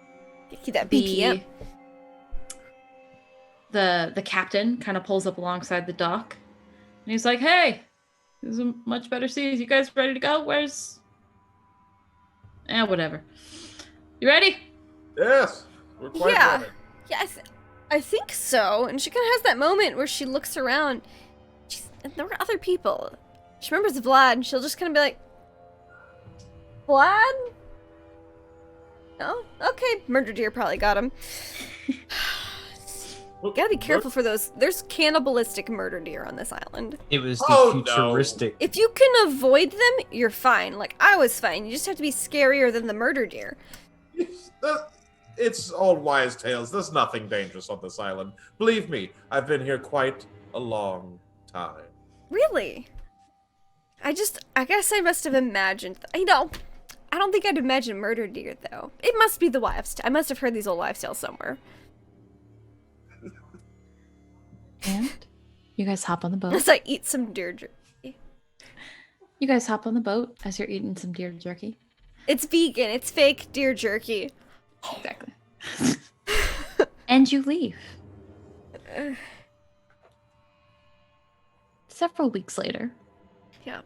Keep that BPM. The captain kind of pulls up alongside the dock, and he's like, "Hey, this is a much better seas. You guys ready to go? Where's? Whatever. You ready?" Yes, we're quite ready. Yeah, I think so. And she kind of has that moment where she looks around. And there were other people. She remembers Vlad, and she'll just kind of be like, Vlad? No? Okay, murder deer probably got him. Gotta be careful for those. There's cannibalistic murder deer on this island. It was the futuristic. If you can avoid them, you're fine. Like, I was fine. You just have to be scarier than the murder deer. It's old wise tales. There's nothing dangerous on this island. Believe me, I've been here quite a long time. Really? I guess I must have imagined. I don't think I'd imagine murder deer, though. It must be the wives' tale. I must have heard these old wives' tales somewhere. And you guys hop on the boat. As I eat some deer jerky. You guys hop on the boat as you're eating some deer jerky. It's vegan. It's fake deer jerky. Exactly. And you leave. Several weeks later. Yeah.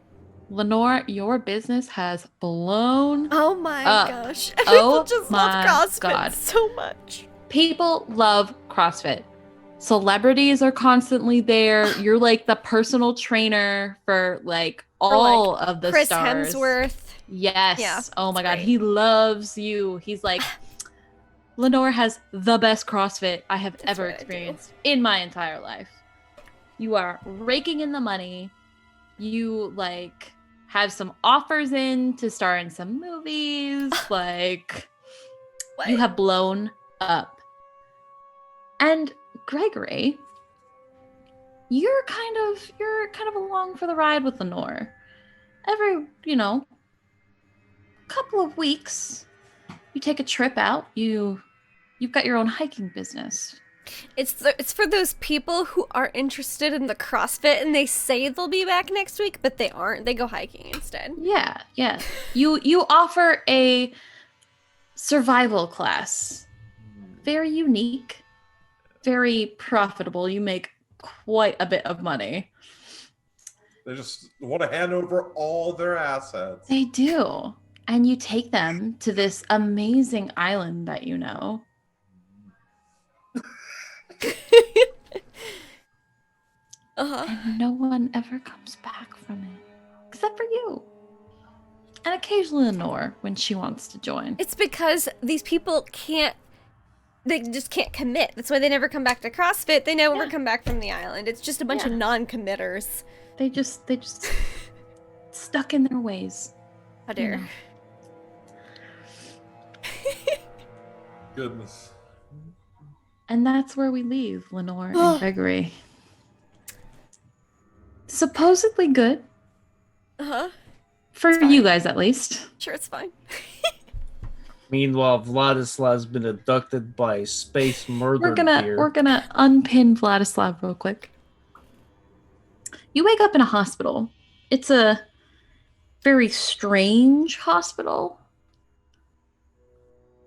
Lenore, your business has blown. Oh my up. gosh. People just love my CrossFit God. so much. People love CrossFit. Celebrities are constantly there. You're like the personal trainer for like all of the Chris stars. Hemsworth. Yes. Yeah, Oh my that's God. great. He loves you. He's like, Lenore has the best CrossFit I have ever what I do. experienced in my entire life. You are raking in the money. You like have some offers in to star in some movies. Like, you have blown up. And Gregory, you're kind of along for the ride with Lenore. Every, couple of weeks, you take a trip out. You've got your own hiking business. It's for those people who are interested in the CrossFit and they say they'll be back next week, but they aren't. They go hiking instead. Yeah. You offer a survival class. Very unique, very profitable. You make quite a bit of money. They just want to hand over all their assets. They do. And you take them to this amazing island that you know. And no one ever comes back from it. Except for you. And occasionally Lenore when she wants to join. It's because these people they just can't commit. That's why they never come back to CrossFit. They never come back from the island. It's just a bunch of non-committers. They just stuck in their ways. How dare. know. Goodness. And that's where we leave Lenore and Gregory. Supposedly good. Uh-huh. For you guys, at least. Sure, it's fine. Meanwhile, Vladislav's been abducted by space murder We're gonna unpin Vladislav real quick. You wake up in a hospital. It's a very strange hospital.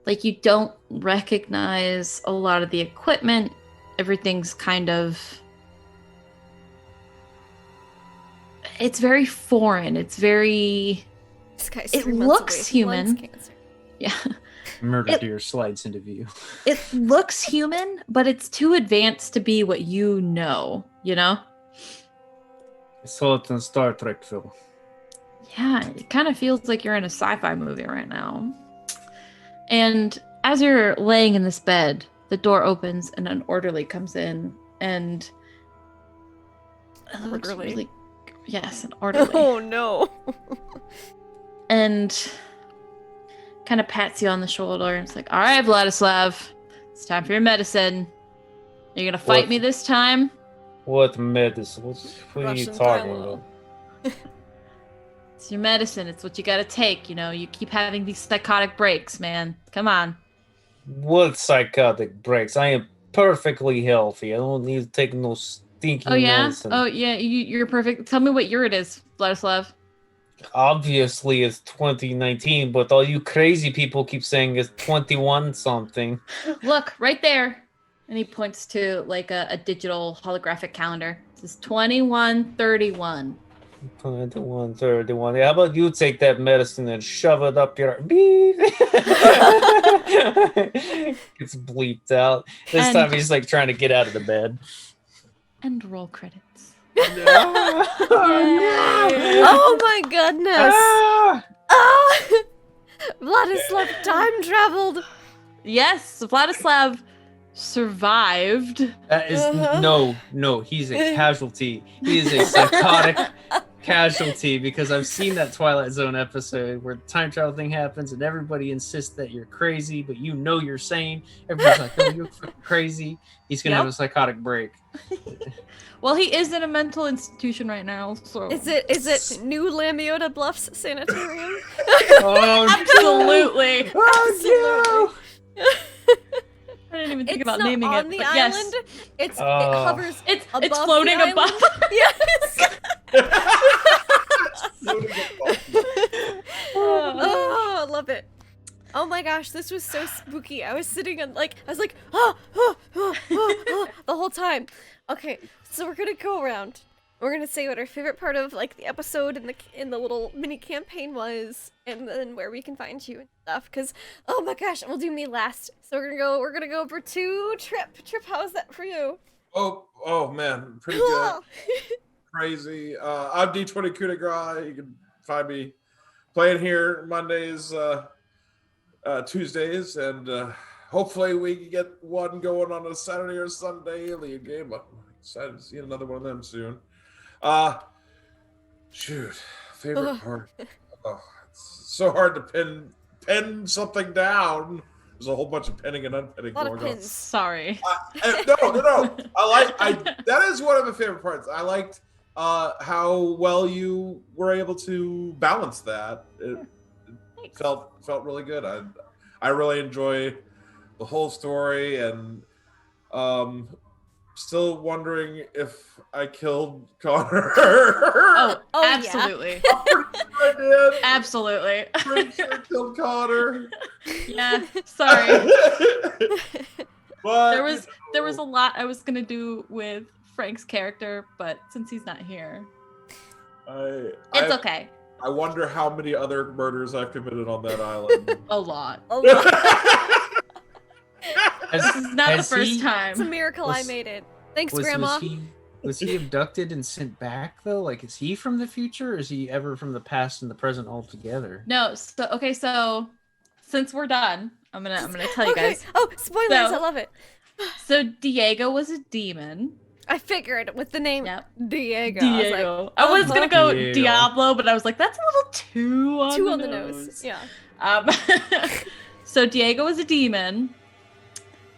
Like, you don't recognize a lot of the equipment. Everything's kind of... It's very foreign. It's very... This guy's It 3 months looks away from human. lung cancer. Yeah. Murder It- deer slides into view. It looks human, but it's too advanced to be what you know, you know? I saw it in Star Trek film. Yeah, it kind of feels like you're in a sci-fi movie right now. And as you're laying in this bed, the door opens and an orderly comes in, and it looks Orderly? really, yes, an orderly, Oh no. and kind of pats you on the shoulder and it's like, "All right, Vladislav, it's time for your medicine. Are you gonna fight What? me this time?" What medicine? What are you Russian talking Kylo. about? It's your medicine. It's what you gotta take. You know, you keep having these psychotic breaks, man. Come on. What psychotic breaks? I am perfectly healthy. I don't need to take no stinking Oh yeah. medicine. Oh yeah. You're perfect. Tell me what year it is, Vladislav. Obviously, it's 2019, but all you crazy people keep saying it's 21 something. Look right there, and he points to like a digital holographic calendar. It says 2131. 21, 31. How about you take that medicine and shove it up your beep? Gets bleeped out. This And- time he's like trying to get out of the bed. And roll credits. No! Oh my goodness. Ah! Oh! Vladislav time traveled. Yes, Vladislav survived. That is Uh-huh. no. He's a casualty. He is a psychotic casualty because I've seen that Twilight Zone episode where the time travel thing happens and everybody insists that you're crazy, but you know you're sane. Everybody's like, "Oh, you're crazy." He's gonna Yep. have a psychotic break. Well, he is in a mental institution right now, so Is it New Lamiota Bluffs Sanitarium? Oh, absolutely. no! Oh I didn't even think It's about not naming on it, the but island. yes, It Oh. hovers. it's Above floating the above. Yes. no! Oh, I love it. Oh my gosh, this was so spooky. I was sitting on I was like, the whole time. Okay, so we're gonna go around. We're gonna say what our favorite part of like the episode and the little mini campaign was, and then where we can find you and stuff. Cause oh my gosh, we'll do me last. So we're gonna go over to Trip. Trip, how is that for you? Oh man, pretty good. Crazy. I'm D20 Coup de Grace. You can find me playing here Mondays, Tuesdays, and hopefully we can get one going on a Saturday or Sunday alien game. I'm excited to see another one of them soon. Shoot, favorite part. Oh, it's so hard to pin something down. There's a whole bunch of pinning and unpinning A lot going of on. pins. Sorry. No. That is one of the favorite parts. I liked how well you were able to balance that. It Thanks. felt really good. I really enjoy the whole story, and still wondering if I killed Connor. Oh, Oh, yeah. absolutely. I did. Absolutely. Pretty sure I killed Connor. Yeah, sorry. But There was a lot I was gonna do with Frank's character, but since he's not here, it's okay. I wonder how many other murders I've committed on that island. A lot. A lot. This is not the Has first he- It's a time. miracle I Was- made it. Thanks, Grandma. Was he abducted and sent back though? Like, is he from the future, or is he ever from the past and the present altogether? No, so since we're done, I'm gonna tell you Okay. guys. Oh, spoilers! So- I love it. So Diego was a demon. I figured with the name Yep. Diego. Diego. I was gonna go Diego. Diablo, but I was like, that's a little too I was like, on two on the the nose. nose. Yeah. So Diego was a demon.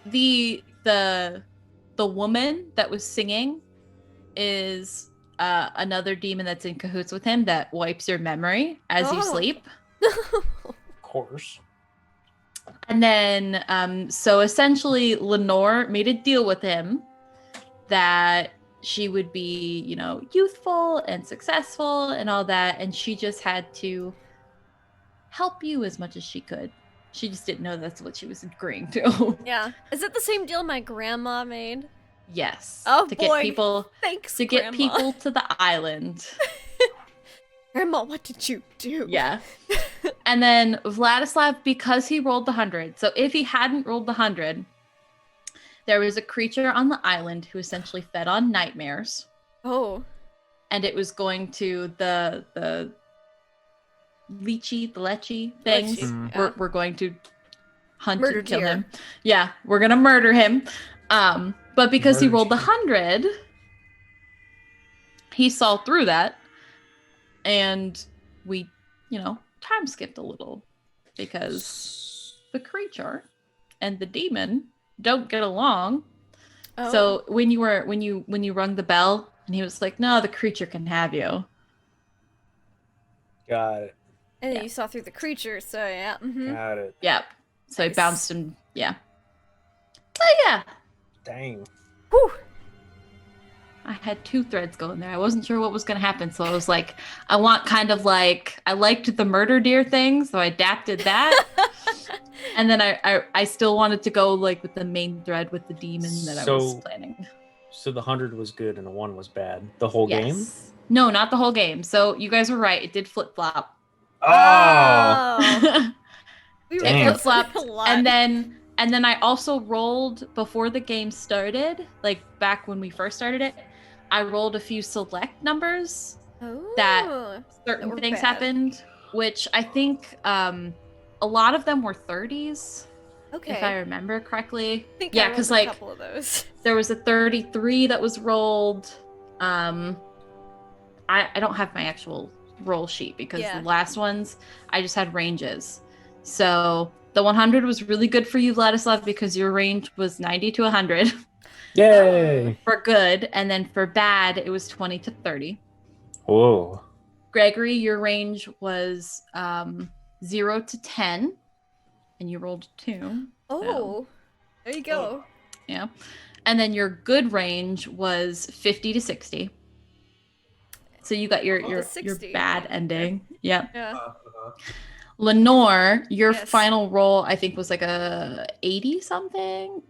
The woman that was singing is another demon that's in cahoots with him that wipes your memory as you Oh. sleep. Of course. And then, so essentially, Lenore made a deal with him that she would be, youthful and successful and all that. And she just had to help you as much as she could. She just didn't know that's what she was agreeing to. Yeah. Is it the same deal my grandma made? Yes. Oh, to boy. get people Thanks, to get Grandma. people to the island. Grandma, what did you do? Yeah. And then Vladislav, because he rolled the 100. So if he hadn't rolled the 100, there was a creature on the island who essentially fed on nightmares. Oh. And it was going to the lechy things. Lechy, We're going to hunt Murder and kill deer. him. Yeah, we're gonna murder him. But because he Murder rolled the deer. 100, he saw through that, and we, time skipped a little because the creature and the demon don't get along. Oh. So when you rung the bell, and he was like, "No, the creature can have you." Got it. And then yeah. you saw through the creature, so yeah. Mm-hmm. Got it. Yep. So Nice. he bounced him. Yeah. So yeah, Dang. Whew. I had 2 threads going there. I wasn't sure what was going to happen, so I was like, I want kind of like, I liked the murder deer thing, so I adapted that. And then I still wanted to go like with the main thread with the demon that I was So- planning. So the 100 was good and the 1 was bad. The whole game? Yes. No, not the whole game. So you guys were right. It did flip flop. Oh! We were Damn. there Flip-flopped, for a lot. And then I also rolled before the game started, like back when we first started it. I rolled a few select numbers. that certain were things bad. happened, which I think a lot of them were 30s, Okay. if I remember correctly. I think yeah, I because rolled a like couple of those. there was a 33 that was rolled. I don't have my actual roll sheet because Yeah. the last ones I just had ranges. So the 100 was really good for you, Vladislav, because your range was 90 to 100 Yay! for good, and then for bad it was 20 to 30. Whoa. Gregory, your range was 0 to 10, and you rolled 2. Oh, there you go. Yeah. And then your good range was 50 to 60. So you got your Oh, your 60. bad ending. Yep. Yeah. Lenore, your Yes. final roll I think was like a 80 something.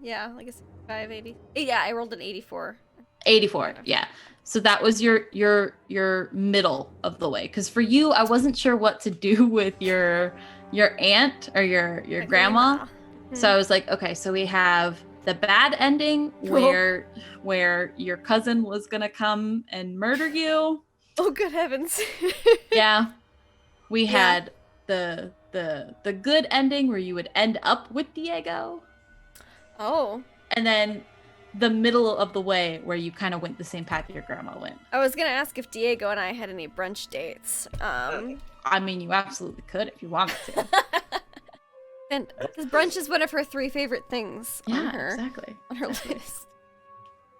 Yeah, like a 580. Yeah, I rolled an 84. 84. Yeah. So that was your middle of the way, cuz for you I wasn't sure what to do with your aunt or your My grandma. Hmm. So I was like, okay, so we have the bad ending where your cousin was gonna come and murder you. Oh, good heavens. Yeah. We Yeah. had the good ending where you would end up with Diego, Oh, and then the middle of the way where you kind of went the same path your grandma went. I was gonna ask if Diego and I had any brunch dates. I mean, you absolutely could if you wanted to. And because brunch is one of her 3 favorite things on Yeah, her exactly. on her list.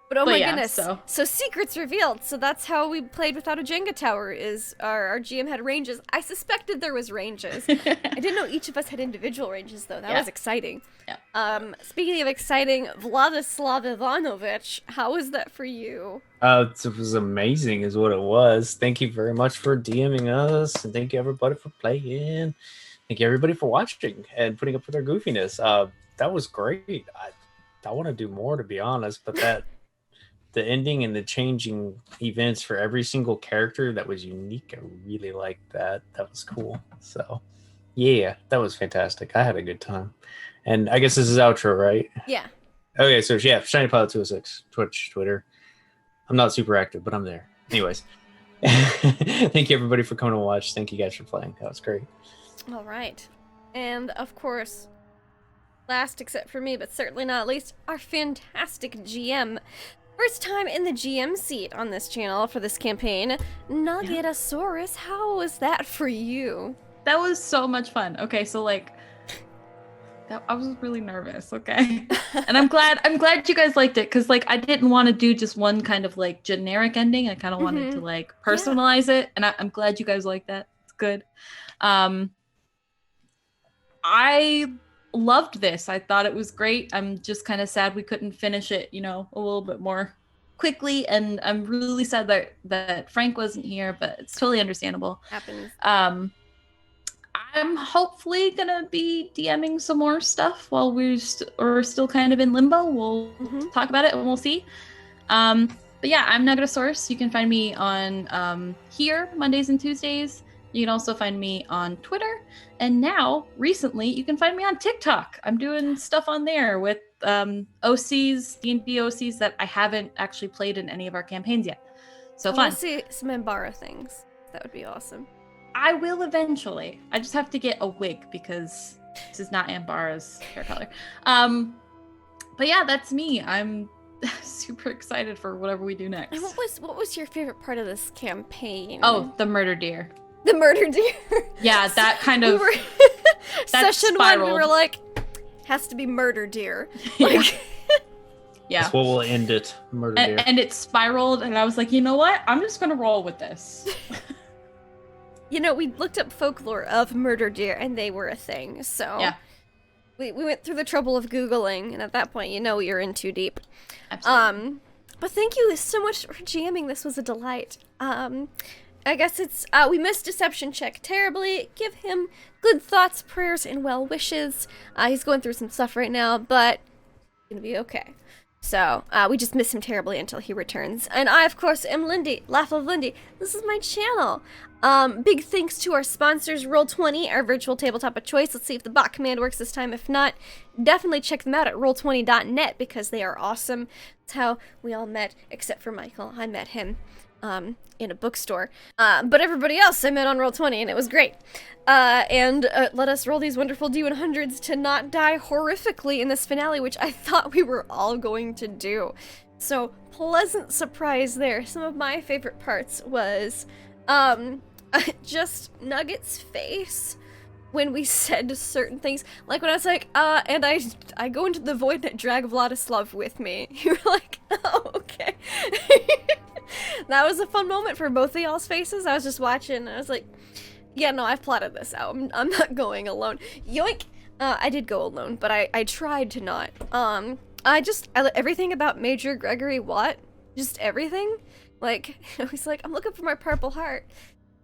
But oh But my yeah, goodness! so- So secrets revealed. So that's how we played without a Jenga tower. Is our GM had ranges. I suspected there was ranges. I didn't know each of us had individual ranges though. That Yeah. was exciting. Yeah. Speaking of exciting, Vladislav Ivanovich, how was that for you? It was amazing, is what it was. Thank you very much for DMing us, and thank you everybody for playing. Thank you everybody for watching and putting up with our goofiness. That was great. I want to do more, to be honest, but the ending and the changing events for every single character, that was unique. I really liked that. That was cool. So yeah, that was fantastic. I had a good time. And I guess this is outro, right? Yeah. Okay, so yeah, Shiny Pilot 206, Twitch, Twitter. I'm not super active, but I'm there. Anyways, thank you everybody for coming to watch. Thank you guys for playing. That was great. All right. And of course, last except for me, but certainly not least, our fantastic GM. First time in the GM seat on this channel for this campaign. Nugetasaurus, how was that for you? That was so much fun. Okay, so like I was really nervous, okay? And I'm glad you guys liked it, because like I didn't want to do just one kind of like generic ending. I kind of wanted to like personalize it, and I'm glad you guys like that. It's good. I loved this. I thought it was great. I'm just kind of sad we couldn't finish it, a little bit more quickly, and I'm really sad that Frank wasn't here, but it's totally understandable. Happens. I'm hopefully gonna be DMing some more stuff while we're still kind of in limbo. We'll talk about it and we'll see. But yeah, I'm Nugetasaurus. You can find me on here Mondays and Tuesdays, You can also find me on Twitter, and now, recently, you can find me on TikTok. I'm doing stuff on there with OCs, D&D OCs that I haven't actually played in any of our campaigns yet. So I fun. want to see some Embara things. That would be awesome. I will eventually. I just have to get a wig because this is not Ambara's hair color. But yeah, that's me. I'm super excited for whatever we do next. And what was your favorite part of this campaign? Oh, the murder deer. the murder deer. Yeah, that kind of. that Session 1, we were spiraled. like, has to be murder deer. Yeah. Like, Yeah. That's what will end it. Murder deer. And it spiraled, and I was like, you know what? I'm just gonna roll with this. you know, we looked up folklore of murder deer, and they were a thing. So Yeah. we went through the trouble of Googling, and at that point, you know you're in too deep. Absolutely. But thank you so much for jamming. This was a delight. I guess it's, we missed Deception Check terribly. Give him good thoughts, prayers, and well wishes. He's going through some stuff right now, but he's gonna be okay. So, we just miss him terribly until he returns. And I, of course, am Lindy, Laugh of Lindy. This is my channel. Big thanks to our sponsors, Roll20, our virtual tabletop of choice. Let's see if the bot command works this time. If not, definitely check them out at roll20.net because they are awesome. That's how we all met, except for Michael. I met him in a bookstore. But everybody else I met on Roll20, and it was great. And let us roll these wonderful D100s to not die horrifically in this finale, which I thought we were all going to do. So, pleasant surprise there. Some of my favorite parts was just Nugget's face when we said certain things. Like when I was like, and I go into the void and drag Vladislav with me. You were like, oh, okay. That was a fun moment for both of y'all's faces. I was just watching, and I was like, yeah, no, I've plotted this out. I'm not going alone. Yoink! I did go alone, but I tried to not. Everything about Major Gregory Watt, just everything. Like, he's like, I'm looking for my purple heart.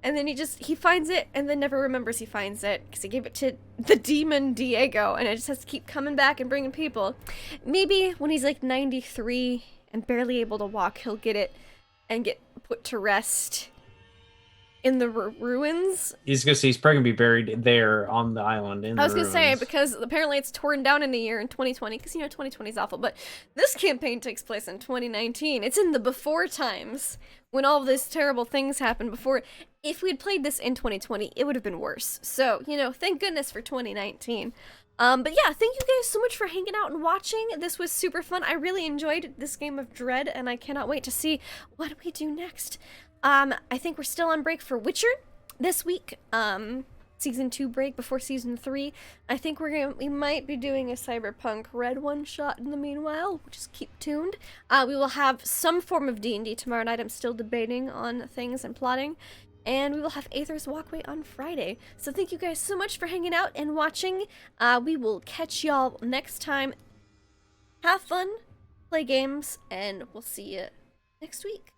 And then he finds it, and then never remembers he finds it, because he gave it to the demon Diego, and it just has to keep coming back and bringing people. Maybe when he's like 93 and barely able to walk, he'll get it and get put to rest in the ruins. He's probably gonna be buried there on the island. I was gonna say, because apparently it's torn down in a year in 2020, because 2020 is awful, but this campaign takes place in 2019. It's in the before times, when all of these terrible things happened before. If we had played this in 2020, it would have been worse. So, thank goodness for 2019. But yeah, thank you guys so much for hanging out and watching. This was super fun. I really enjoyed this game of Dread, and I cannot wait to see what we do next. I think we're still on break for Witcher this week. Season 2 break before Season 3. I think we might be doing a Cyberpunk Red one-shot in the meanwhile. Just keep tuned. We will have some form of D&D tomorrow night. I'm still debating on things and plotting. And we will have Aether's Walkway on Friday. So thank you guys so much for hanging out and watching. We will catch y'all next time. Have fun, play games, and we'll see you next week.